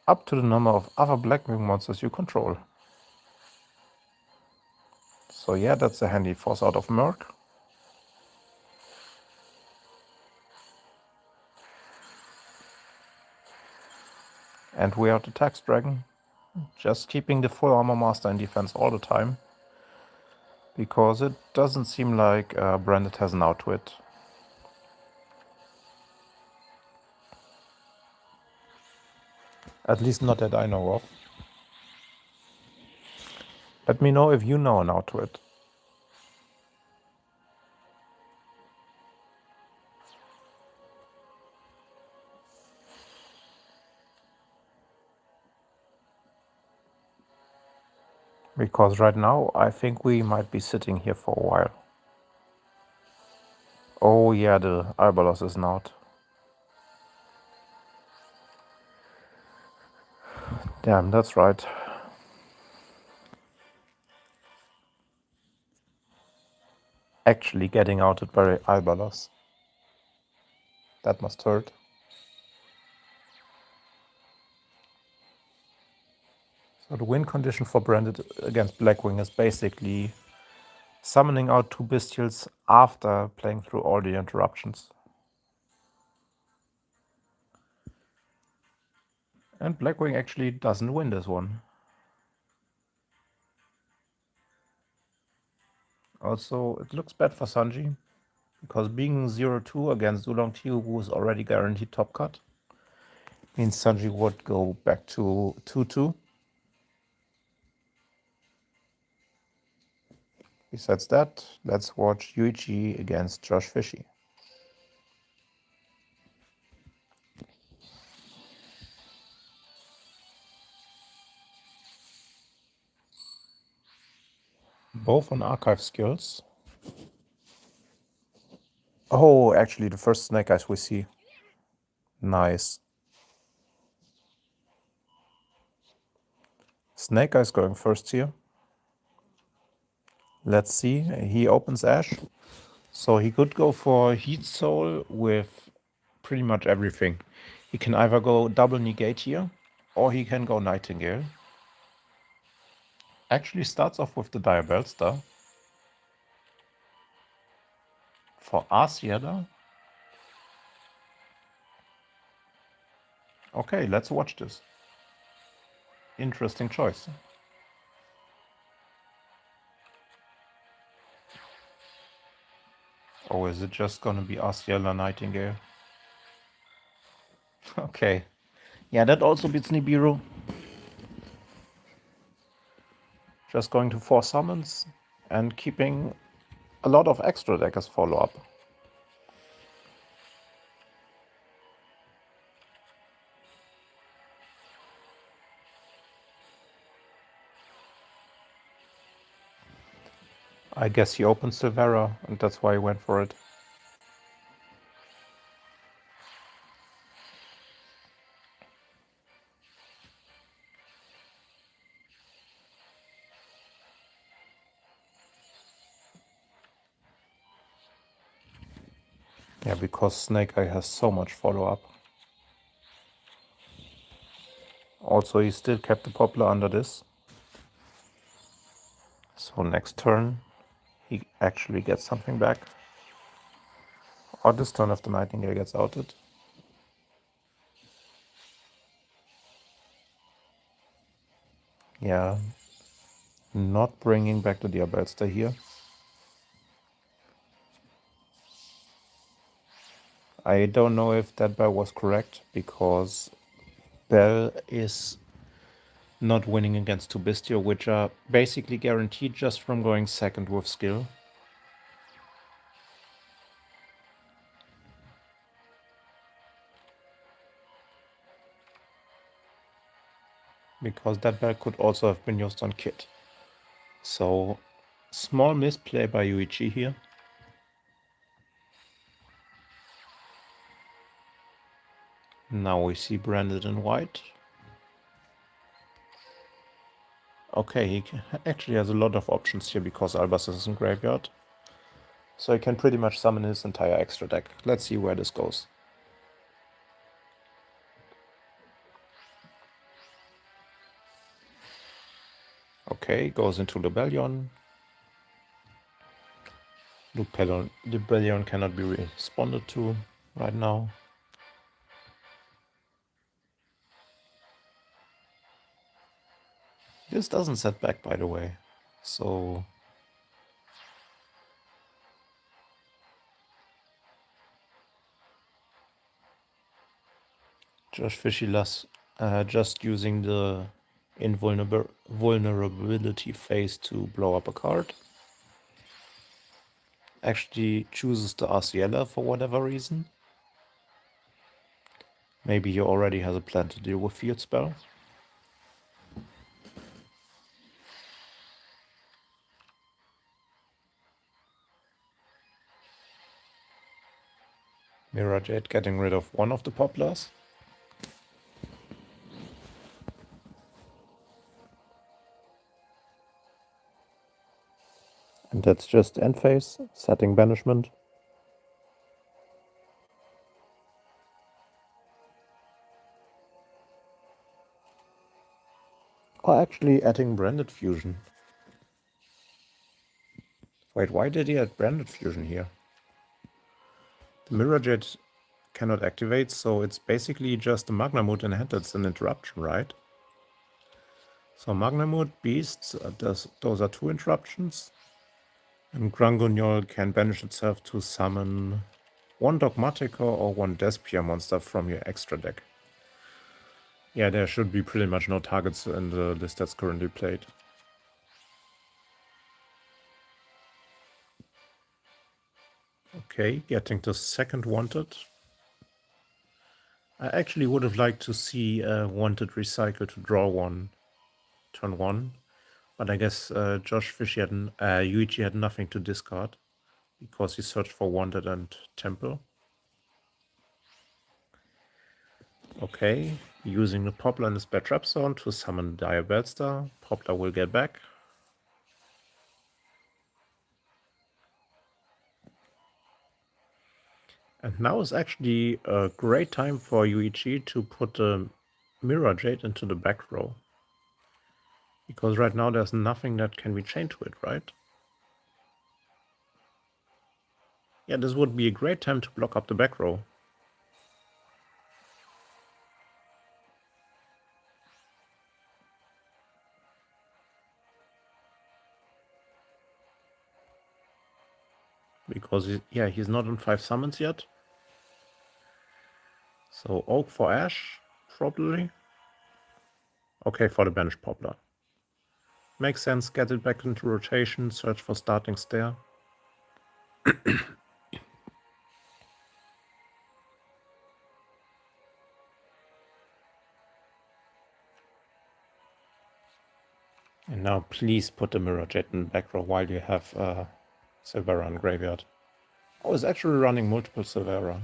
Speaker 1: Up to the number of other Blackwing monsters you control. So yeah, that's a handy force out of Merc. And we are the Tax Dragon. Just keeping the Full Armor Master in defense all the time. Because it doesn't seem like Branded has an out to it. At least not that I know of. Let me know if you know an out to it. Because right now, I think we might be sitting here for a while. Oh yeah, the Albalos is not. Damn, that's right. Actually getting outed by Albalos. That must hurt. So the win condition for Branded against Blackwing is basically summoning out 2 Bestials after playing through all the interruptions. And Blackwing actually doesn't win this one. Also, it looks bad for Sanji, because being 0-2 against Oolong Tiu, who is already guaranteed top cut, means Sanji would go back to 2-2. Besides that, let's watch Yuichi against Josh Fishy. Both on archive skills. Oh, actually the first Snake Eyes we see. Nice. Snake Eyes going first here. Let's see. He opens Ash. So he could go for Heat Soul with pretty much everything. He can either go double negate here, or he can go Nightingale. Actually starts off with the Dire Bellstar. For Asiada. Okay, let's watch this. Interesting choice. Or is it just gonna be Asiela Nightingale? Okay. Yeah, that also beats Nibiru. Just going to 4 summons and keeping a lot of extra deckers follow up. I guess he opened Silvera, and that's why he went for it. Yeah, because Snake Eye has so much follow-up. Also, he still kept the Poplar under this. So next turn, he actually gets something back. Or this turn if the Nightingale gets outed. Yeah, not bringing back the Diabellstar here. I don't know if that Bell was correct, because Bell is not winning against 2 Bestial, which are basically guaranteed just from going second with skill. Because that Bell could also have been used on Kit. So, small misplay by Yuichi here. Now we see Branded in white. Okay, he actually has a lot of options here because Albus is in graveyard. So he can pretty much summon his entire extra deck. Let's see where this goes. Okay, goes into Lebellion. Lebellion cannot be responded to right now. This doesn't set back, by the way. So Josh Fishy just using the invulnerability phase to blow up a card. Actually chooses the Arciella for whatever reason. Maybe he already has a plan to deal with Field Spell. Mirror Jade getting rid of one of the poplars. And that's just end phase, setting banishment. Or actually adding branded fusion. Wait, why did he add branded fusion here? The Mirror Jade cannot activate, so it's basically just a Magnamut in hand that's an interruption, right? So Magnamut, Beasts, those are 2 interruptions. And Granguniol can banish itself to summon 1 Dogmatica or 1 Despia monster from your extra deck. Yeah, there should be pretty much no targets in the list that's currently played. Okay, getting the second Wanted. I actually would have liked to see a Wanted recycle to draw 1 turn 1. But I guess Yuichi had nothing to discard because he searched for Wanted and Temple. Okay, using the Poplar in the spare trap zone to summon Dire Bellstar. Poplar will get back. And now is actually a great time for Yuichi to put the Mirror Jade into the back row. Because right now there's nothing that can be chained to it, right? Yeah, this would be a great time to block up the back row. Because, he's not on 5 summons yet. So Oak for Ash, probably. Okay, for the Banished Poplar. Makes sense, get it back into rotation, search for starting stair. And now please put the Mirror Jet in the back row while you have Silvera in graveyard. Oh, it's actually running multiple Silvera.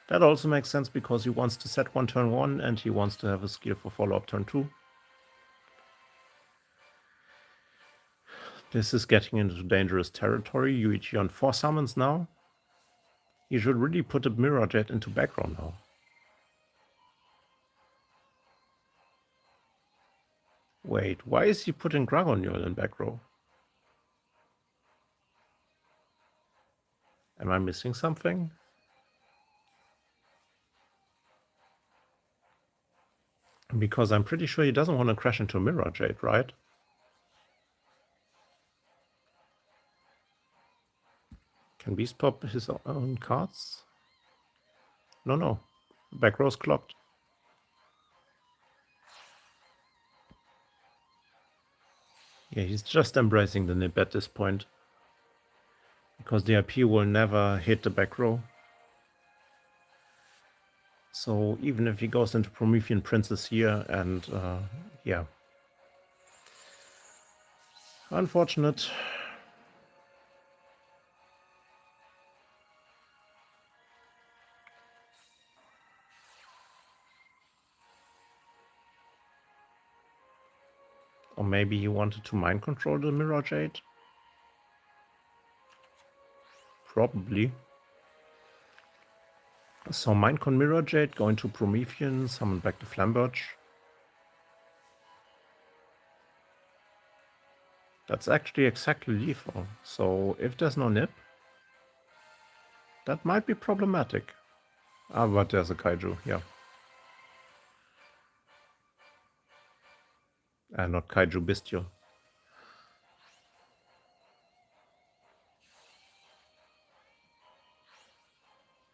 Speaker 1: That also makes sense because he wants to set 1 turn 1 and he wants to have a skill for follow-up turn 2. This is getting into dangerous territory. Yuichi on 4 summons now. He should really put a Mirror Jet into back row now. Wait, why is he putting Grangoniol in back row? Am I missing something? Because I'm pretty sure he doesn't want to crash into Mirror Jade, right? Can Beast pop his own cards? No. Back row's clocked. Yeah, he's just embracing the nip at this point. Because the IP will never hit the back row. So even if he goes into Promethean Princess here and yeah. Unfortunate. Or maybe he wanted to mind control the Mirror Jade. Probably. So Mindcon Mirror Jade, going to Promethean, summon back the Flambirch. That's actually exactly lethal. So if there's no nip, that might be problematic. Ah, but there's a Kaiju, yeah. Not Kaiju, Bestial.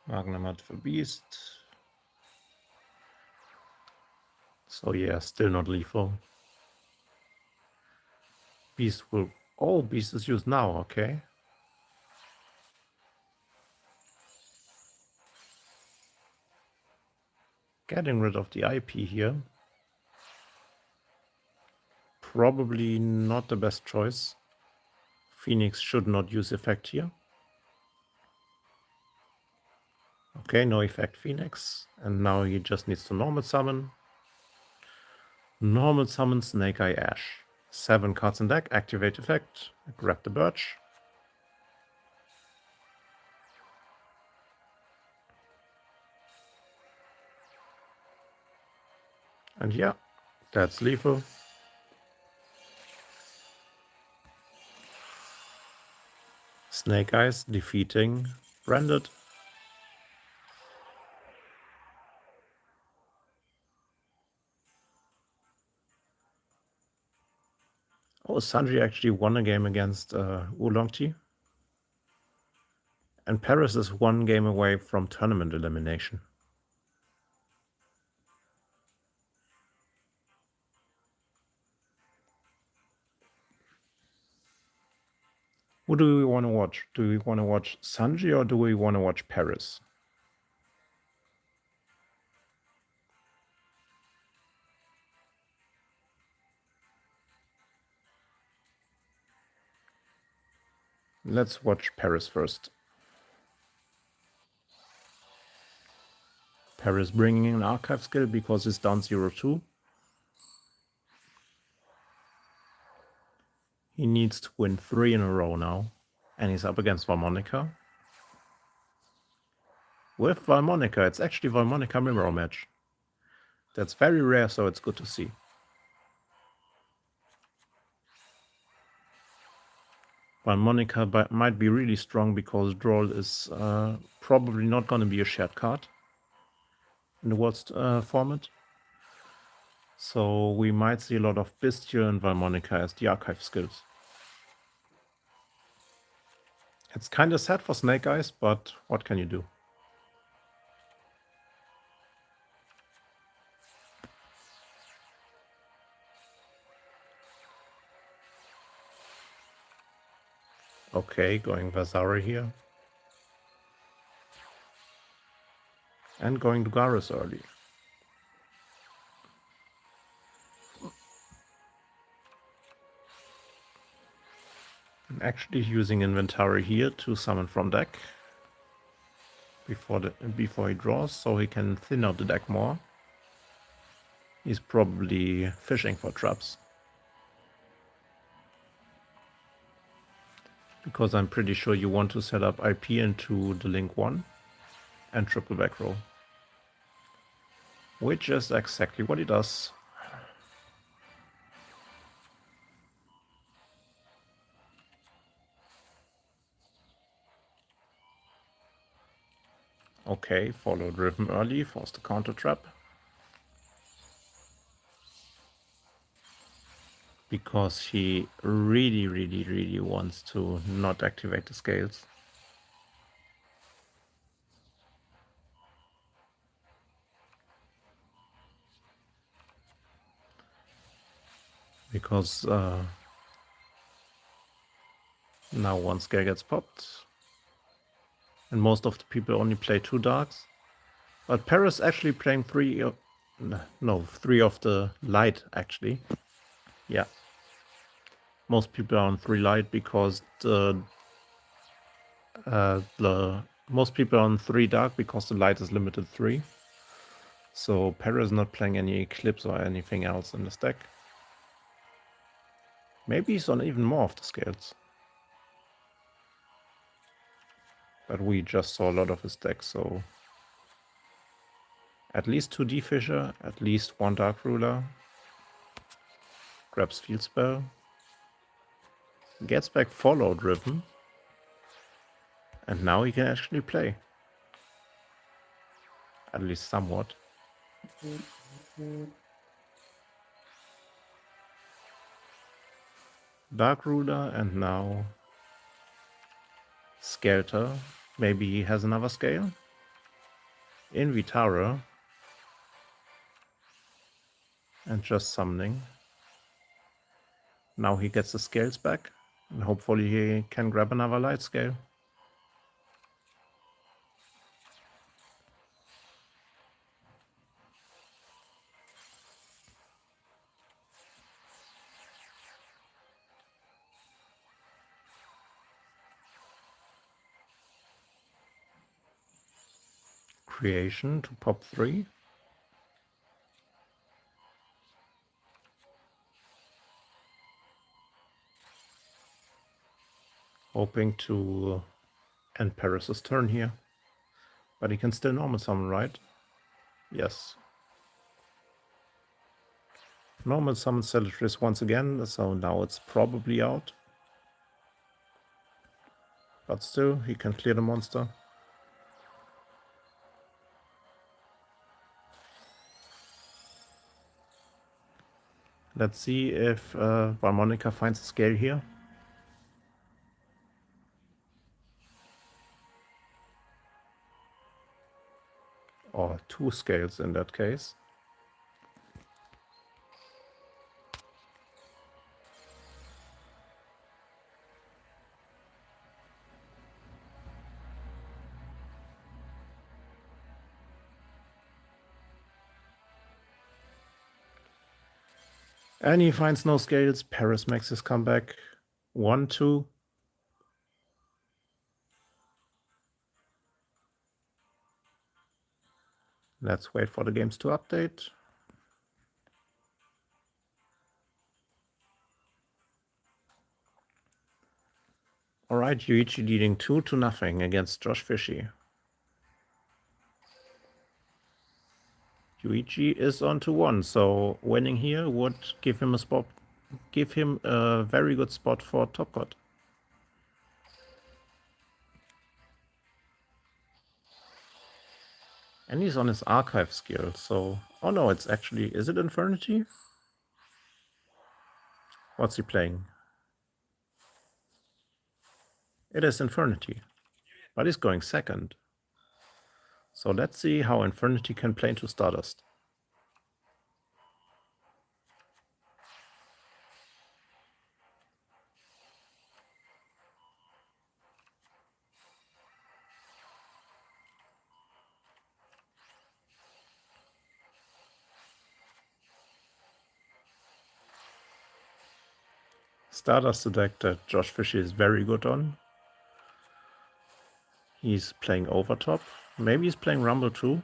Speaker 1: Magnamat for Beast. So yeah, still not lethal. Beast will... Oh, Beast is used now, okay. Getting rid of the IP here. Probably not the best choice. Phoenix should not use effect here. Okay, no effect Phoenix. And now he just needs to normal summon. Normal summon Snake Eye Ash. 7 cards in deck, activate effect, grab the birch. And yeah, that's lethal. Snake Eyes defeating Branded. Oh, Sanji actually won a game against Oolong-Tea. And Paris is 1 game away from tournament elimination. Who do we want to watch? Do we want to watch Sanji or do we want to watch Paris? Let's watch Paris first. Paris bringing in an archive skill because he's down 0-2. He needs to win 3 in a row now. And he's up against Valmonica. With Valmonica, it's actually Valmonica Mirror match. That's very rare, so it's good to see. Valmonica might be really strong because Droll is probably not going to be a shared card in the World's format. So we might see a lot of Bestial and Valmonica as the archive skills. It's kind of sad for Snake Eyes, but what can you do? Okay, going Vasari here. And going to Garrus early. And actually using inventory here to summon from deck before he draws, so he can thin out the deck more. He's probably fishing for traps. Because I'm pretty sure you want to set up IP into the link 1 and triple back row. Which is exactly what he does. Okay, follow driven early, force the counter trap. Because he really wants to not activate the scales. Because now 1 scale gets popped. And most of the people only play 2 darks. But Paris actually playing 3 of the light actually. Yeah. Most people are on 3 light because most people are on 3 dark because the light is limited 3. So Paris is not playing any Eclipse or anything else in this deck. Maybe he's on even more of the scales. But we just saw a lot of his deck, so at least 2 D-Fisher, at least 1 Dark Ruler. Grabs Field Spell. Gets back follow driven. And now he can actually play. At least somewhat. Dark Ruler and now Skelter. Maybe he has another scale. In Vitara. And just summoning. Now he gets the scales back. And hopefully he can grab another light scale. creation to pop 3. Hoping to end Paris's turn here. But he can still normal summon, right? Yes. Normal summon Celatris once again, so now it's probably out. But still, he can clear the monster. Let's see if Harmonica finds a scale here. Or 2 scales in that case. And he finds no scales. Paris makes his comeback. 1, 2. Let's wait for the games to update. Alright, Yuichi leading 2-0 against Josh Fishy. Yuichi is on to 1, so winning here would give him a very good spot for top cut. And he's on his archive skill, so... Oh no, it's actually... Is it Infernity? What's he playing? It is Infernity. But he's going second. So let's see how Infernity can play into Stardust. Stardust, the deck that Josh Fishy is very good on. He's playing Overtop. Maybe he's playing Rumble too.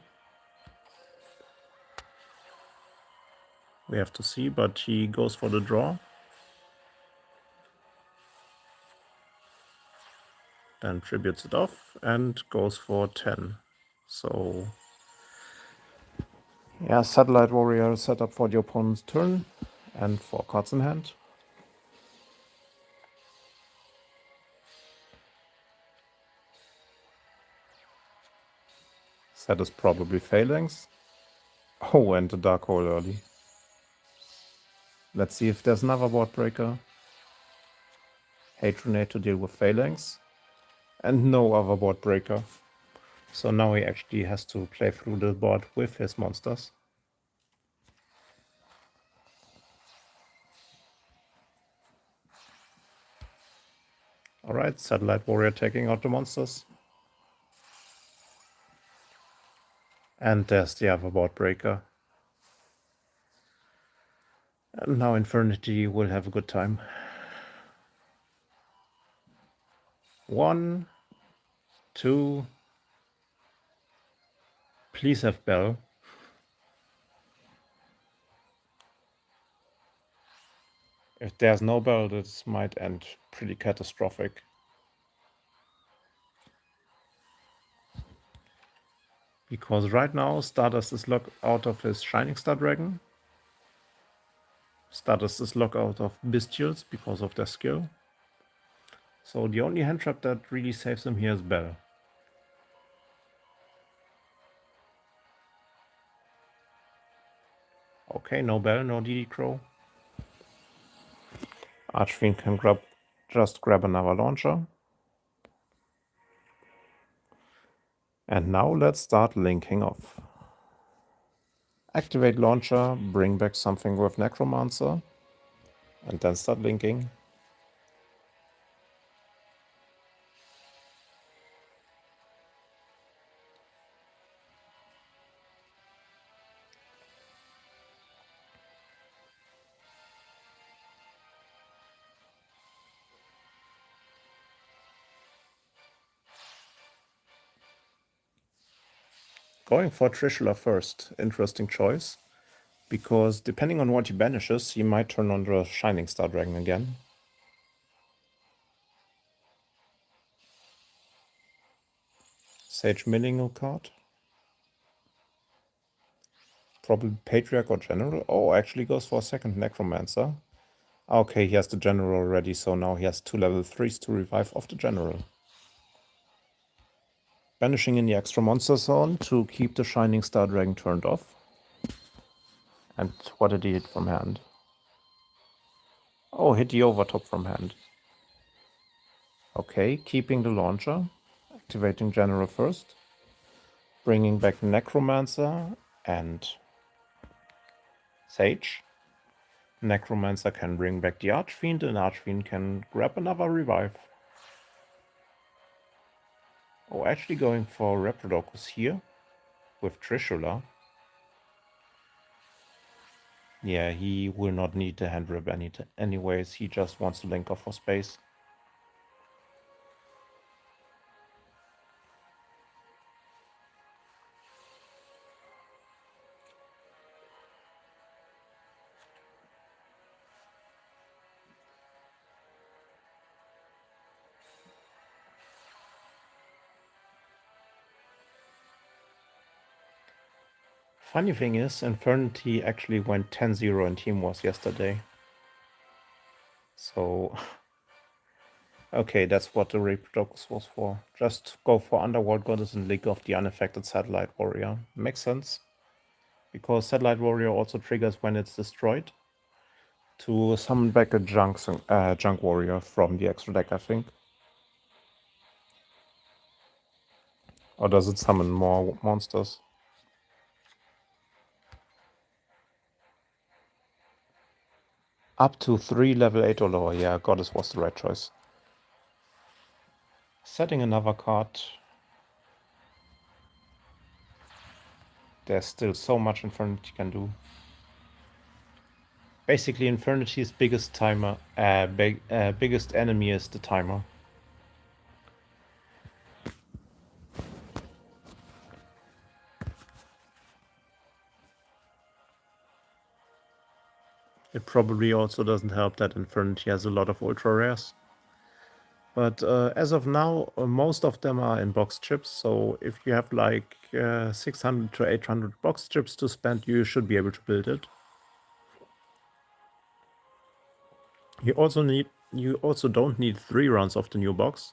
Speaker 1: We have to see, but he goes for the draw. Then tributes it off and goes for 10. So... yeah, Satellite Warrior set up for the opponent's turn and 4 cards in hand. Set is probably Phalanx. Oh, and the Dark Hole early. Let's see if there's another board breaker. Hatronate to deal with Phalanx. And no other board breaker. So now he actually has to play through the board with his monsters. Alright, Satellite Warrior taking out the monsters. And there's the other board breaker. And now Infernity will have a good time. 1, 2. Please have Bell. If there's no Bell, this might end pretty catastrophic. Because right now Stardust is locked out of his Shining Star Dragon. Stardust is locked out of Bestials because of their skill. So the only hand trap that really saves him here is Bell. Okay, no Bell, no DD Crow. Archfiend can just grab another launcher. And now let's start linking off. Activate launcher, bring back something with Necromancer, and then start linking. Going for Trishula first. Interesting choice. Because depending on what he banishes, he might turn on the Shining Star Dragon again. Sage milling a card. Probably Patriarch or General. Oh, actually goes for a second Necromancer. Okay, he has the General already, so now he has 2 level 3s to revive off the General. Banishing in the extra monster zone to keep the Shining Star Dragon turned off. And what did he hit from hand? Oh, hit the overtop from hand. Okay, keeping the launcher. Activating General first. Bringing back Necromancer and Sage. Necromancer can bring back the Archfiend, and Archfiend can grab another revive. Oh, actually going for Reprodocus here with Trishula. Yeah, he will not need the hand rip anyways, he just wants to link off for space. Funny thing is, Infernity actually went 10-0 in Team Wars yesterday. So, okay, that's what the Reprodocus was for. Just go for Underworld Goddess and link off the unaffected Satellite Warrior. Makes sense. Because Satellite Warrior also triggers when it's destroyed. To summon back a junk warrior from the extra deck, I think. Or does it summon more monsters? Up to 3 level 8 or lower. Yeah, Goddess was the right choice. Setting another card. There's still so much Infernity can do. Basically, Infernity's biggest biggest enemy is the timer. It probably also doesn't help that Infernity has a lot of ultra rares. But as of now, most of them are in box chips. So if you have like 600 to 800 box chips to spend, you should be able to build it. You also don't need 3 runs of the new box.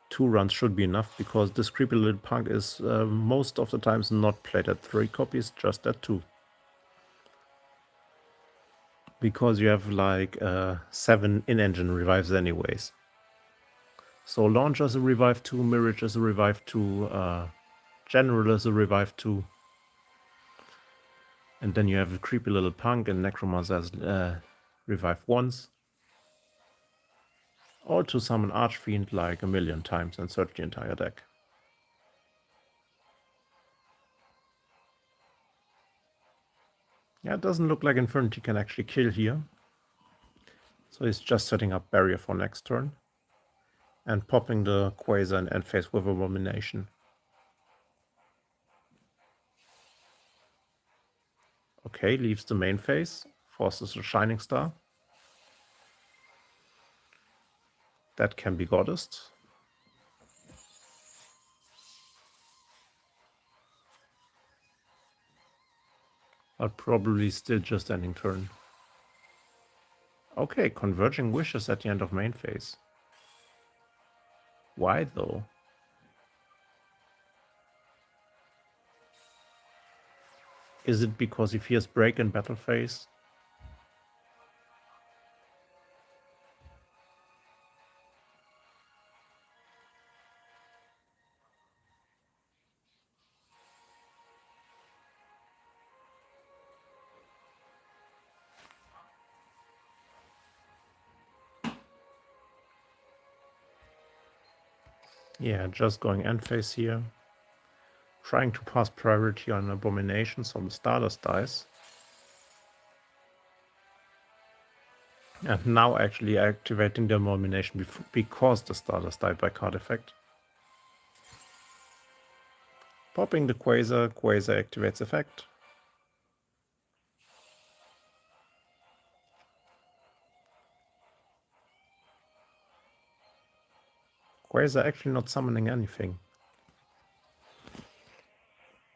Speaker 1: 2 runs should be enough, because this creepy little punk is most of the times not played at 3 copies, just at 2. Because you have like 7 in-engine revives anyways. So Launcher is a revive 2, Mirage is a revive 2, General is a revive 2. And then you have a creepy little punk and Necromancer as revive 1s. All to summon Archfiend like a million times and search the entire deck. Yeah, it doesn't look like Infernity can actually kill here. So he's just setting up Barrier for next turn. And popping the Quasar and end phase with Abomination. Okay, leaves the main phase. Forces a Shining Star. That can be Goddess. But probably still just ending turn. Okay, Converging Wishes at the end of main phase. Why though? Is it because he fears break in battle phase? Yeah, just going end phase here. Trying to pass priority on Abomination, so the Stardust dies. And now actually activating the Abomination because the Stardust died by card effect. Popping the Quasar. Quasar activates effect. Quasar actually not summoning anything.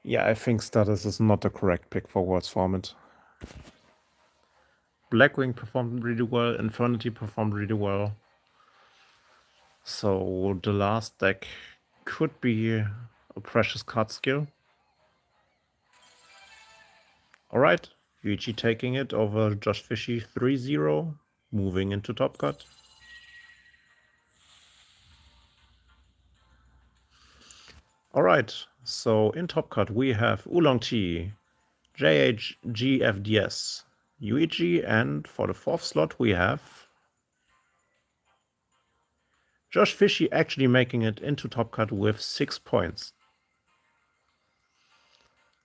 Speaker 1: Yeah, I think Status is not the correct pick for Worlds format. Blackwing performed really well, Infernity performed really well. So the last deck could be a precious card skill. Alright, Yuichi taking it over Josh Fishy 3-0, moving into top cut. Alright, so in top cut we have Oolong Tea, JHGFDS, Yuichi, and for the fourth slot we have Josh Fishy actually making it into top cut with 6 points.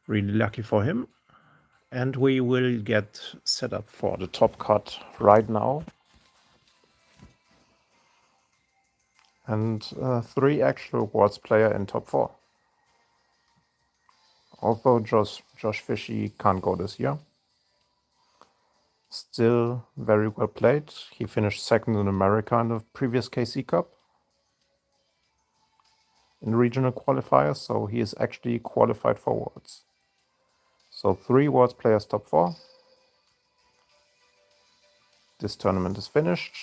Speaker 1: Really lucky for him. And we will get set up for the top cut right now. And 3 actual Worlds player in top 4. Although Josh Fishy can't go this year. Still very well played. He finished second in America in the previous KC Cup in regional qualifiers, so he is actually qualified for Worlds. So 3 Worlds players top 4. This tournament is finished.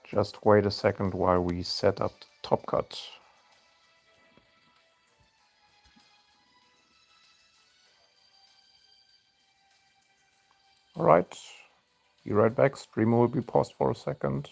Speaker 1: Just wait a second while we set up the top cut. Alright, be right back. Streamer will be paused for a second.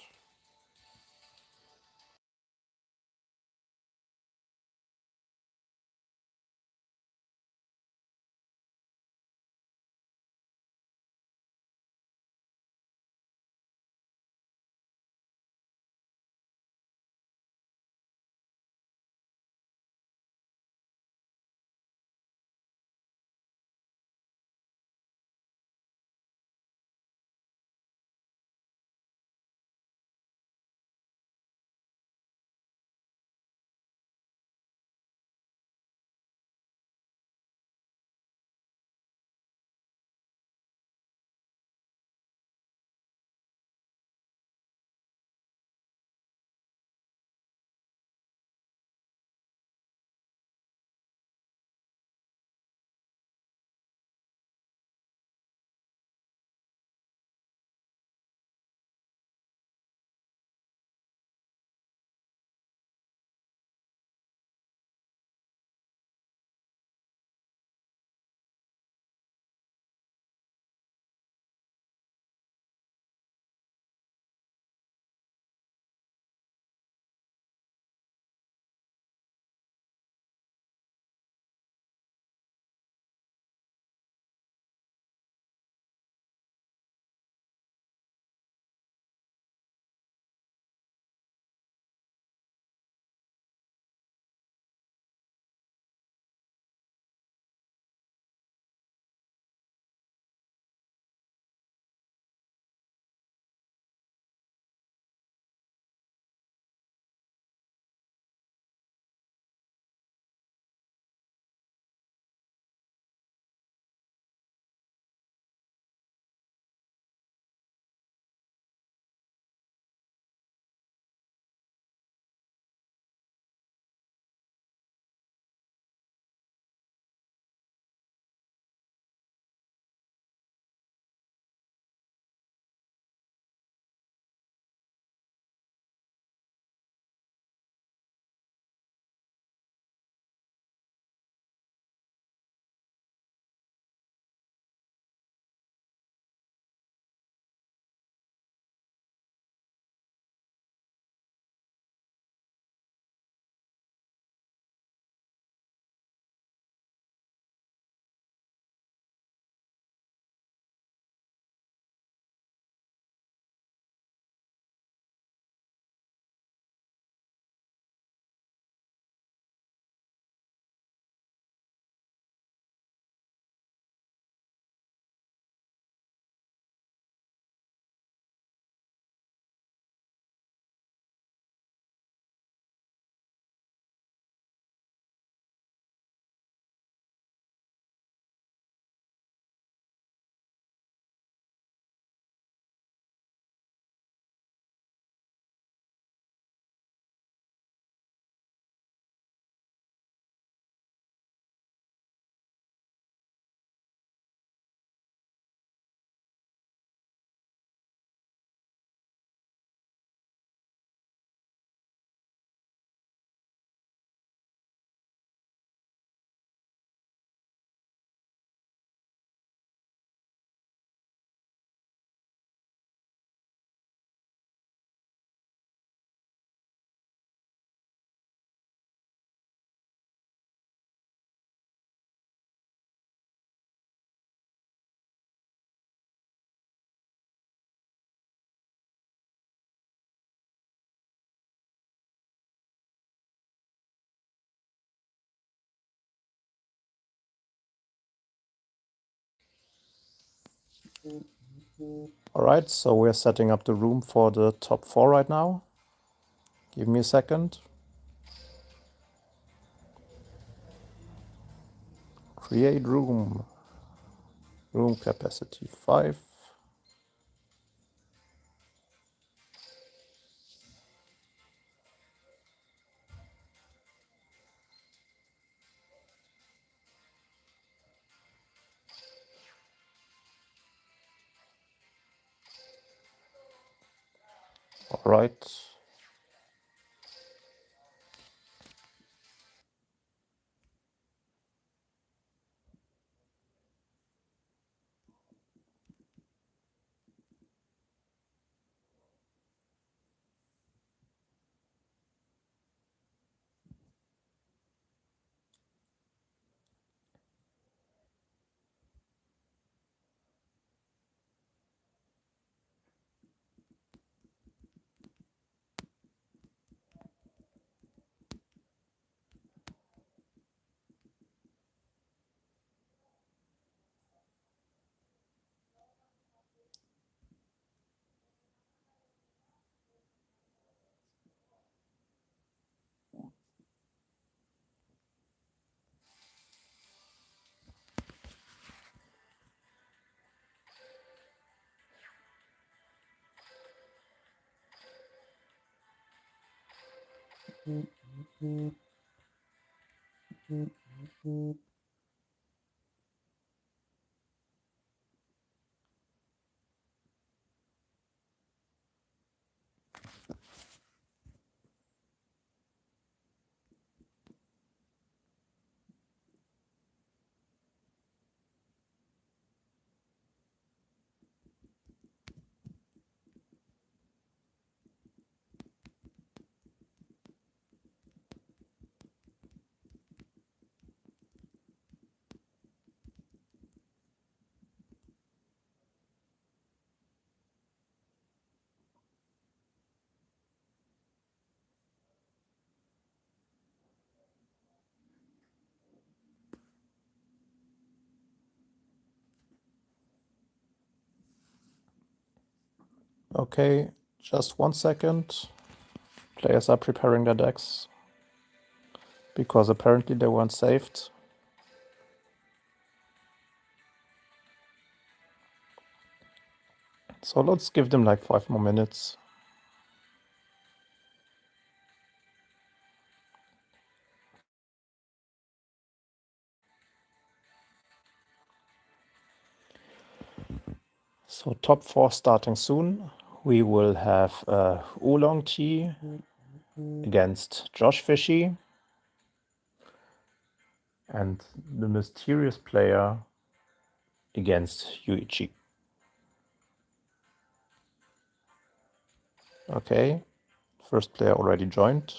Speaker 1: Alright, so we're setting up the room for the top 4 right now. Give me a second. Create room. Room capacity 5. Alright. Okay, just 1 second. Players are preparing their decks because apparently they weren't saved. So let's give them like 5 more minutes. So top 4 starting soon. We will have Oolong Tea against Josh Fishy and the mysterious player against Yuichi. Okay, first player already joined.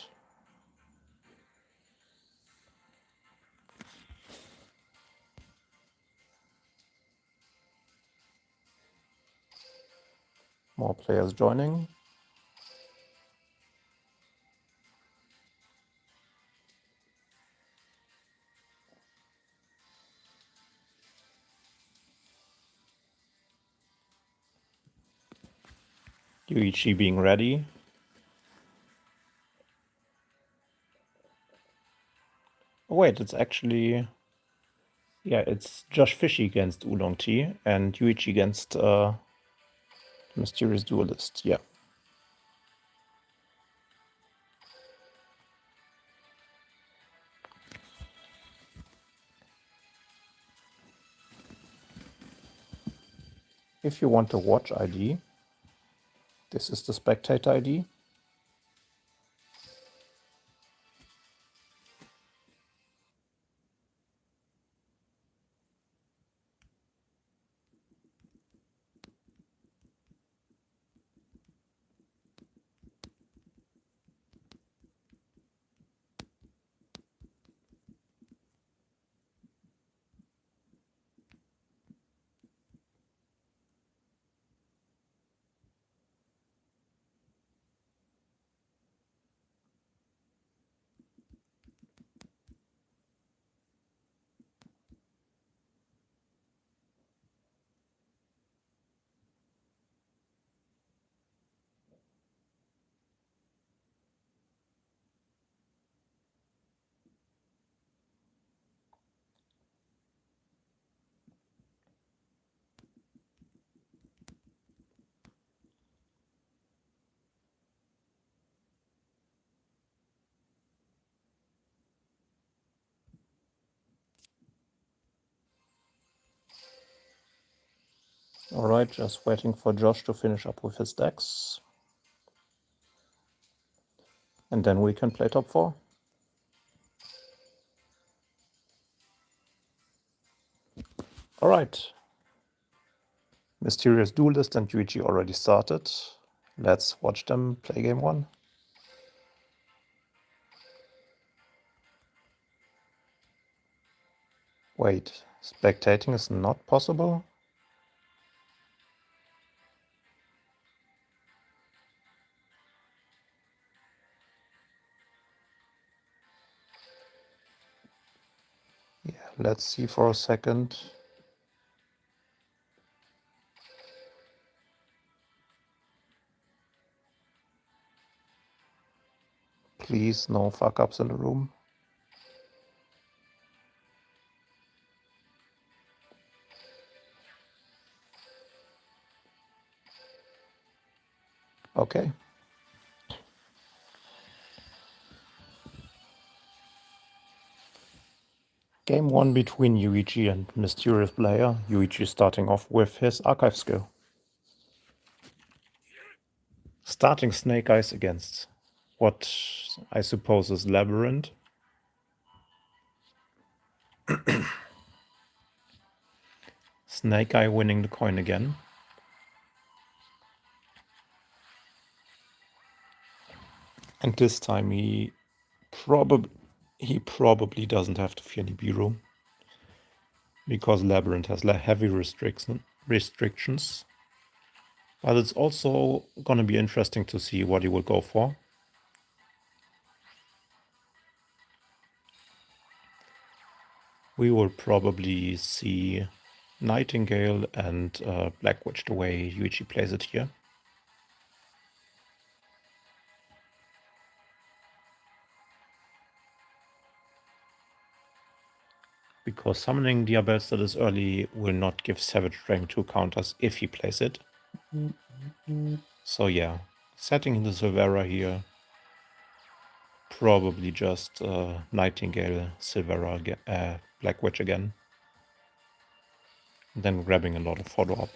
Speaker 1: More players joining. Yuichi being ready. Oh wait, it's actually... Yeah, it's Josh Fishy against Oolong Tea and Yuichi against Mysterious Duelist, yeah. If you want the watch ID, this is the spectator ID. Alright, just waiting for Josh to finish up with his decks. And then we can play top 4. Alright. Mysterious Duelist and Yuichi already started. Let's watch them play game 1. Wait, spectating is not possible? Yeah, let's see for a second. Please, no fuck-ups in the room. Okay. Game 1 between Yuichi and Mysterious Player. Yuichi starting off with his archive skill. Starting Snake Eyes against what I suppose is Labyrinth. Snake Eye winning the coin again. And this time he probably doesn't have to fear any B-room, because Labyrinth has heavy restrictions. But it's also gonna be interesting to see what he will go for. We will probably see Nightingale and Black Witch the way Yuichi plays it here. Because summoning Diabellstar this early will not give Savage Dragon 2 counters if he plays it. So yeah, setting the Silvera here. Probably just Nightingale, Silvera, Black Witch again. And then grabbing a lot of follow-up.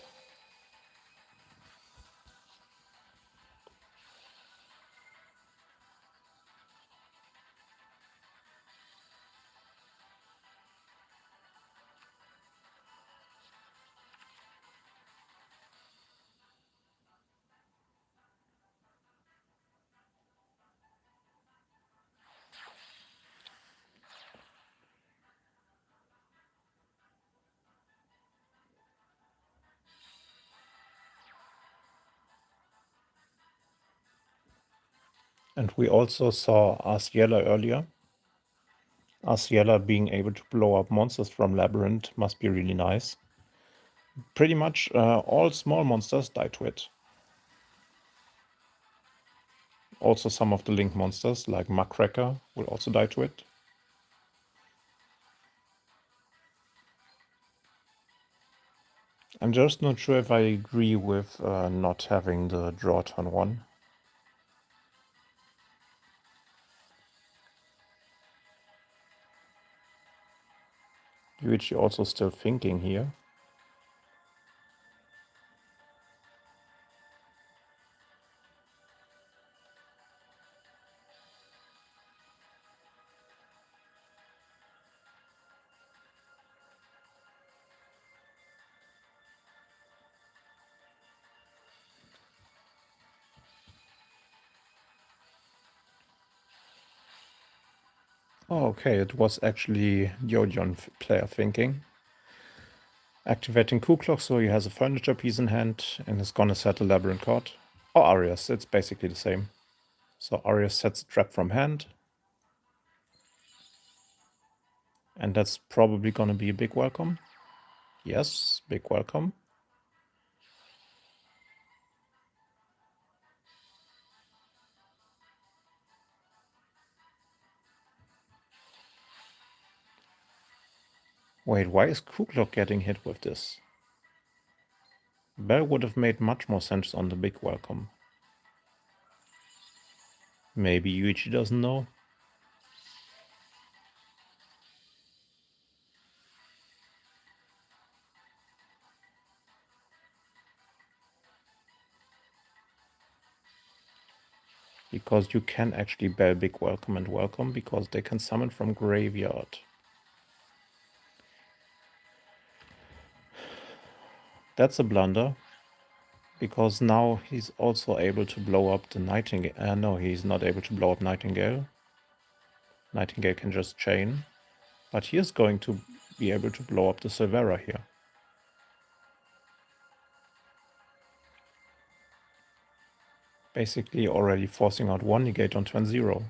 Speaker 1: And we also saw Asiela earlier. Asiela being able to blow up monsters from Labyrinth must be really nice. Pretty much all small monsters die to it. Also some of the Link monsters, like Muckracker, will also die to it. I'm just not sure if I agree with not having the draw turn 1. Yuichi also still thinking here. Oh, okay, it was actually Yodion player thinking. Activating Ku Klok, so he has a furniture piece in hand and is gonna set a Labyrinth card. Or Arias, it's basically the same. So Arias sets a trap from hand. And that's probably gonna be a big welcome. Yes, big welcome. Wait, why is Ku Klok getting hit with this? Bell would have made much more sense on the big welcome. Maybe Yuichi doesn't know. because you can actually bell big welcome and welcome because they can summon from graveyard. That's a blunder, because now he's also able to blow up the Nightingale. No, he's not able to blow up Nightingale. Nightingale can just chain, but he is going to be able to blow up the Silvera here. Basically already forcing out one negate on turn 0.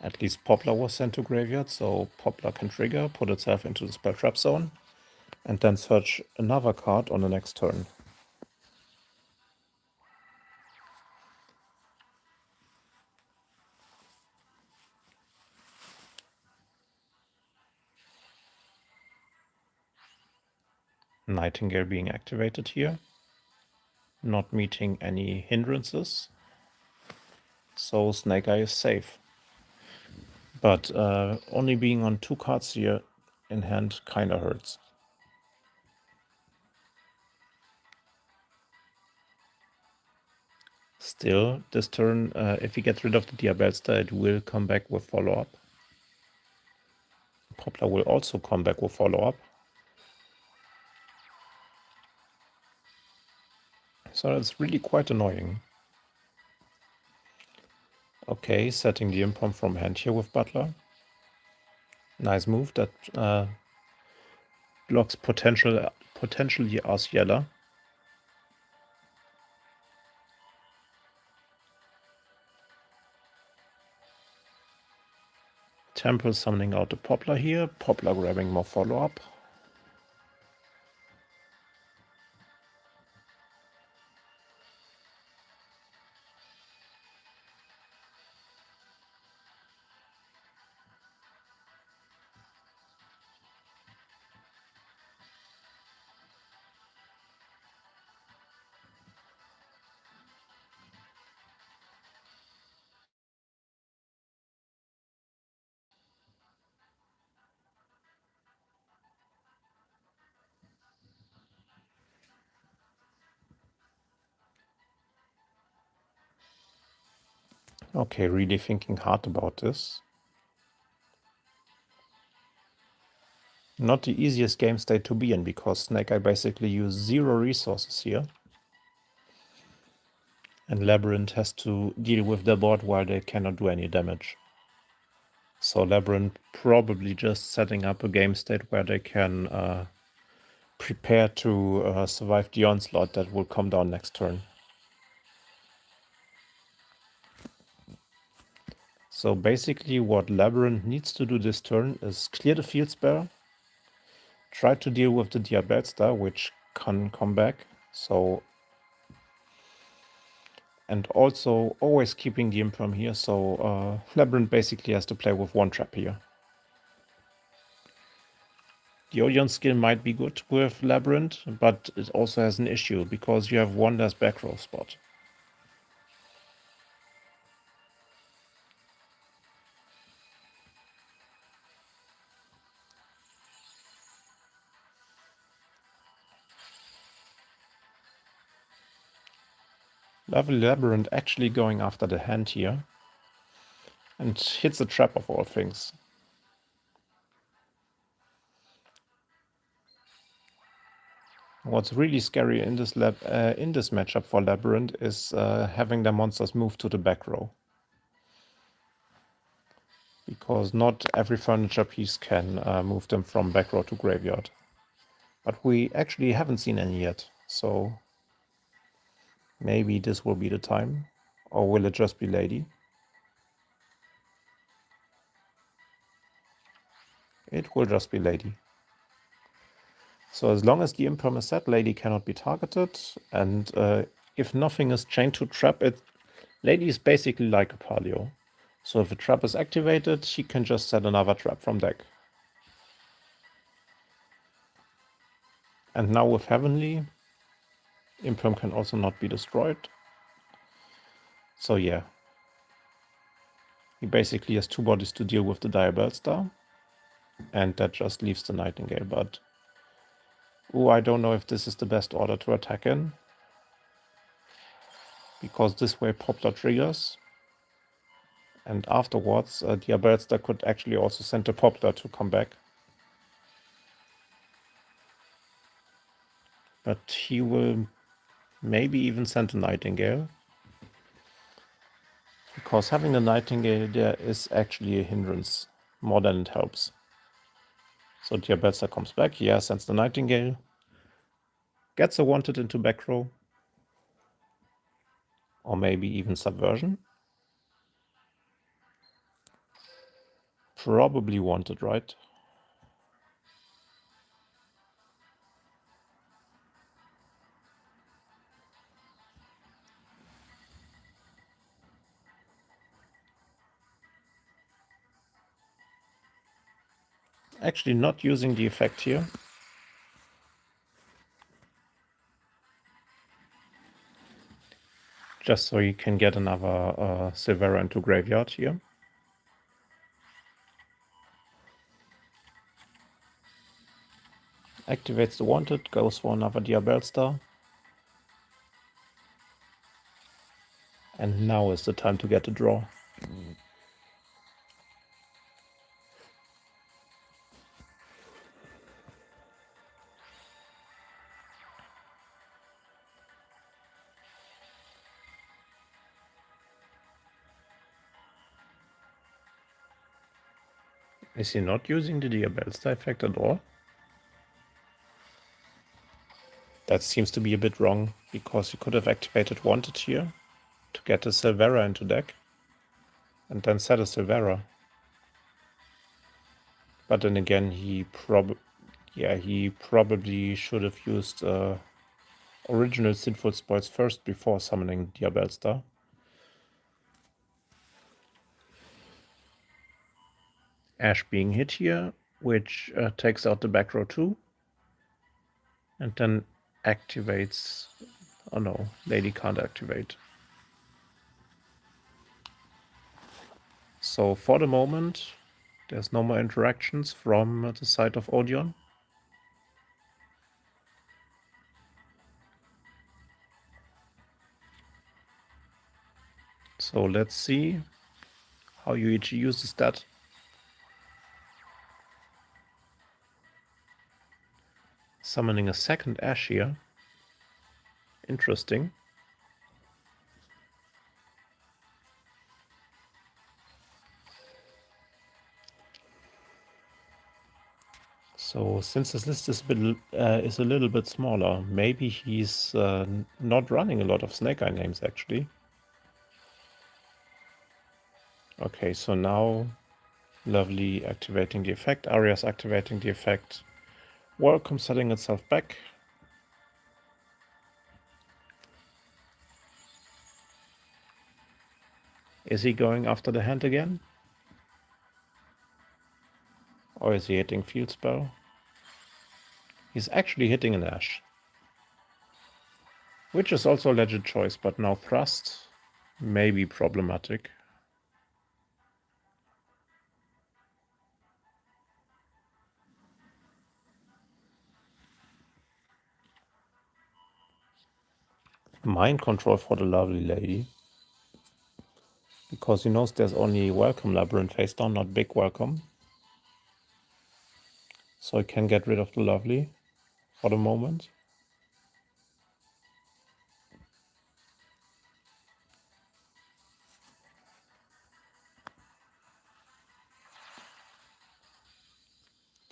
Speaker 1: At least Poplar was sent to graveyard, so Poplar can trigger, put itself into the spell trap zone, and then search another card on the next turn. Nightingale being activated here, not meeting any hindrances, so Snake Eye is safe. But only being on 2 cards here in hand kinda hurts. Still, this turn, if he gets rid of the Diabellstar, it will come back with follow-up. Poplar will also come back with follow-up. So it's really quite annoying. Okay, setting the Improm from hand here with Butler. Nice move that blocks potentially Arciella. Temple summoning out the Poplar here. Poplar grabbing more follow-up. Okay, really thinking hard about this. Not the easiest game state to be in, because Snake Eye basically used 0 resources here. And Labyrinth has to deal with the board while they cannot do any damage. So Labyrinth probably just setting up a game state where they can prepare to survive the onslaught that will come down next turn. So basically what Labyrinth needs to do this turn is clear the field spell, try to deal with the Diabellstar, which can come back, so, and also always keeping the Improm here, so Labyrinth basically has to play with 1 trap here. The Odeon skill might be good with Labyrinth, but it also has an issue, because you have 1 less back row spot. Lovely Labyrinth actually going after the hand here, and hits a trap of all things. What's really scary in this matchup for Labyrinth is having their monsters move to the back row. Because not every furniture piece can move them from back row to graveyard. But we actually haven't seen any yet, so maybe this will be the time. Or will it just be Lady? It will just be Lady. So as long as the Improm is set, Lady cannot be targeted, and if nothing is chained to trap it, Lady is basically like a Paleo. So if a trap is activated, she can just set another trap from deck. And now with Heavenly, Improm can also not be destroyed. So yeah. He basically has 2 bodies to deal with the Diabellstar. And that just leaves the Nightingale, but Oh, I don't know if this is the best order to attack in, because this way Poplar triggers, and afterwards the Abelster could actually also send the Poplar to come back. But he will maybe even send a Nightingale, because having the Nightingale there is actually a hindrance more than it helps. So the Abelster comes back, sends the Nightingale, gets a wanted into back row, or maybe even subversion. Probably wanted, right? Actually not using the effect here. Just so you can get another Silvera into graveyard here. Activates the wanted, goes for another Diabellstar. And now is the time to get a draw. Is he not using the Diabellstar effect at all? That seems to be a bit wrong, because he could have activated wanted here to get a Silvera into deck and then set a Silvera. But then again, he probably should have used original Sinful Spoils first before summoning Diabellstar. Ash being hit here, which takes out the back row too. And then activates... Oh no, Lady can't activate. So for the moment, there's no more interactions from the side of Odeon. So let's see how Yuichi uses that. Summoning a second Ash here. Interesting. So since his list is a little bit smaller, maybe he's not running a lot of Snake Eye names actually. Okay, so now Lovely activating the effect, Arias activating the effect, Welcome setting itself back. Is he going after the hand again? Or is he hitting Field Spell? He's actually hitting an Ash. Which is also a legit choice, but now Thrust may be problematic. Mind control for the lovely lady. Because he knows there's only Welcome Labyrinth face down, not Big Welcome. So I can get rid of the lovely for the moment.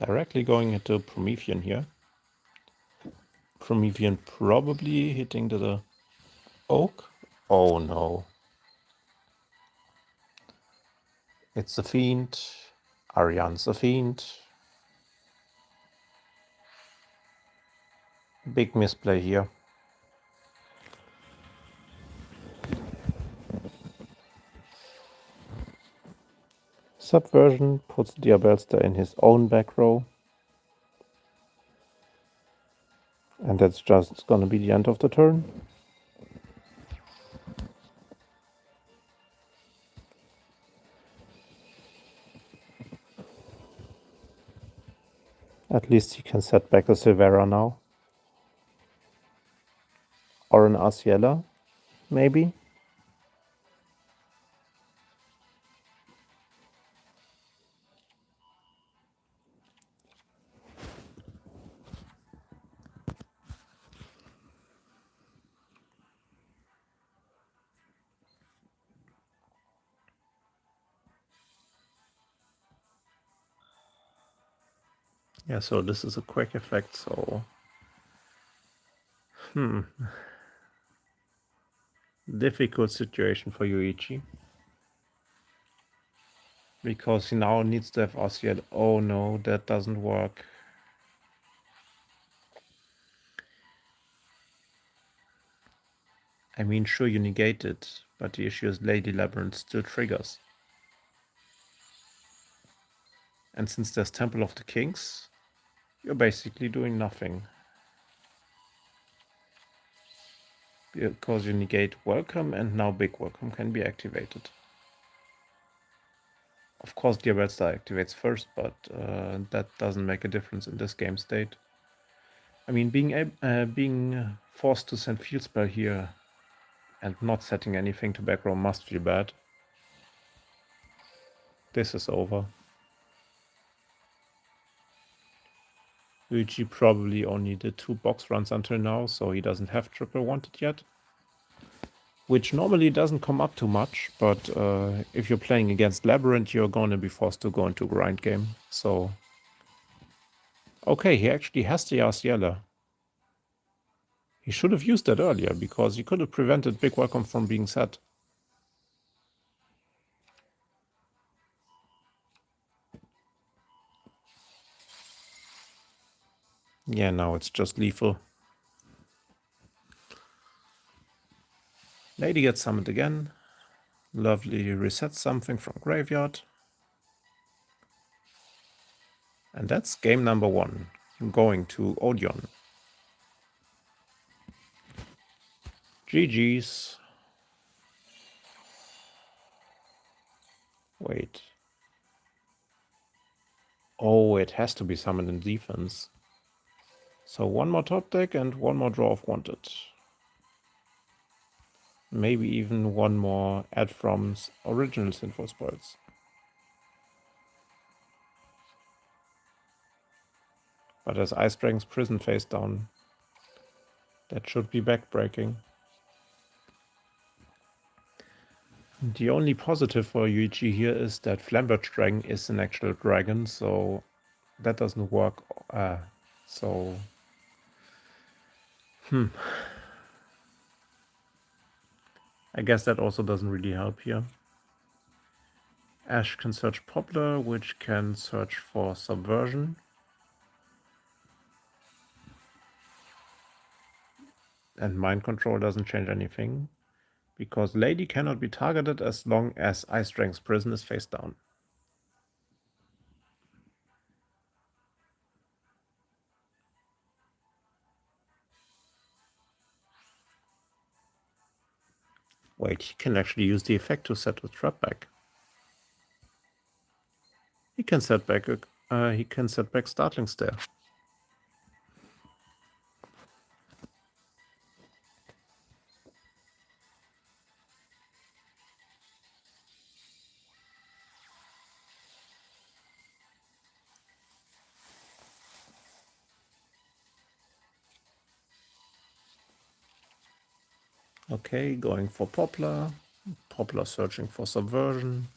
Speaker 1: Directly going into Promethean here. Promethean probably hitting the Oak. Oh no. It's a Fiend. Ariane's a Fiend. Big misplay here. Subversion puts Diabellstar in his own back row. And that's just gonna be the end of the turn. At least he can set back a Silvera now. Or an Asiela, maybe? Yeah, so this is a quick effect, so... Difficult situation for Yuichi. Because he now needs to have Asiel. Oh no, that doesn't work. I mean, sure, you negate it, but the issue is Lady Labyrinth still triggers. And since there's Temple of the Kings, you're basically doing nothing. Because you negate Welcome, and now Big Welcome can be activated. Of course, Dear Star activates first, but that doesn't make a difference in this game state. I mean, being forced to send Field Spell here and not setting anything to back row must feel bad. This is over. Luigi probably only did 2 box runs until now, so he doesn't have triple wanted yet. Which normally doesn't come up too much, but if you're playing against Labyrinth, you're going to be forced to go into grind game. So, okay, he actually has the Arciela. He should have used that earlier, because he could have prevented Big Welcome from being set. Yeah, now it's just lethal. Lady gets summoned again. Lovely resets something from graveyard. And that's game number 1, going to Odeon. GG's. Wait. Oh, it has to be summoned in defense. So 1 more top deck and 1 more draw of wanted. Maybe even 1 more add from original Sinful Spoils. But as Ice Dragon's Prison face down, that should be backbreaking. The only positive for Yuichi here is that Flambert Dragon is an actual dragon, so that doesn't work. I guess that also doesn't really help here. Ash can search Poplar, which can search for Subversion. And Mind Control doesn't change anything, because Lady cannot be targeted as long as Ice Dragon's Prison is face down. Wait, he can actually use the effect to set the trap back. He can set back Startling Stare. Okay, going for Poplar. Poplar searching for Subversion.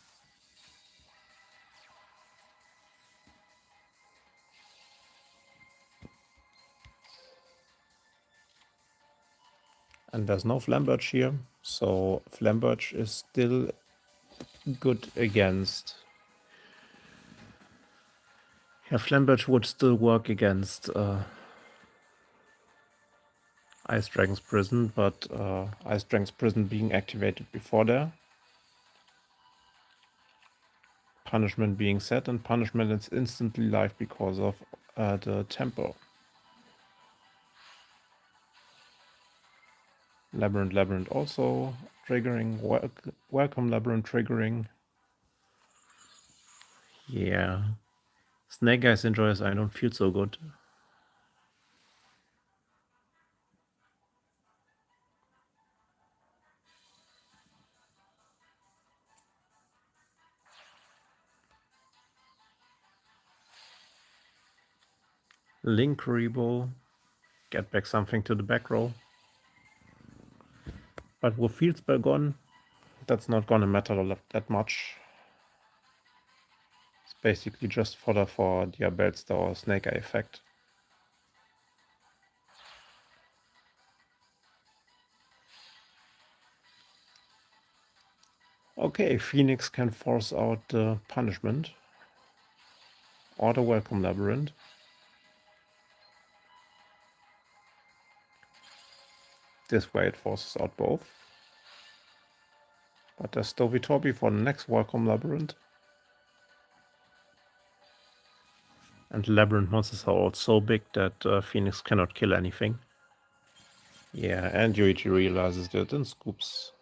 Speaker 1: And there's no Flamberge here, so Flamberge is still good against... Yeah, Flamberge would still work against Ice Dragon's Prison, but Ice Dragon's Prison being activated before there. Punishment being set, and punishment is instantly live because of the tempo. Labyrinth also triggering. Welcome Labyrinth triggering. Yeah. Snake Eyes enjoys I don't feel so good. Link Rebo, get back something to the back row. But with field spell gone, that's not gonna matter that much. It's basically just fodder for Diabellstar or Snake Eye effect. Okay, Phoenix can force out the punishment or the welcome labyrinth. This way it forces out both. But there's Stovey Torby for the next welcome labyrinth. And labyrinth monsters are all so big that Phoenix cannot kill anything. Yeah, and Yuichi realizes it and scoops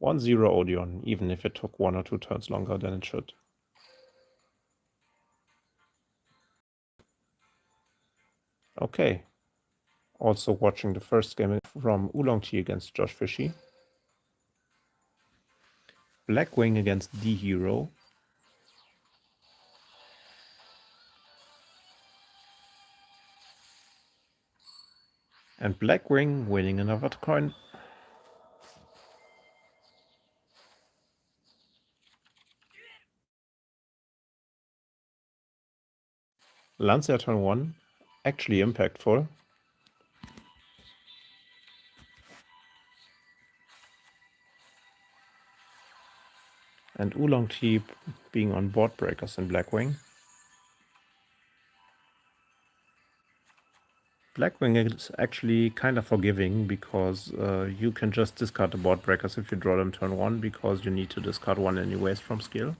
Speaker 1: 1-0 Odeon, even if it took 1 or 2 turns longer than it should. Okay. Also watching the first game from Oolong Tea against Josh Fishy. Blackwing against D-Hero. And Blackwing winning another coin. Lancia turn 1. Actually impactful. And Oolong Tea being on board breakers in Blackwing. Blackwing is actually kind of forgiving because you can just discard the board breakers if you draw them turn 1 because you need to discard 1 anyways from skill.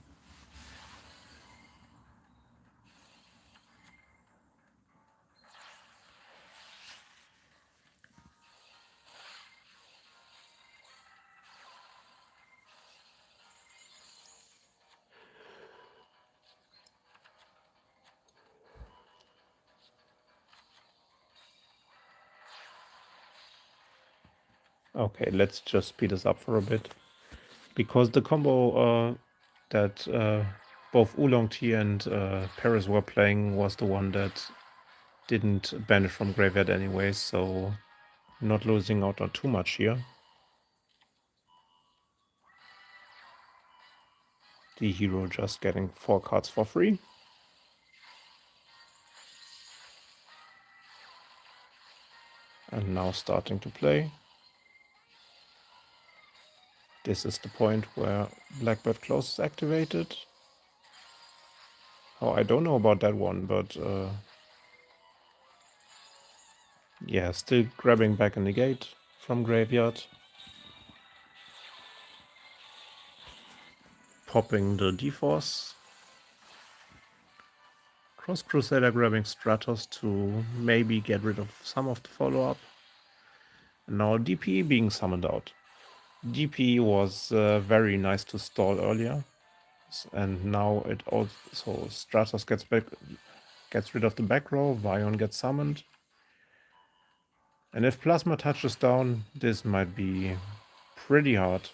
Speaker 1: Okay, let's just speed this up for a bit. Because the combo that both Oolong Tea and Paris were playing was the one that didn't banish from graveyard anyways, so not losing out on too much here. The hero just getting 4 cards for free. And now starting to play. This is the point where Blackbird Close is activated. Oh, I don't know about that one, but yeah, still grabbing back a negate from graveyard. Popping the D-Force. Cross Crusader grabbing Stratos to maybe get rid of some of the follow-up. And now DP being summoned out. DP was very nice to stall earlier. And now it also Stratos gets rid of the back row, Vion gets summoned. And if Plasma touches down, this might be pretty hard.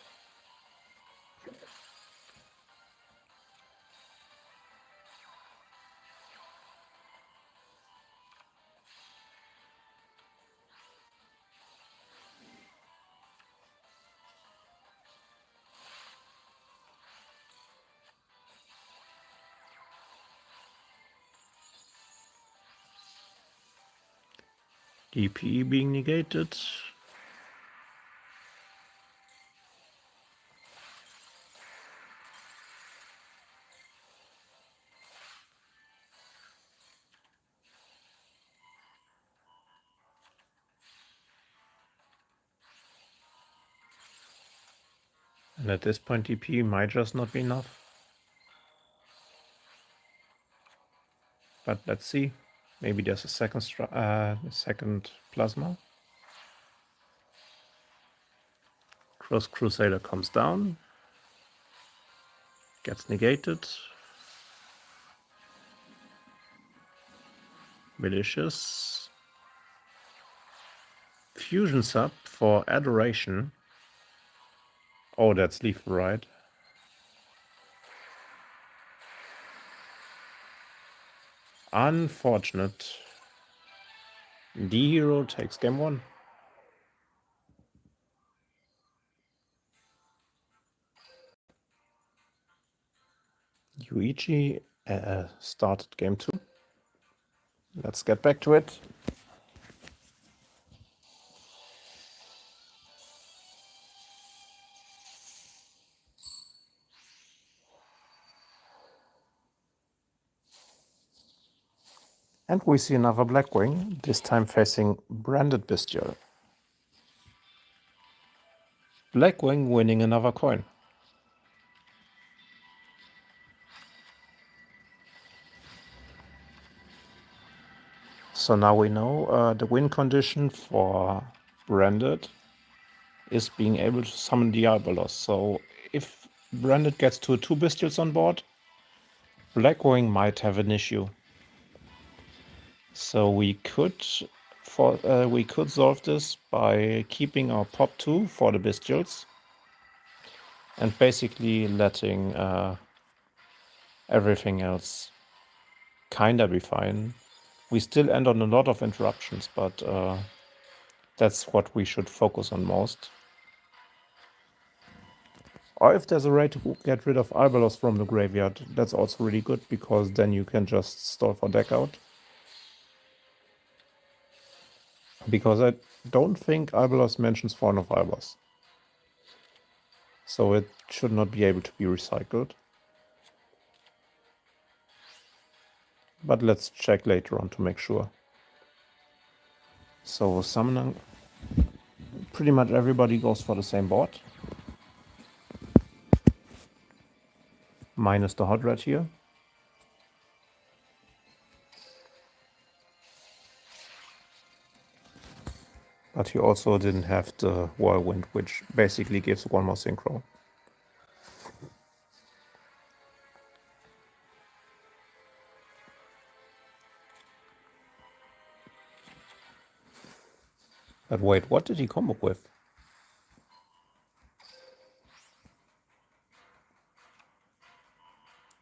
Speaker 1: DP being negated. And at this point DP might just not be enough. But let's see. Maybe there's a second Plasma. Cross Crusader comes down. Gets negated. Malicious. Fusion sub for Adoration. Oh, that's lethal, right? Unfortunate. D-Hero takes game 1. Yuichi started game 2. Let's get back to it. And we see another Blackwing, this time facing Branded Bestial. Blackwing winning another coin. So now we know the win condition for Branded is being able to summon Diabolos. So if Branded gets to 2 Bestials on board, Blackwing might have an issue. So we could solve this by keeping our pop 2 for the Bestials and basically letting everything else kinda be fine. We still end on a lot of interruptions, but that's what we should focus on most. Or if there's a way to get rid of Albalos from the graveyard, that's also really good, because then you can just stall for deck out. Because I don't think Albalos mentions Fawn of Albos. So it should not be able to be recycled. But let's check later on to make sure. So summoning, pretty much everybody goes for the same board. Minus the hot red here. But he also didn't have the Whirlwind, which basically gives one more synchro. But wait, what did he come up with?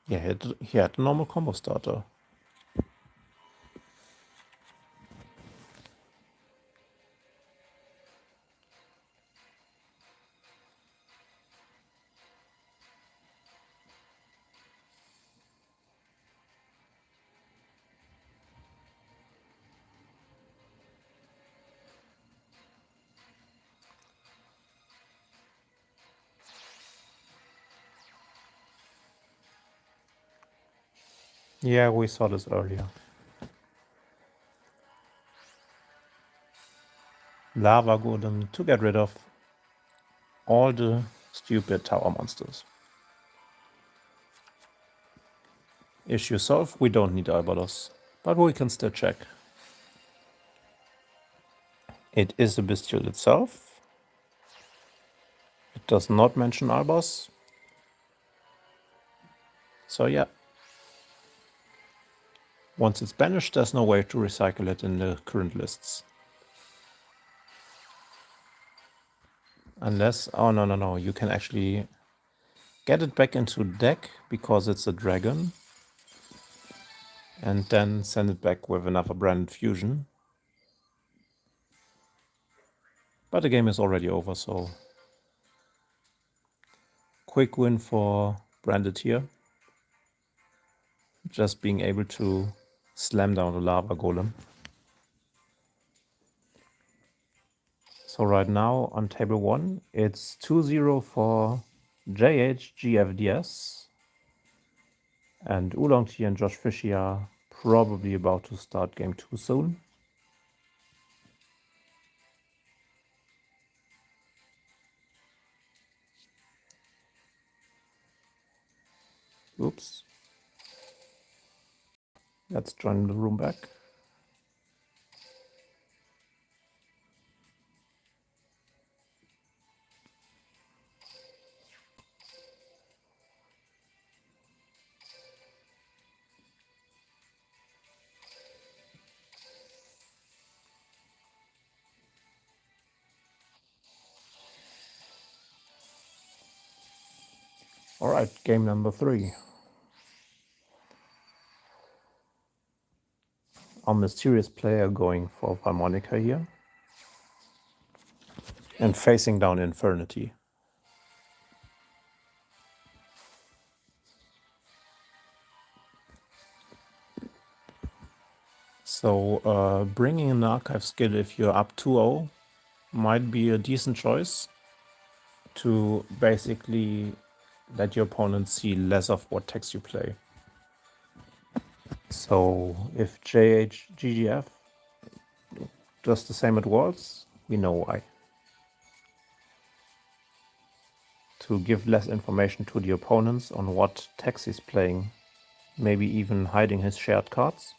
Speaker 1: Yeah, he had a normal combo starter. Yeah, we saw this earlier. Lava Golem to get rid of all the stupid tower monsters. Issue solved, we don't need Albalos, but we can still check. It is a Bestial itself. It does not mention Albos. So yeah. Once it's banished, there's no way to recycle it in the current lists. Unless, oh no, you can actually get it back into deck because it's a dragon. And then send it back with another branded fusion. But the game is already over, so quick win for branded here. Just being able to slam down the lava golem. So right now on table 1, it's 2-0 for JHGFDS. And Oolong Tea and Josh Fishy are probably about to start game 2 soon. Oops. Let's join the room back. Alright, game number 3. our mysterious player going for Harmonica here and facing down Infernity. So bringing an archive skill if you're up 2-0 might be a decent choice to basically let your opponent see less of what text you play. So if JHGGF does the same at Worlds, we know why. To give less information to the opponents on what text he's playing, maybe even hiding his shared cards.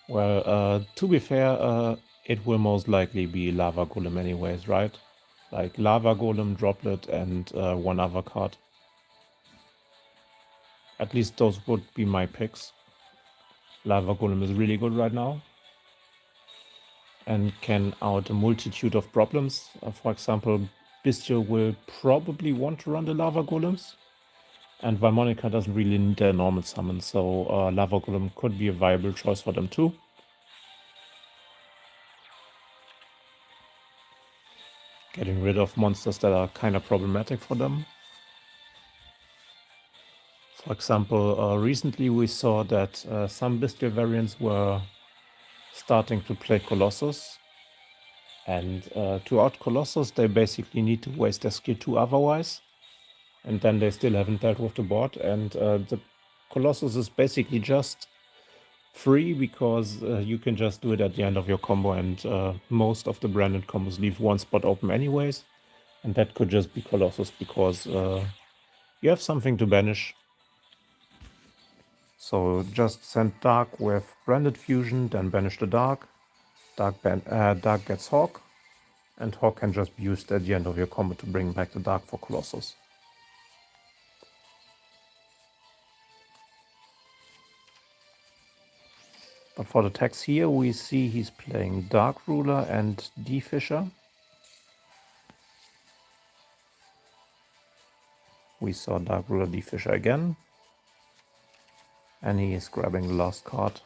Speaker 1: Well, to be fair, it will most likely be Lava Golem anyways, right? Like Lava Golem, Droplet, and one other card. At least those would be my picks. Lava Golem is really good right now and can out a multitude of problems. For example, Bistio will probably want to run the Lava Golems, and Valmonica doesn't really need a normal summon, so Lava Golem could be a viable choice for them too. Getting rid of monsters that are kind of problematic for them. For example, recently we saw that some Bistio variants were starting to play Colossus. And to out Colossus, they basically need to waste their skill 2 otherwise. And then they still haven't dealt with the board. And the Colossus is basically just free because you can just do it at the end of your combo. And most of the branded combos leave one spot open anyways. And that could just be Colossus because you have something to banish. So just send Dark with branded fusion, then banish the Dark. Dark gets Hawk. And Hawk can just be used at the end of your combo to bring back the Dark for Colossus. But for the text here, we see he's playing Dark Ruler and D-Fisher. We saw Dark Ruler D-Fisher again. And he is grabbing the last card.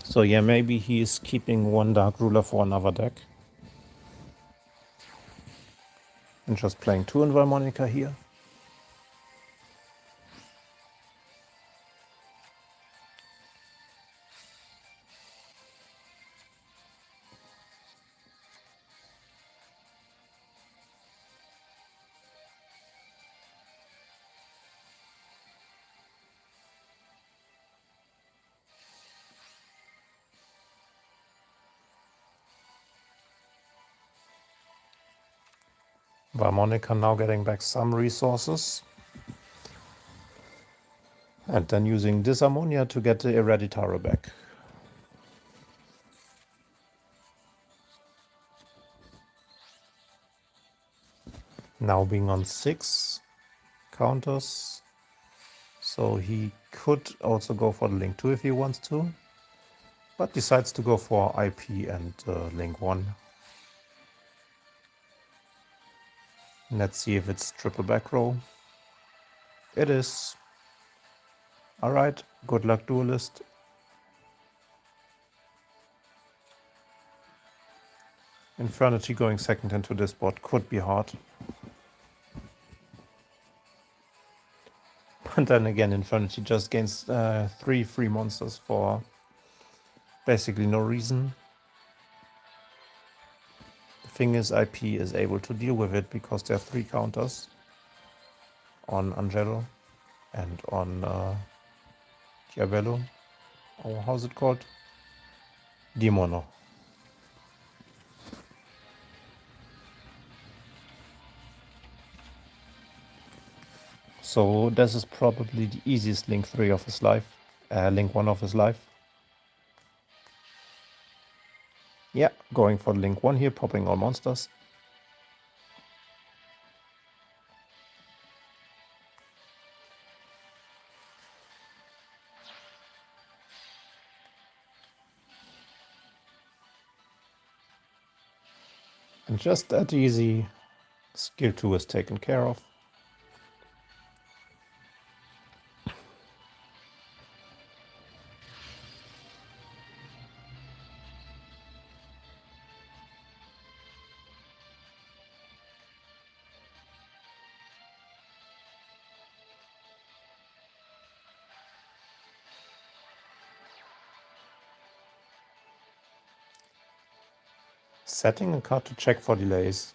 Speaker 1: So yeah, maybe he's keeping one Dark Ruler for another deck. And just playing 2 in Valmonica here. Valmonica now getting back some resources. And then using Disharmonia to get the Hereditary back. Now being on 6 counters. So he could also go for the Link 2 if he wants to. But decides to go for IP and Link 1. Let's see if it's triple back row. It is. Alright, good luck Duelist. Infernity going second into this board could be hard. But then again, Infernity just gains 3 free monsters for basically no reason. The thing is, IP is able to deal with it because there are 3 counters on Angelo and on Diabello. Or how's it called? Demono. So this is probably the easiest Link 3 of his life. Link 1 of his life. Yeah, going for Link 1 here, popping all monsters. And just that easy, skill 2 is taken care of. Setting a card to check for delays.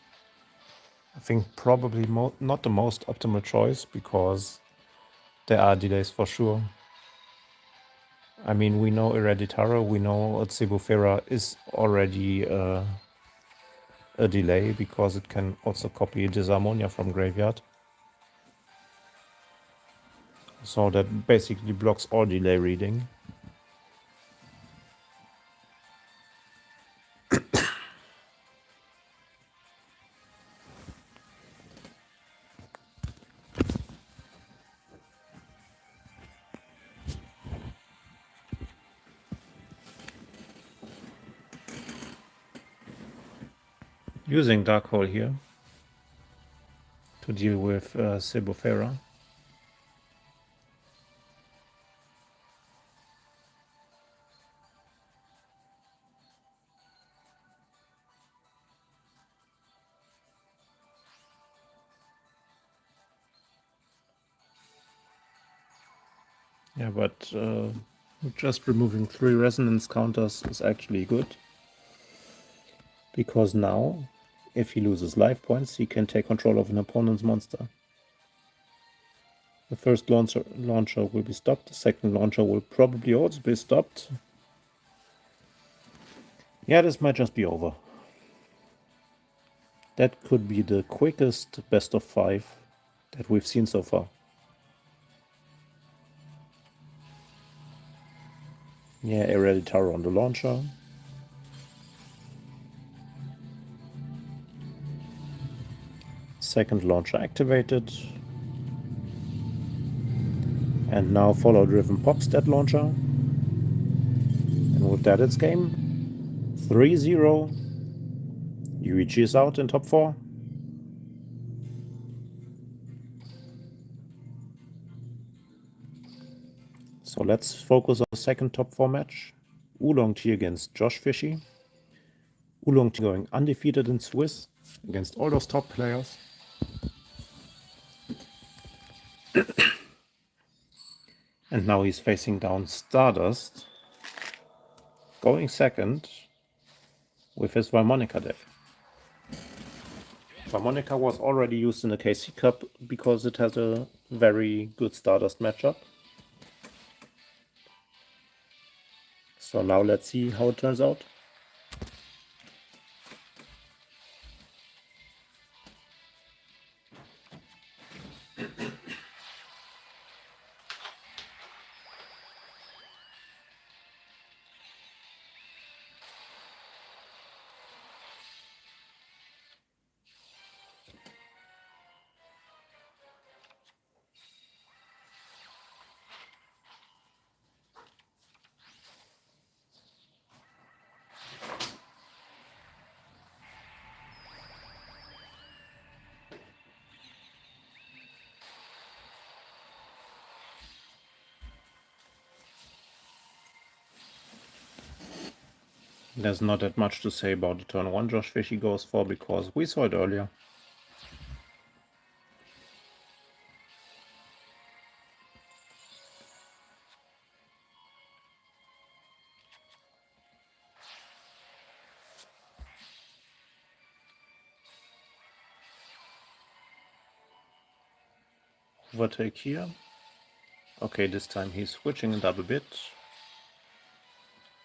Speaker 1: I think probably not the most optimal choice, because there are delays for sure. I mean, we know Hereditary, we know Cebufera is already a delay, because it can also copy Disharmonia from graveyard. So that basically blocks all delay reading. Using Dark Hole here to deal with Cebufera. Yeah, but just removing 3 resonance counters is actually good, because now, if he loses life points, he can take control of an opponent's monster. The first launcher will be stopped, the second launcher will probably also be stopped. Yeah, this might just be over. That could be the quickest best of 5 that we've seen so far. Yeah, Hereditary on the launcher. Second launcher activated. And now Follow Driven pops that launcher. And with that, it's game. 3-0. UEG is out in top 4. So let's focus on the second top 4 match. Oolong Tea against Josh Fishy. Oolong Tea going undefeated in Swiss against all those top players. And now he's facing down Stardust, going second with his Valmonica deck. Valmonica was already used in the KC Cup because it has a very good Stardust matchup. So now let's see how it turns out. There's not that much to say about the turn 1 Josh Fishy goes for, because we saw it earlier. Overtake here. Okay, this time he's switching a double bit,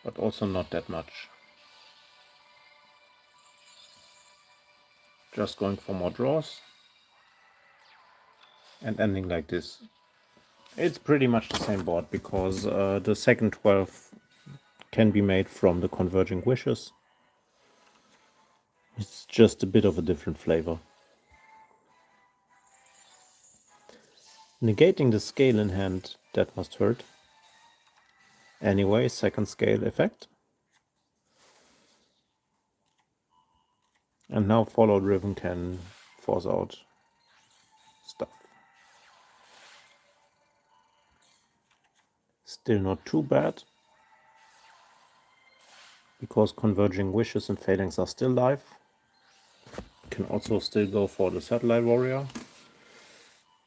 Speaker 1: but also not that much. Just going for more draws and ending like this. It's pretty much the same board, because the second 12 can be made from the Converging Wishes. It's just a bit of a different flavor. Negating the scale in hand, that must hurt. Anyway, second scale effect. And now followed ribbon can force out stuff. Still not too bad, because converging wishes and failings are still live. Can also still go for the satellite warrior.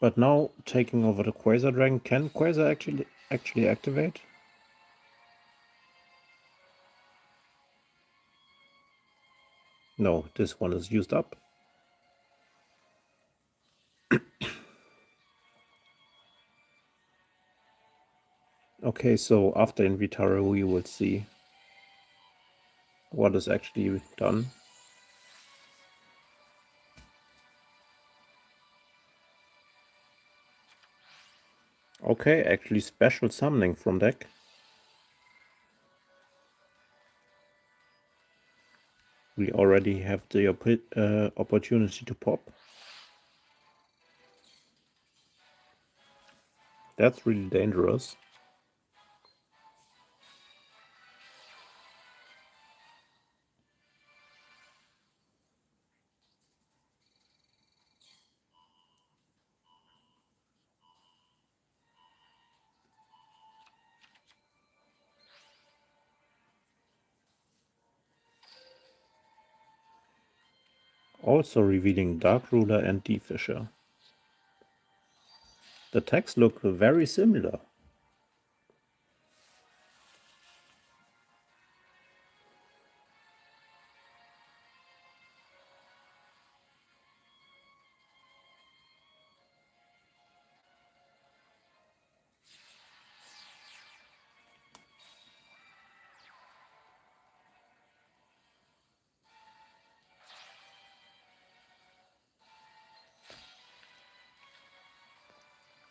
Speaker 1: But now taking over the Quasar Dragon. Can Quasar actually activate? No, this one is used up. Okay, so after Invitara we will see what is actually done. Okay, actually special summoning from deck. We already have the opportunity to pop. That's really dangerous. Also revealing Dark Ruler and D-Fisher. The texts look very similar.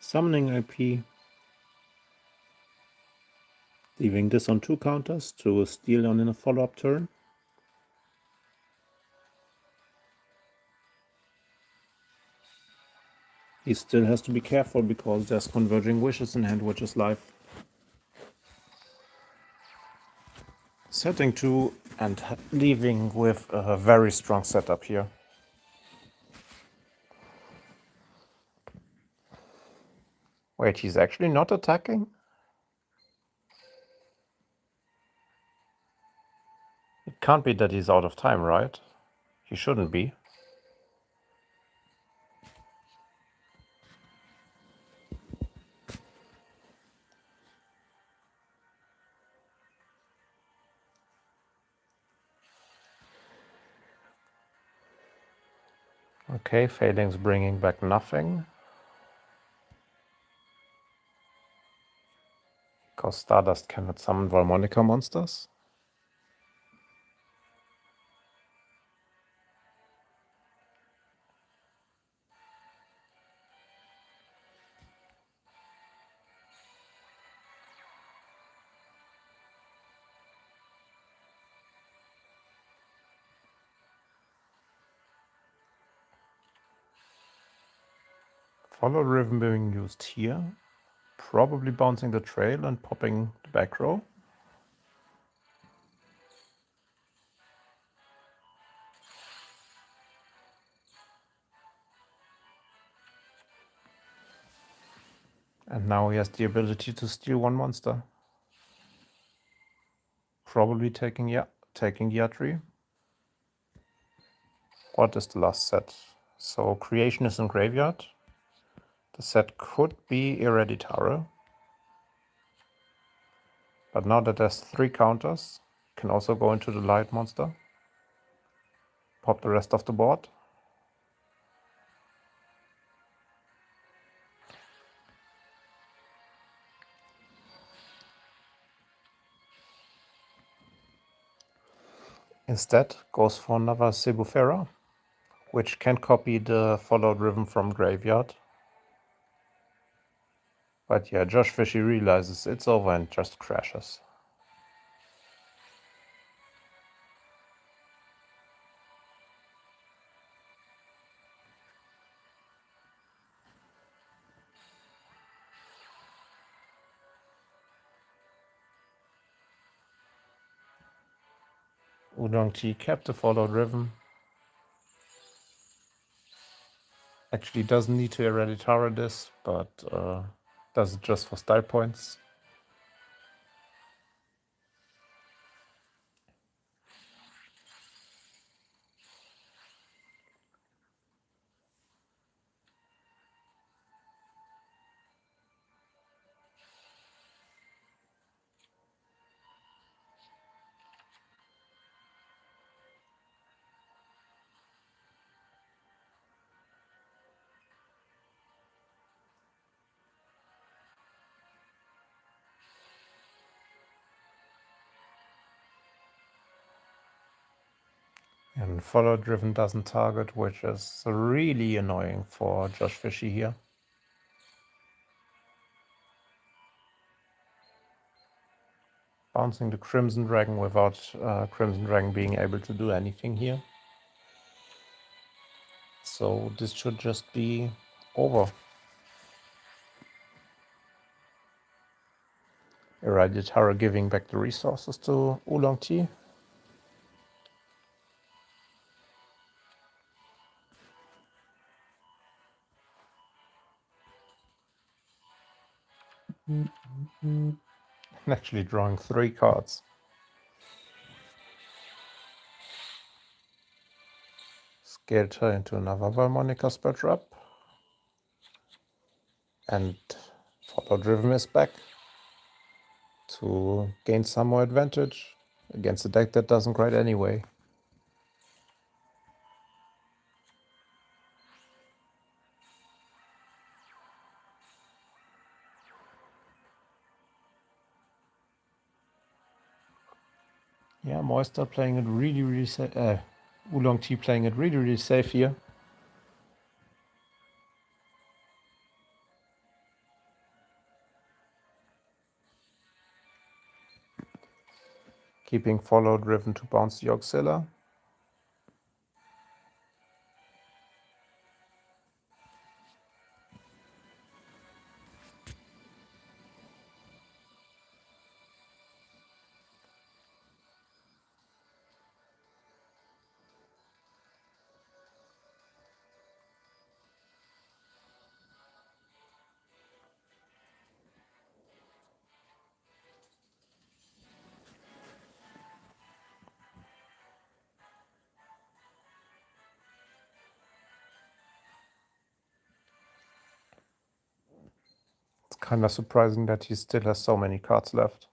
Speaker 1: Summoning IP. Leaving this on 2 counters to steal on in a follow-up turn. He still has to be careful because there's converging wishes in hand, which is live. Setting 2 and leaving with a very strong setup here. Wait, he's actually not attacking? It can't be that he's out of time, right? He shouldn't be. Okay, failings bringing back nothing. Because Stardust cannot summon Valmonica monsters. Follow Ribbon being used here. Probably bouncing the trail and popping the back row. And now he has the ability to steal one monster. Probably taking Yatri. What is the last set? So Creation is in Graveyard. The set could be Hereditary. But now that there's 3 counters, can also go into the light monster. Pop the rest of the board. Instead, goes for another Sebufera, which can copy the followed rhythm from Graveyard. But yeah, Josh Fishy realizes it's over and just crashes. Udong Chi kept the followed rhythm. Actually doesn't need to Hereditary this, but does it just for style points. And follow driven doesn't target, which is really annoying for Josh Fishy here. Bouncing the Crimson Dragon without Crimson Dragon being able to do anything here. So this should just be over. Hereditary giving back the resources to Oolong Tea. And actually drawing 3 cards. Scaled her into another Harmonica spell trap. And Follow Driven is back to gain some more advantage against a deck that doesn't grade anyway. Yeah, Moister playing it really safe. Oolong Tea playing it really safe here. Keeping Follow Driven to bounce the Auxilia. It's kind of surprising that he still has so many cards left.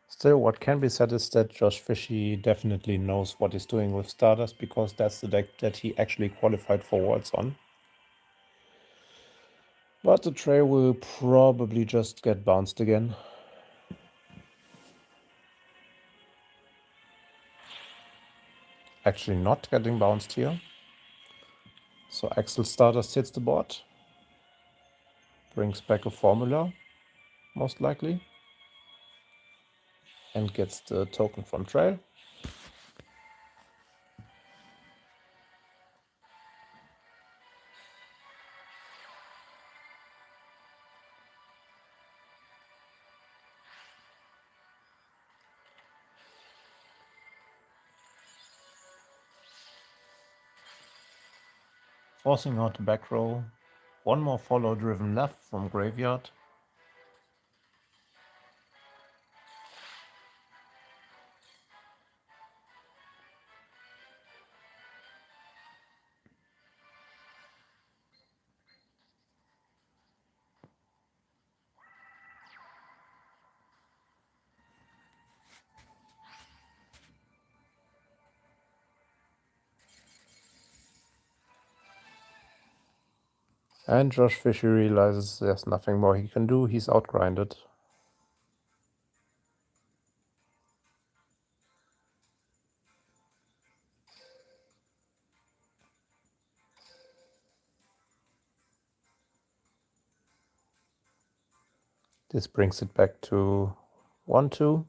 Speaker 1: Still, what can be said is that Josh Fishy definitely knows what he's doing with Stardust, because that's the deck that he actually qualified for Worlds on. But the trail will probably just get bounced again. Actually not getting bounced here. So Axel Stardust hits the board. Brings back a formula, most likely. And gets the token from trail. Forcing out the back row. One more follow driven left from graveyard. And Josh Fisher realizes there's nothing more he can do. He's outgrinded. This brings it back to 1-2.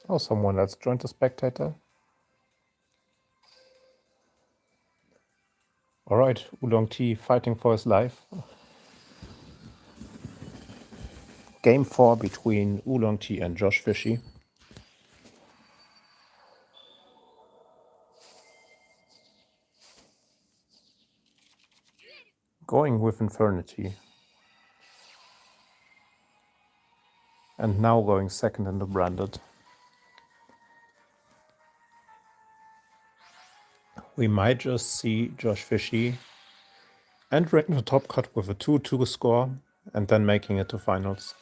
Speaker 1: Oh, someone else joined the spectator. All right, Oolong T fighting for his life. Game 4 between Oolong T and Josh Fishy. Going with Infernity. And now going second in the branded. We might just see Josh Fishy entering the top cut with a 2-2 score and then making it to finals.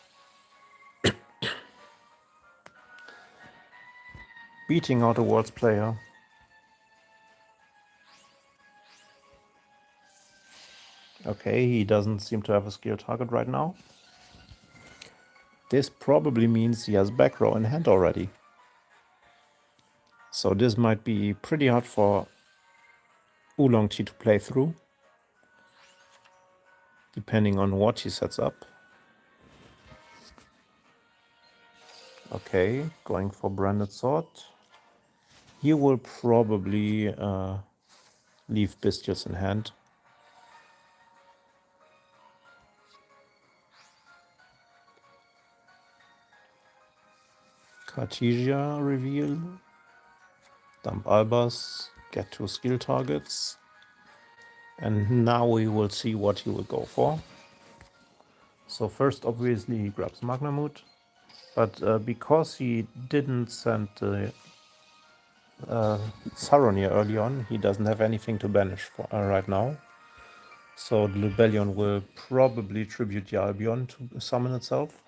Speaker 1: Beating out a world's player. Okay, he doesn't seem to have a skill target right now. This probably means he has back row in hand already. So this might be pretty hard for Oolong T to play through, depending on what he sets up. Okay, going for branded sword. He will probably leave Bestials in hand. Cartesia reveal. Dump Albas, get 2 skill targets. And now we will see what he will go for. So first, obviously, he grabs Magnamut. But because he didn't send the Saronir early on, he doesn't have anything to banish for, right now. So the Lubellion will probably tribute the Albion to summon itself.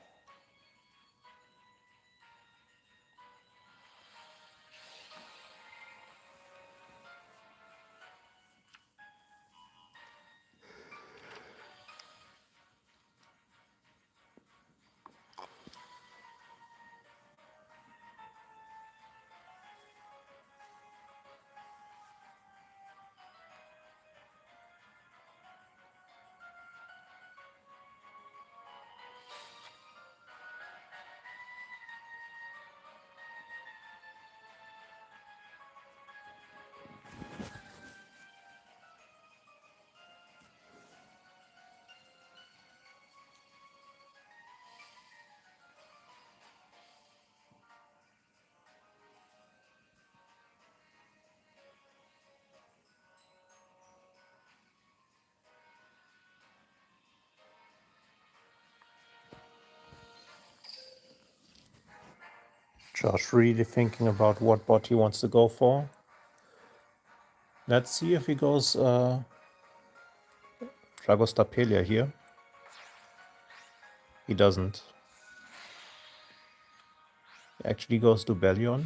Speaker 1: Josh really thinking about what bot he wants to go for. Let's see if he goes Dragostapelia here. He doesn't. He actually goes to Bellion.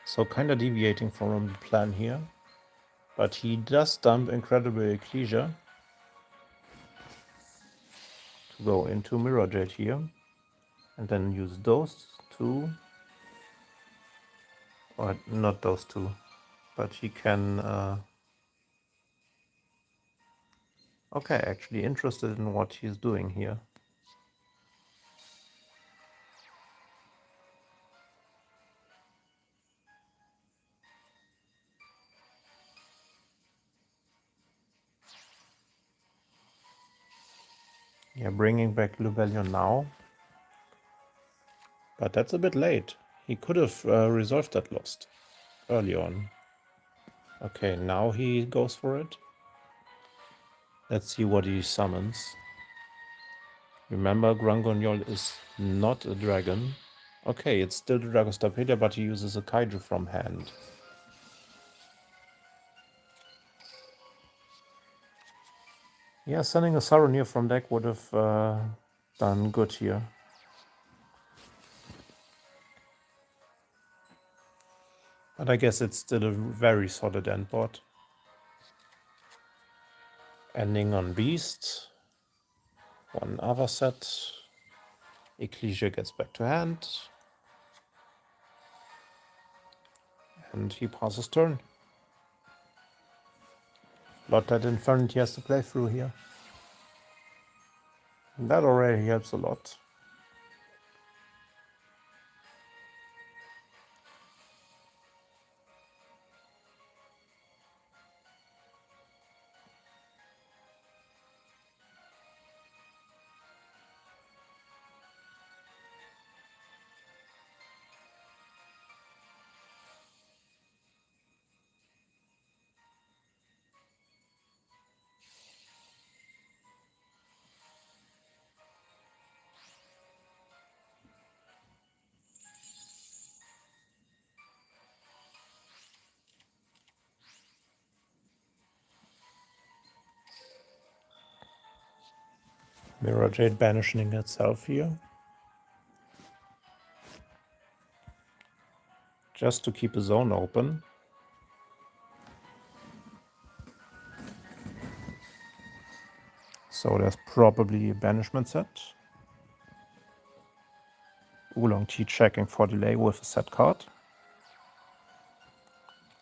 Speaker 1: So kinda deviating from the plan here. But he does dump Incredible Ecclesia to go into Mirror Jade here. And then use those two. Or not those two. But he can... Okay, actually interested in what he's doing here. Yeah, bringing back Lubellion now. But that's a bit late. He could have resolved that lost early on. Okay, now he goes for it. Let's see what he summons. Remember, Grangoniol is not a dragon. Okay, it's still the Dragostapelia, but he uses a Kaiju from hand. Yeah, sending a Saronir from deck would have done good here. But I guess it's still a very solid end board. Ending on Beast. One other set. Ecclesia gets back to hand. And he passes turn. Lot that Infernity has to play through here. And that already helps a lot. Mirror Jade banishing itself here. Just to keep a zone open. So there's probably a banishment set. Oolong Tea checking for delay with a set card.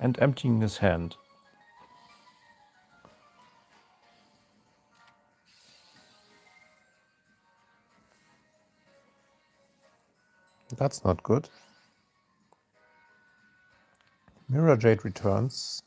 Speaker 1: And emptying his hand. That's not good. Mirror Jade returns.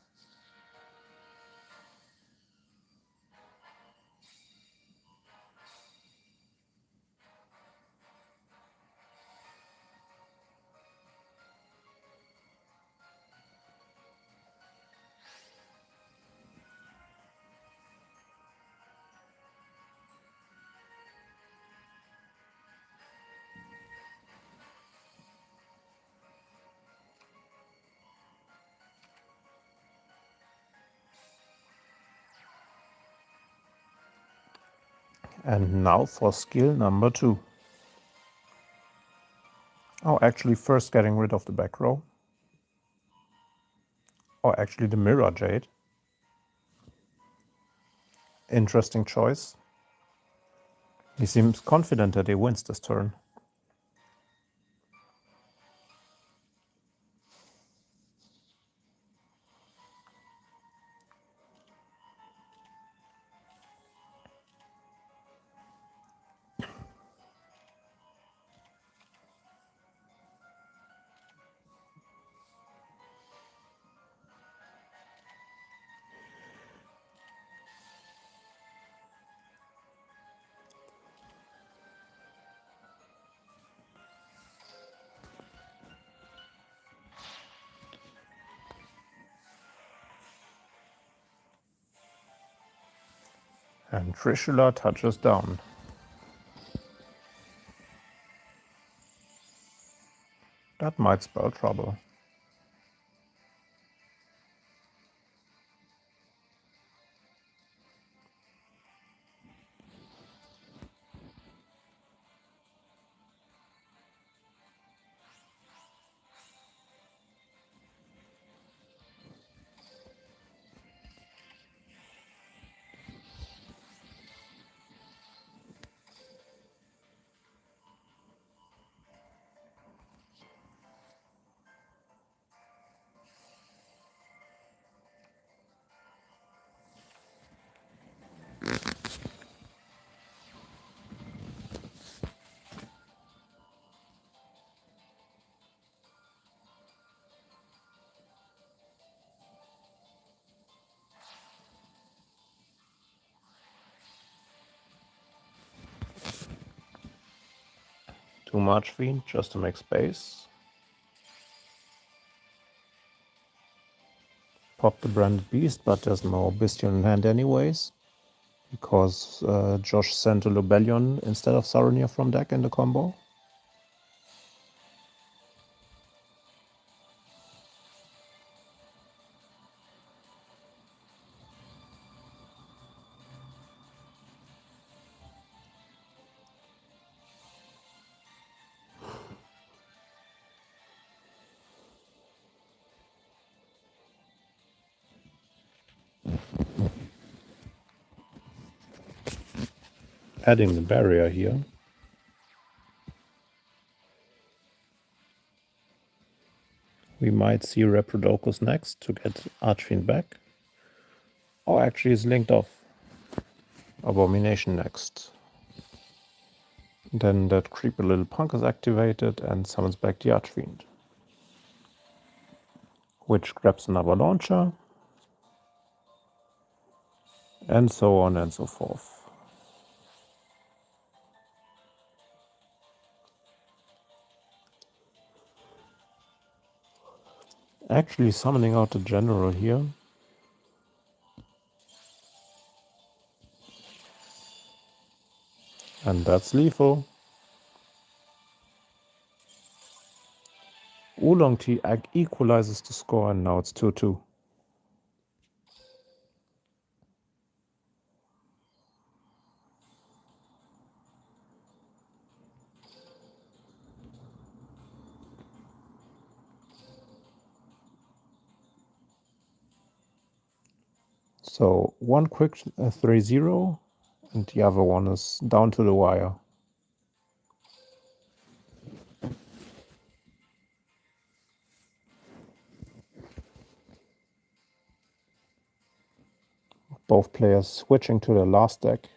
Speaker 1: And now for skill number 2. Oh, actually first getting rid of the back row. Or actually the Mirror Jade. Interesting choice. He seems confident that he wins this turn. And Trishula touches down. That might spell trouble. Too much Fiend just to make space. Pop the Branded Beast, but there's no Bestial in hand anyways. Because Josh sent a Lobellion instead of Saronir from deck in the combo. Adding the barrier here. We might see Reprodocus next to get Archfiend back. Or actually is linked off. Abomination next. Then that creepy little punk is activated and summons back the Archfiend. Which grabs another launcher. And so on and so forth. Actually summoning out the general here. And that's lethal. Oolong Tea equalizes the score and now it's 2-2. So one quick 3-0, and the other one is down to the wire. Both players switching to the last deck.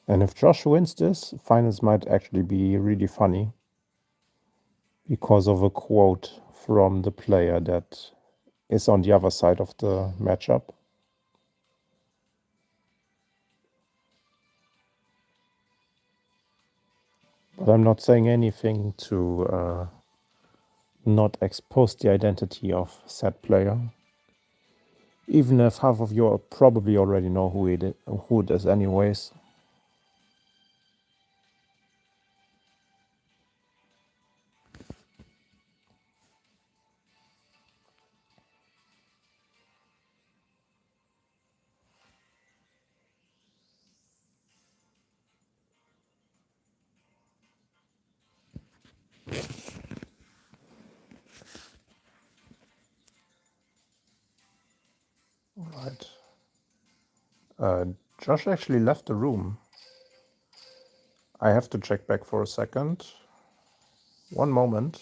Speaker 1: And if Josh wins this, finals might actually be really funny because of a quote from the player that is on the other side of the matchup. But I'm not saying anything to not expose the identity of said player. Even if half of you probably already know who it is anyways. Alright. Josh actually left the room. I have to check back for a second. One moment.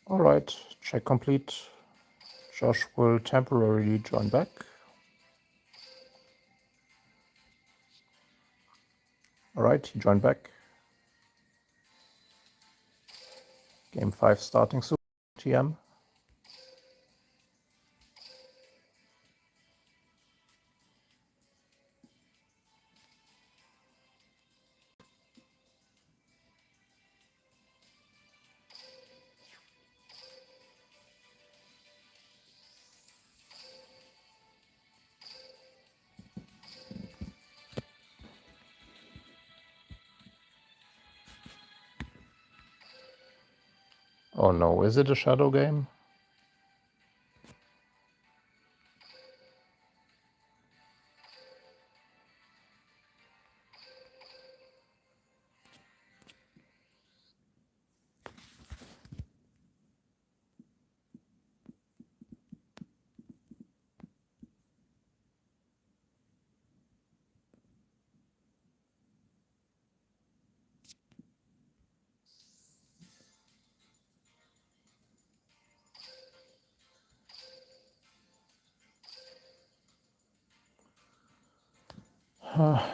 Speaker 1: Alright, check complete. Josh will temporarily join back. Alright, he joined back. Game 5 starting soon, TM. Oh no, is it a shadow game?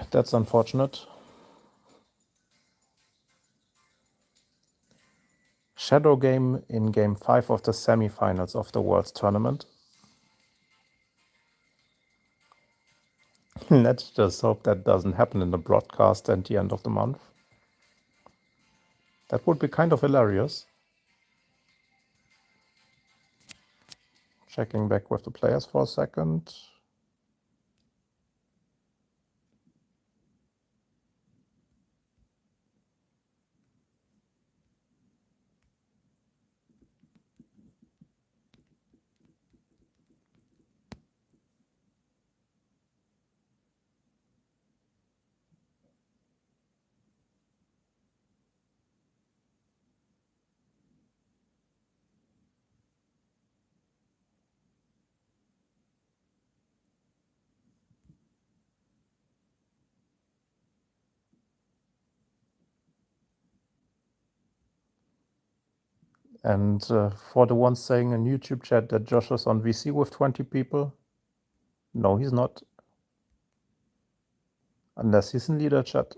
Speaker 1: That's unfortunate. Shadow game in game 5 of the semifinals of the World's Tournament. Let's just hope that doesn't happen in the broadcast at the end of the month. That would be kind of hilarious. Checking back with the players for a second. And for the ones saying in YouTube chat that Josh is on VC with 20 people, no, he's not. Unless he's in leader chat.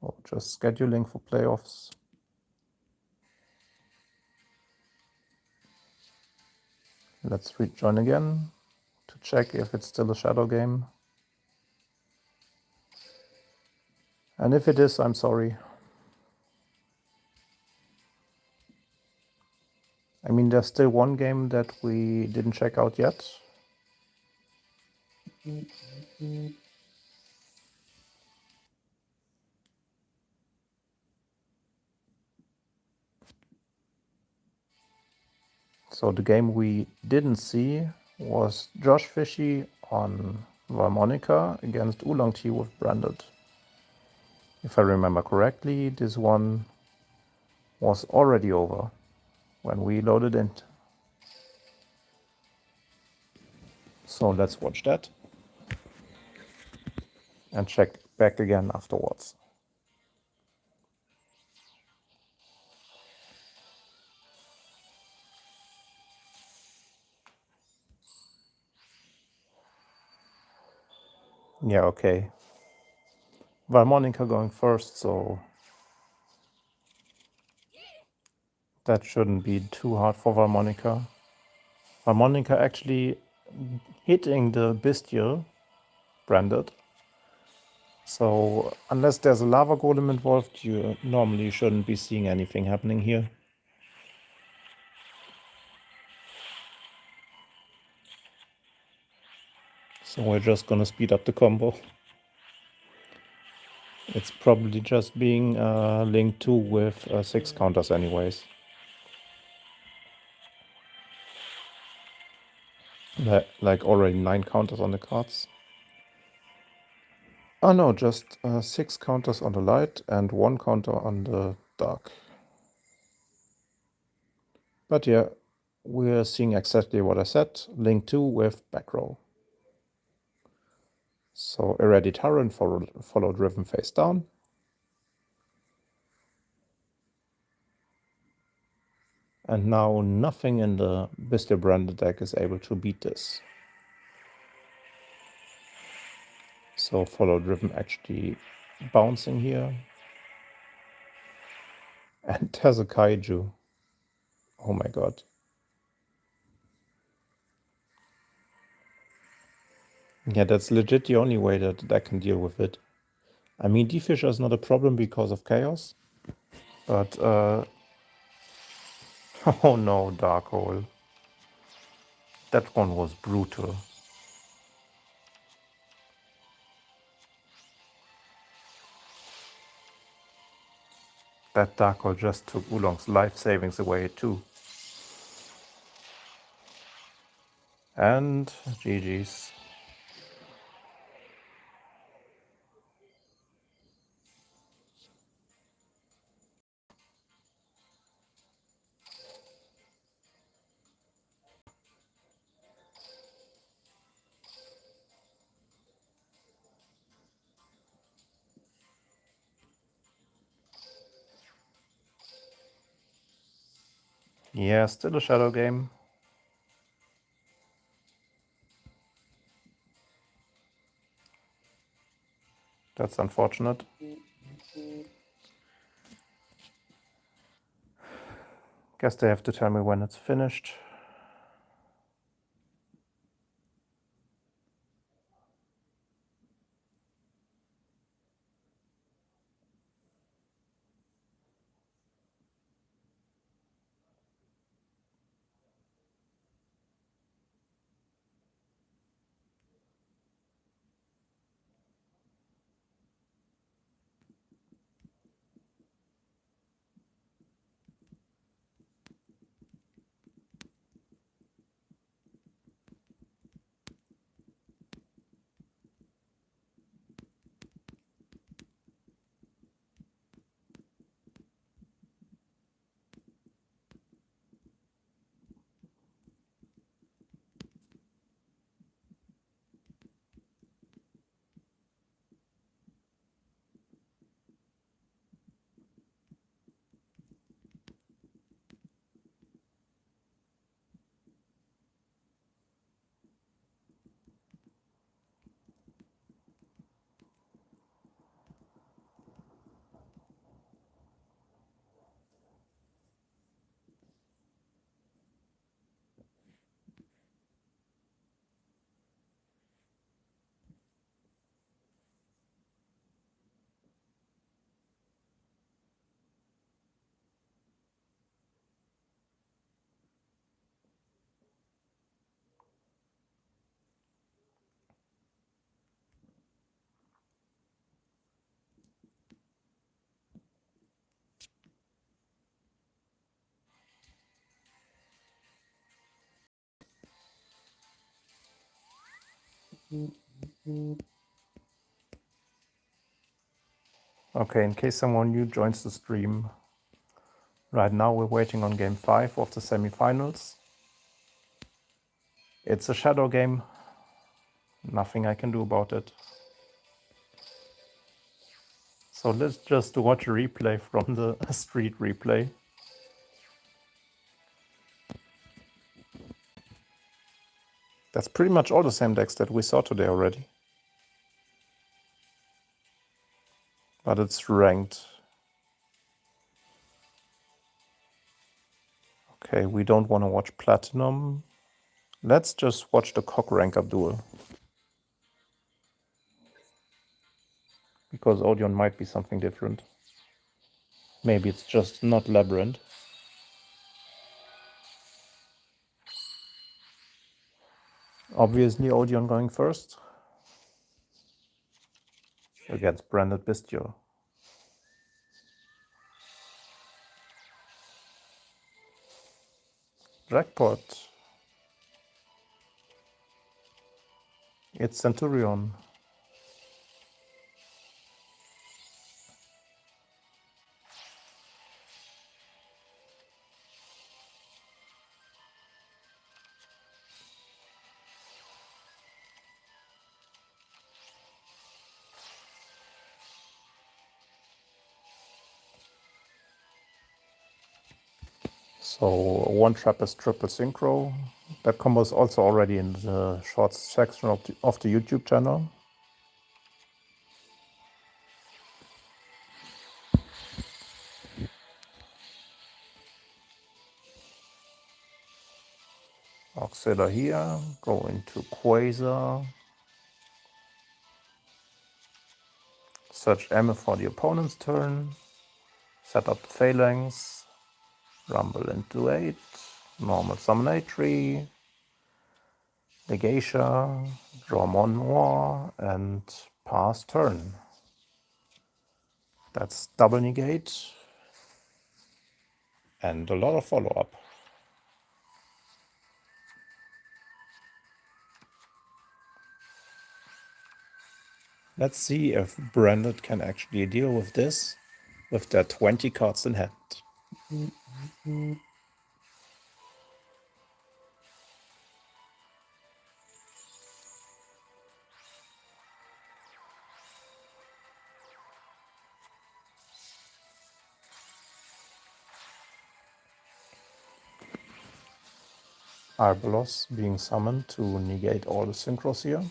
Speaker 1: Or just scheduling for playoffs. Let's rejoin again to check if it's still a shadow game. And if it is, I'm sorry. I mean, there's still one game that we didn't check out yet. So the game we didn't see was Josh Fishy on Harmonica against Oolong Tea with Branded. If I remember correctly, this one was already over when we loaded in. So let's watch that and check back again afterwards. Yeah, okay. Harmonica going first, so that shouldn't be too hard for Harmonica. Harmonica actually hitting the Bestial Branded. So unless there's a lava golem involved, you normally shouldn't be seeing anything happening here. So we're just gonna speed up the combo. It's probably just being linked to with 6 counters anyways. Like already 9 counters on the cards. Oh no, just 6 counters on the light and 1 counter on the dark. But yeah, we're seeing exactly what I said, link 2 with back row. So Hereditarian followed Riven face down. And now nothing in the Bestial Branded deck is able to beat this. So follow Driven actually bouncing here. And there's a Kaiju. Oh my god. Yeah, that's legit the only way that the deck can deal with it. I mean, D-Fisher is not a problem because of Chaos. But, oh no, Dark Hole. That one was brutal. That Dark Hole just took Oolong's life savings away too. And GG's. Yeah, still a shadow game. That's unfortunate. Guess they have to tell me when it's finished. Okay, in case someone new joins the stream, right now we're waiting on game 5 of the semifinals. It's a shadow game, nothing I can do about it. So let's just watch a replay from the street replay. That's pretty much all the same decks that we saw today already. But it's ranked. Okay, we don't want to watch Platinum. Let's just watch the cock rank up duel. Because Odeon might be something different. Maybe it's just not Labyrinth. Obviously Odeon going first. Against Branded Bistio. Jackpot. It's Centurion. So one trap is triple synchro. That combo is also already in the shorts section of the YouTube channel. Auxilla here, go into Quasar. Search M for the opponent's turn. Set up the phalanx. Rumble into 8. Normal summon a tree. Legatia. Draw one more and pass turn. That's double negate. And a lot of follow-up. Let's see if Branded can actually deal with this with their 20 cards in hand. Arbalos being summoned to negate all the synchros here.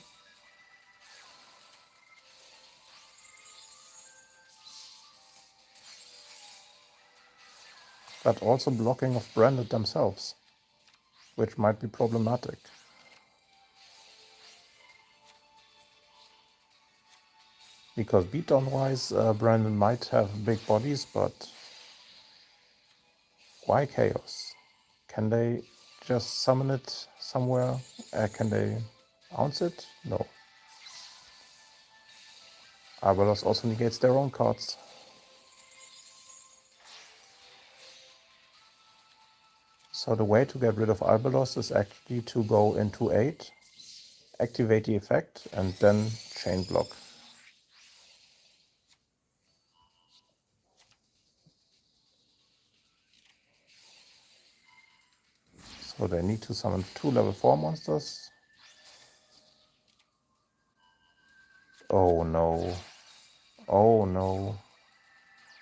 Speaker 1: But also blocking of Branded themselves, which might be problematic. Because beatdown-wise, Brandon might have big bodies, but why Chaos? Can they just summon it somewhere? Can they ounce it? No. Arbalos also negates their own cards. So the way to get rid of Arbalos is actually to go into 8, activate the effect, and then chain block. So they need to summon 2 level 4 monsters. Oh no. Oh no.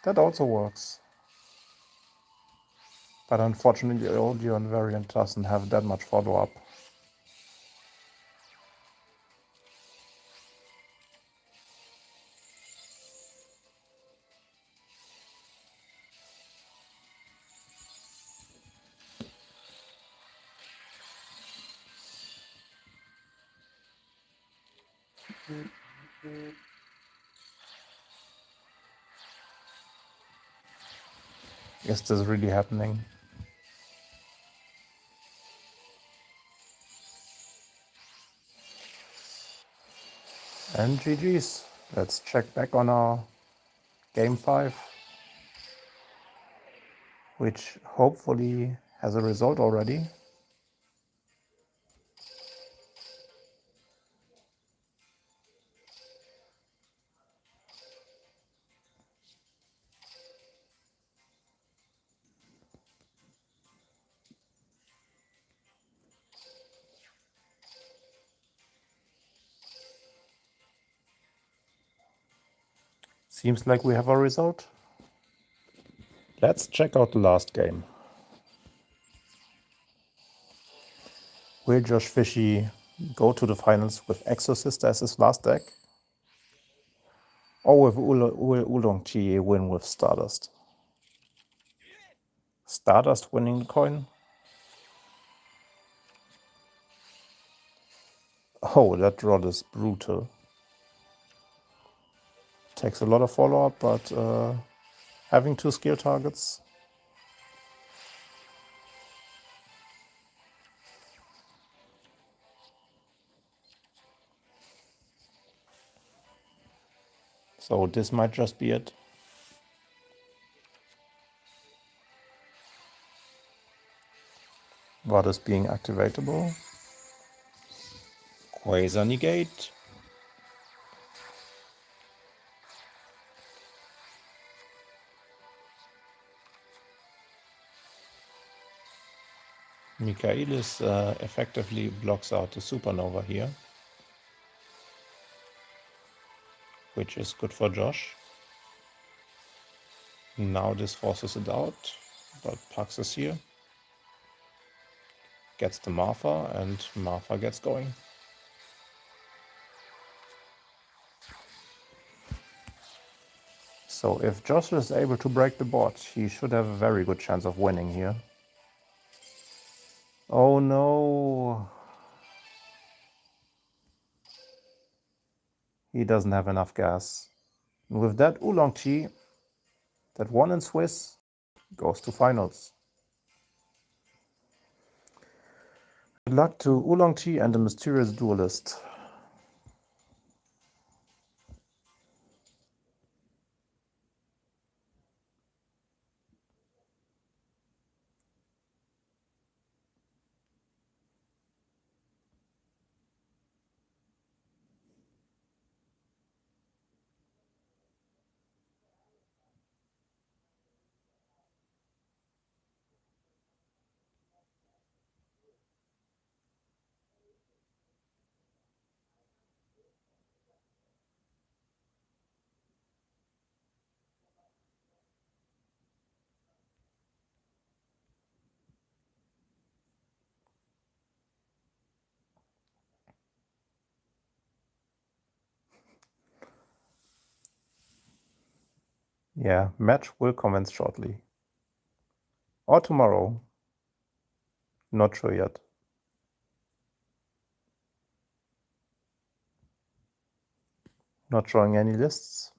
Speaker 1: That also works. But unfortunately, the Odeon variant doesn't have that much follow-up. Is this really happening? And GG's. Let's check back on our game 5, which hopefully has a result already. Seems like we have a result. Let's check out the last game. Will Josh Fishy go to the finals with Exorcist as his last deck? Or will Oolong Chi win with Stardust? Stardust winning the coin? Oh, that draw is brutal. Takes a lot of follow-up, but having 2 skill targets. So this might just be it. What is being activatable? Quasar Negate. Michaelis effectively blocks out the Supernova here, which is good for Josh. Now this forces it out, but Pax is here. Gets the Martha, and Martha gets going. So if Josh is able to break the board, he should have a very good chance of winning here. Oh no! He doesn't have enough gas. And with that, Oolong Chi, that won in Swiss, goes to finals. Good luck to Oolong Chi and the Mysterious Duelist. Yeah, match will commence shortly. Or tomorrow. Not sure yet. Not showing any lists.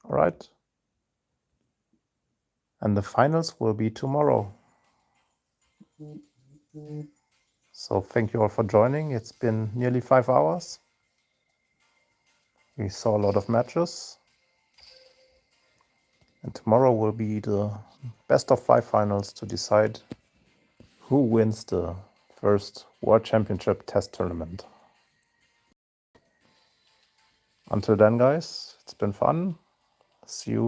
Speaker 1: All right. And the finals will be tomorrow. So thank you all for joining. It's been nearly 5 hours. We saw a lot of matches. And tomorrow will be the best of 5 finals to decide who wins the first World Championship Test Tournament. Until then, guys, it's been fun. See you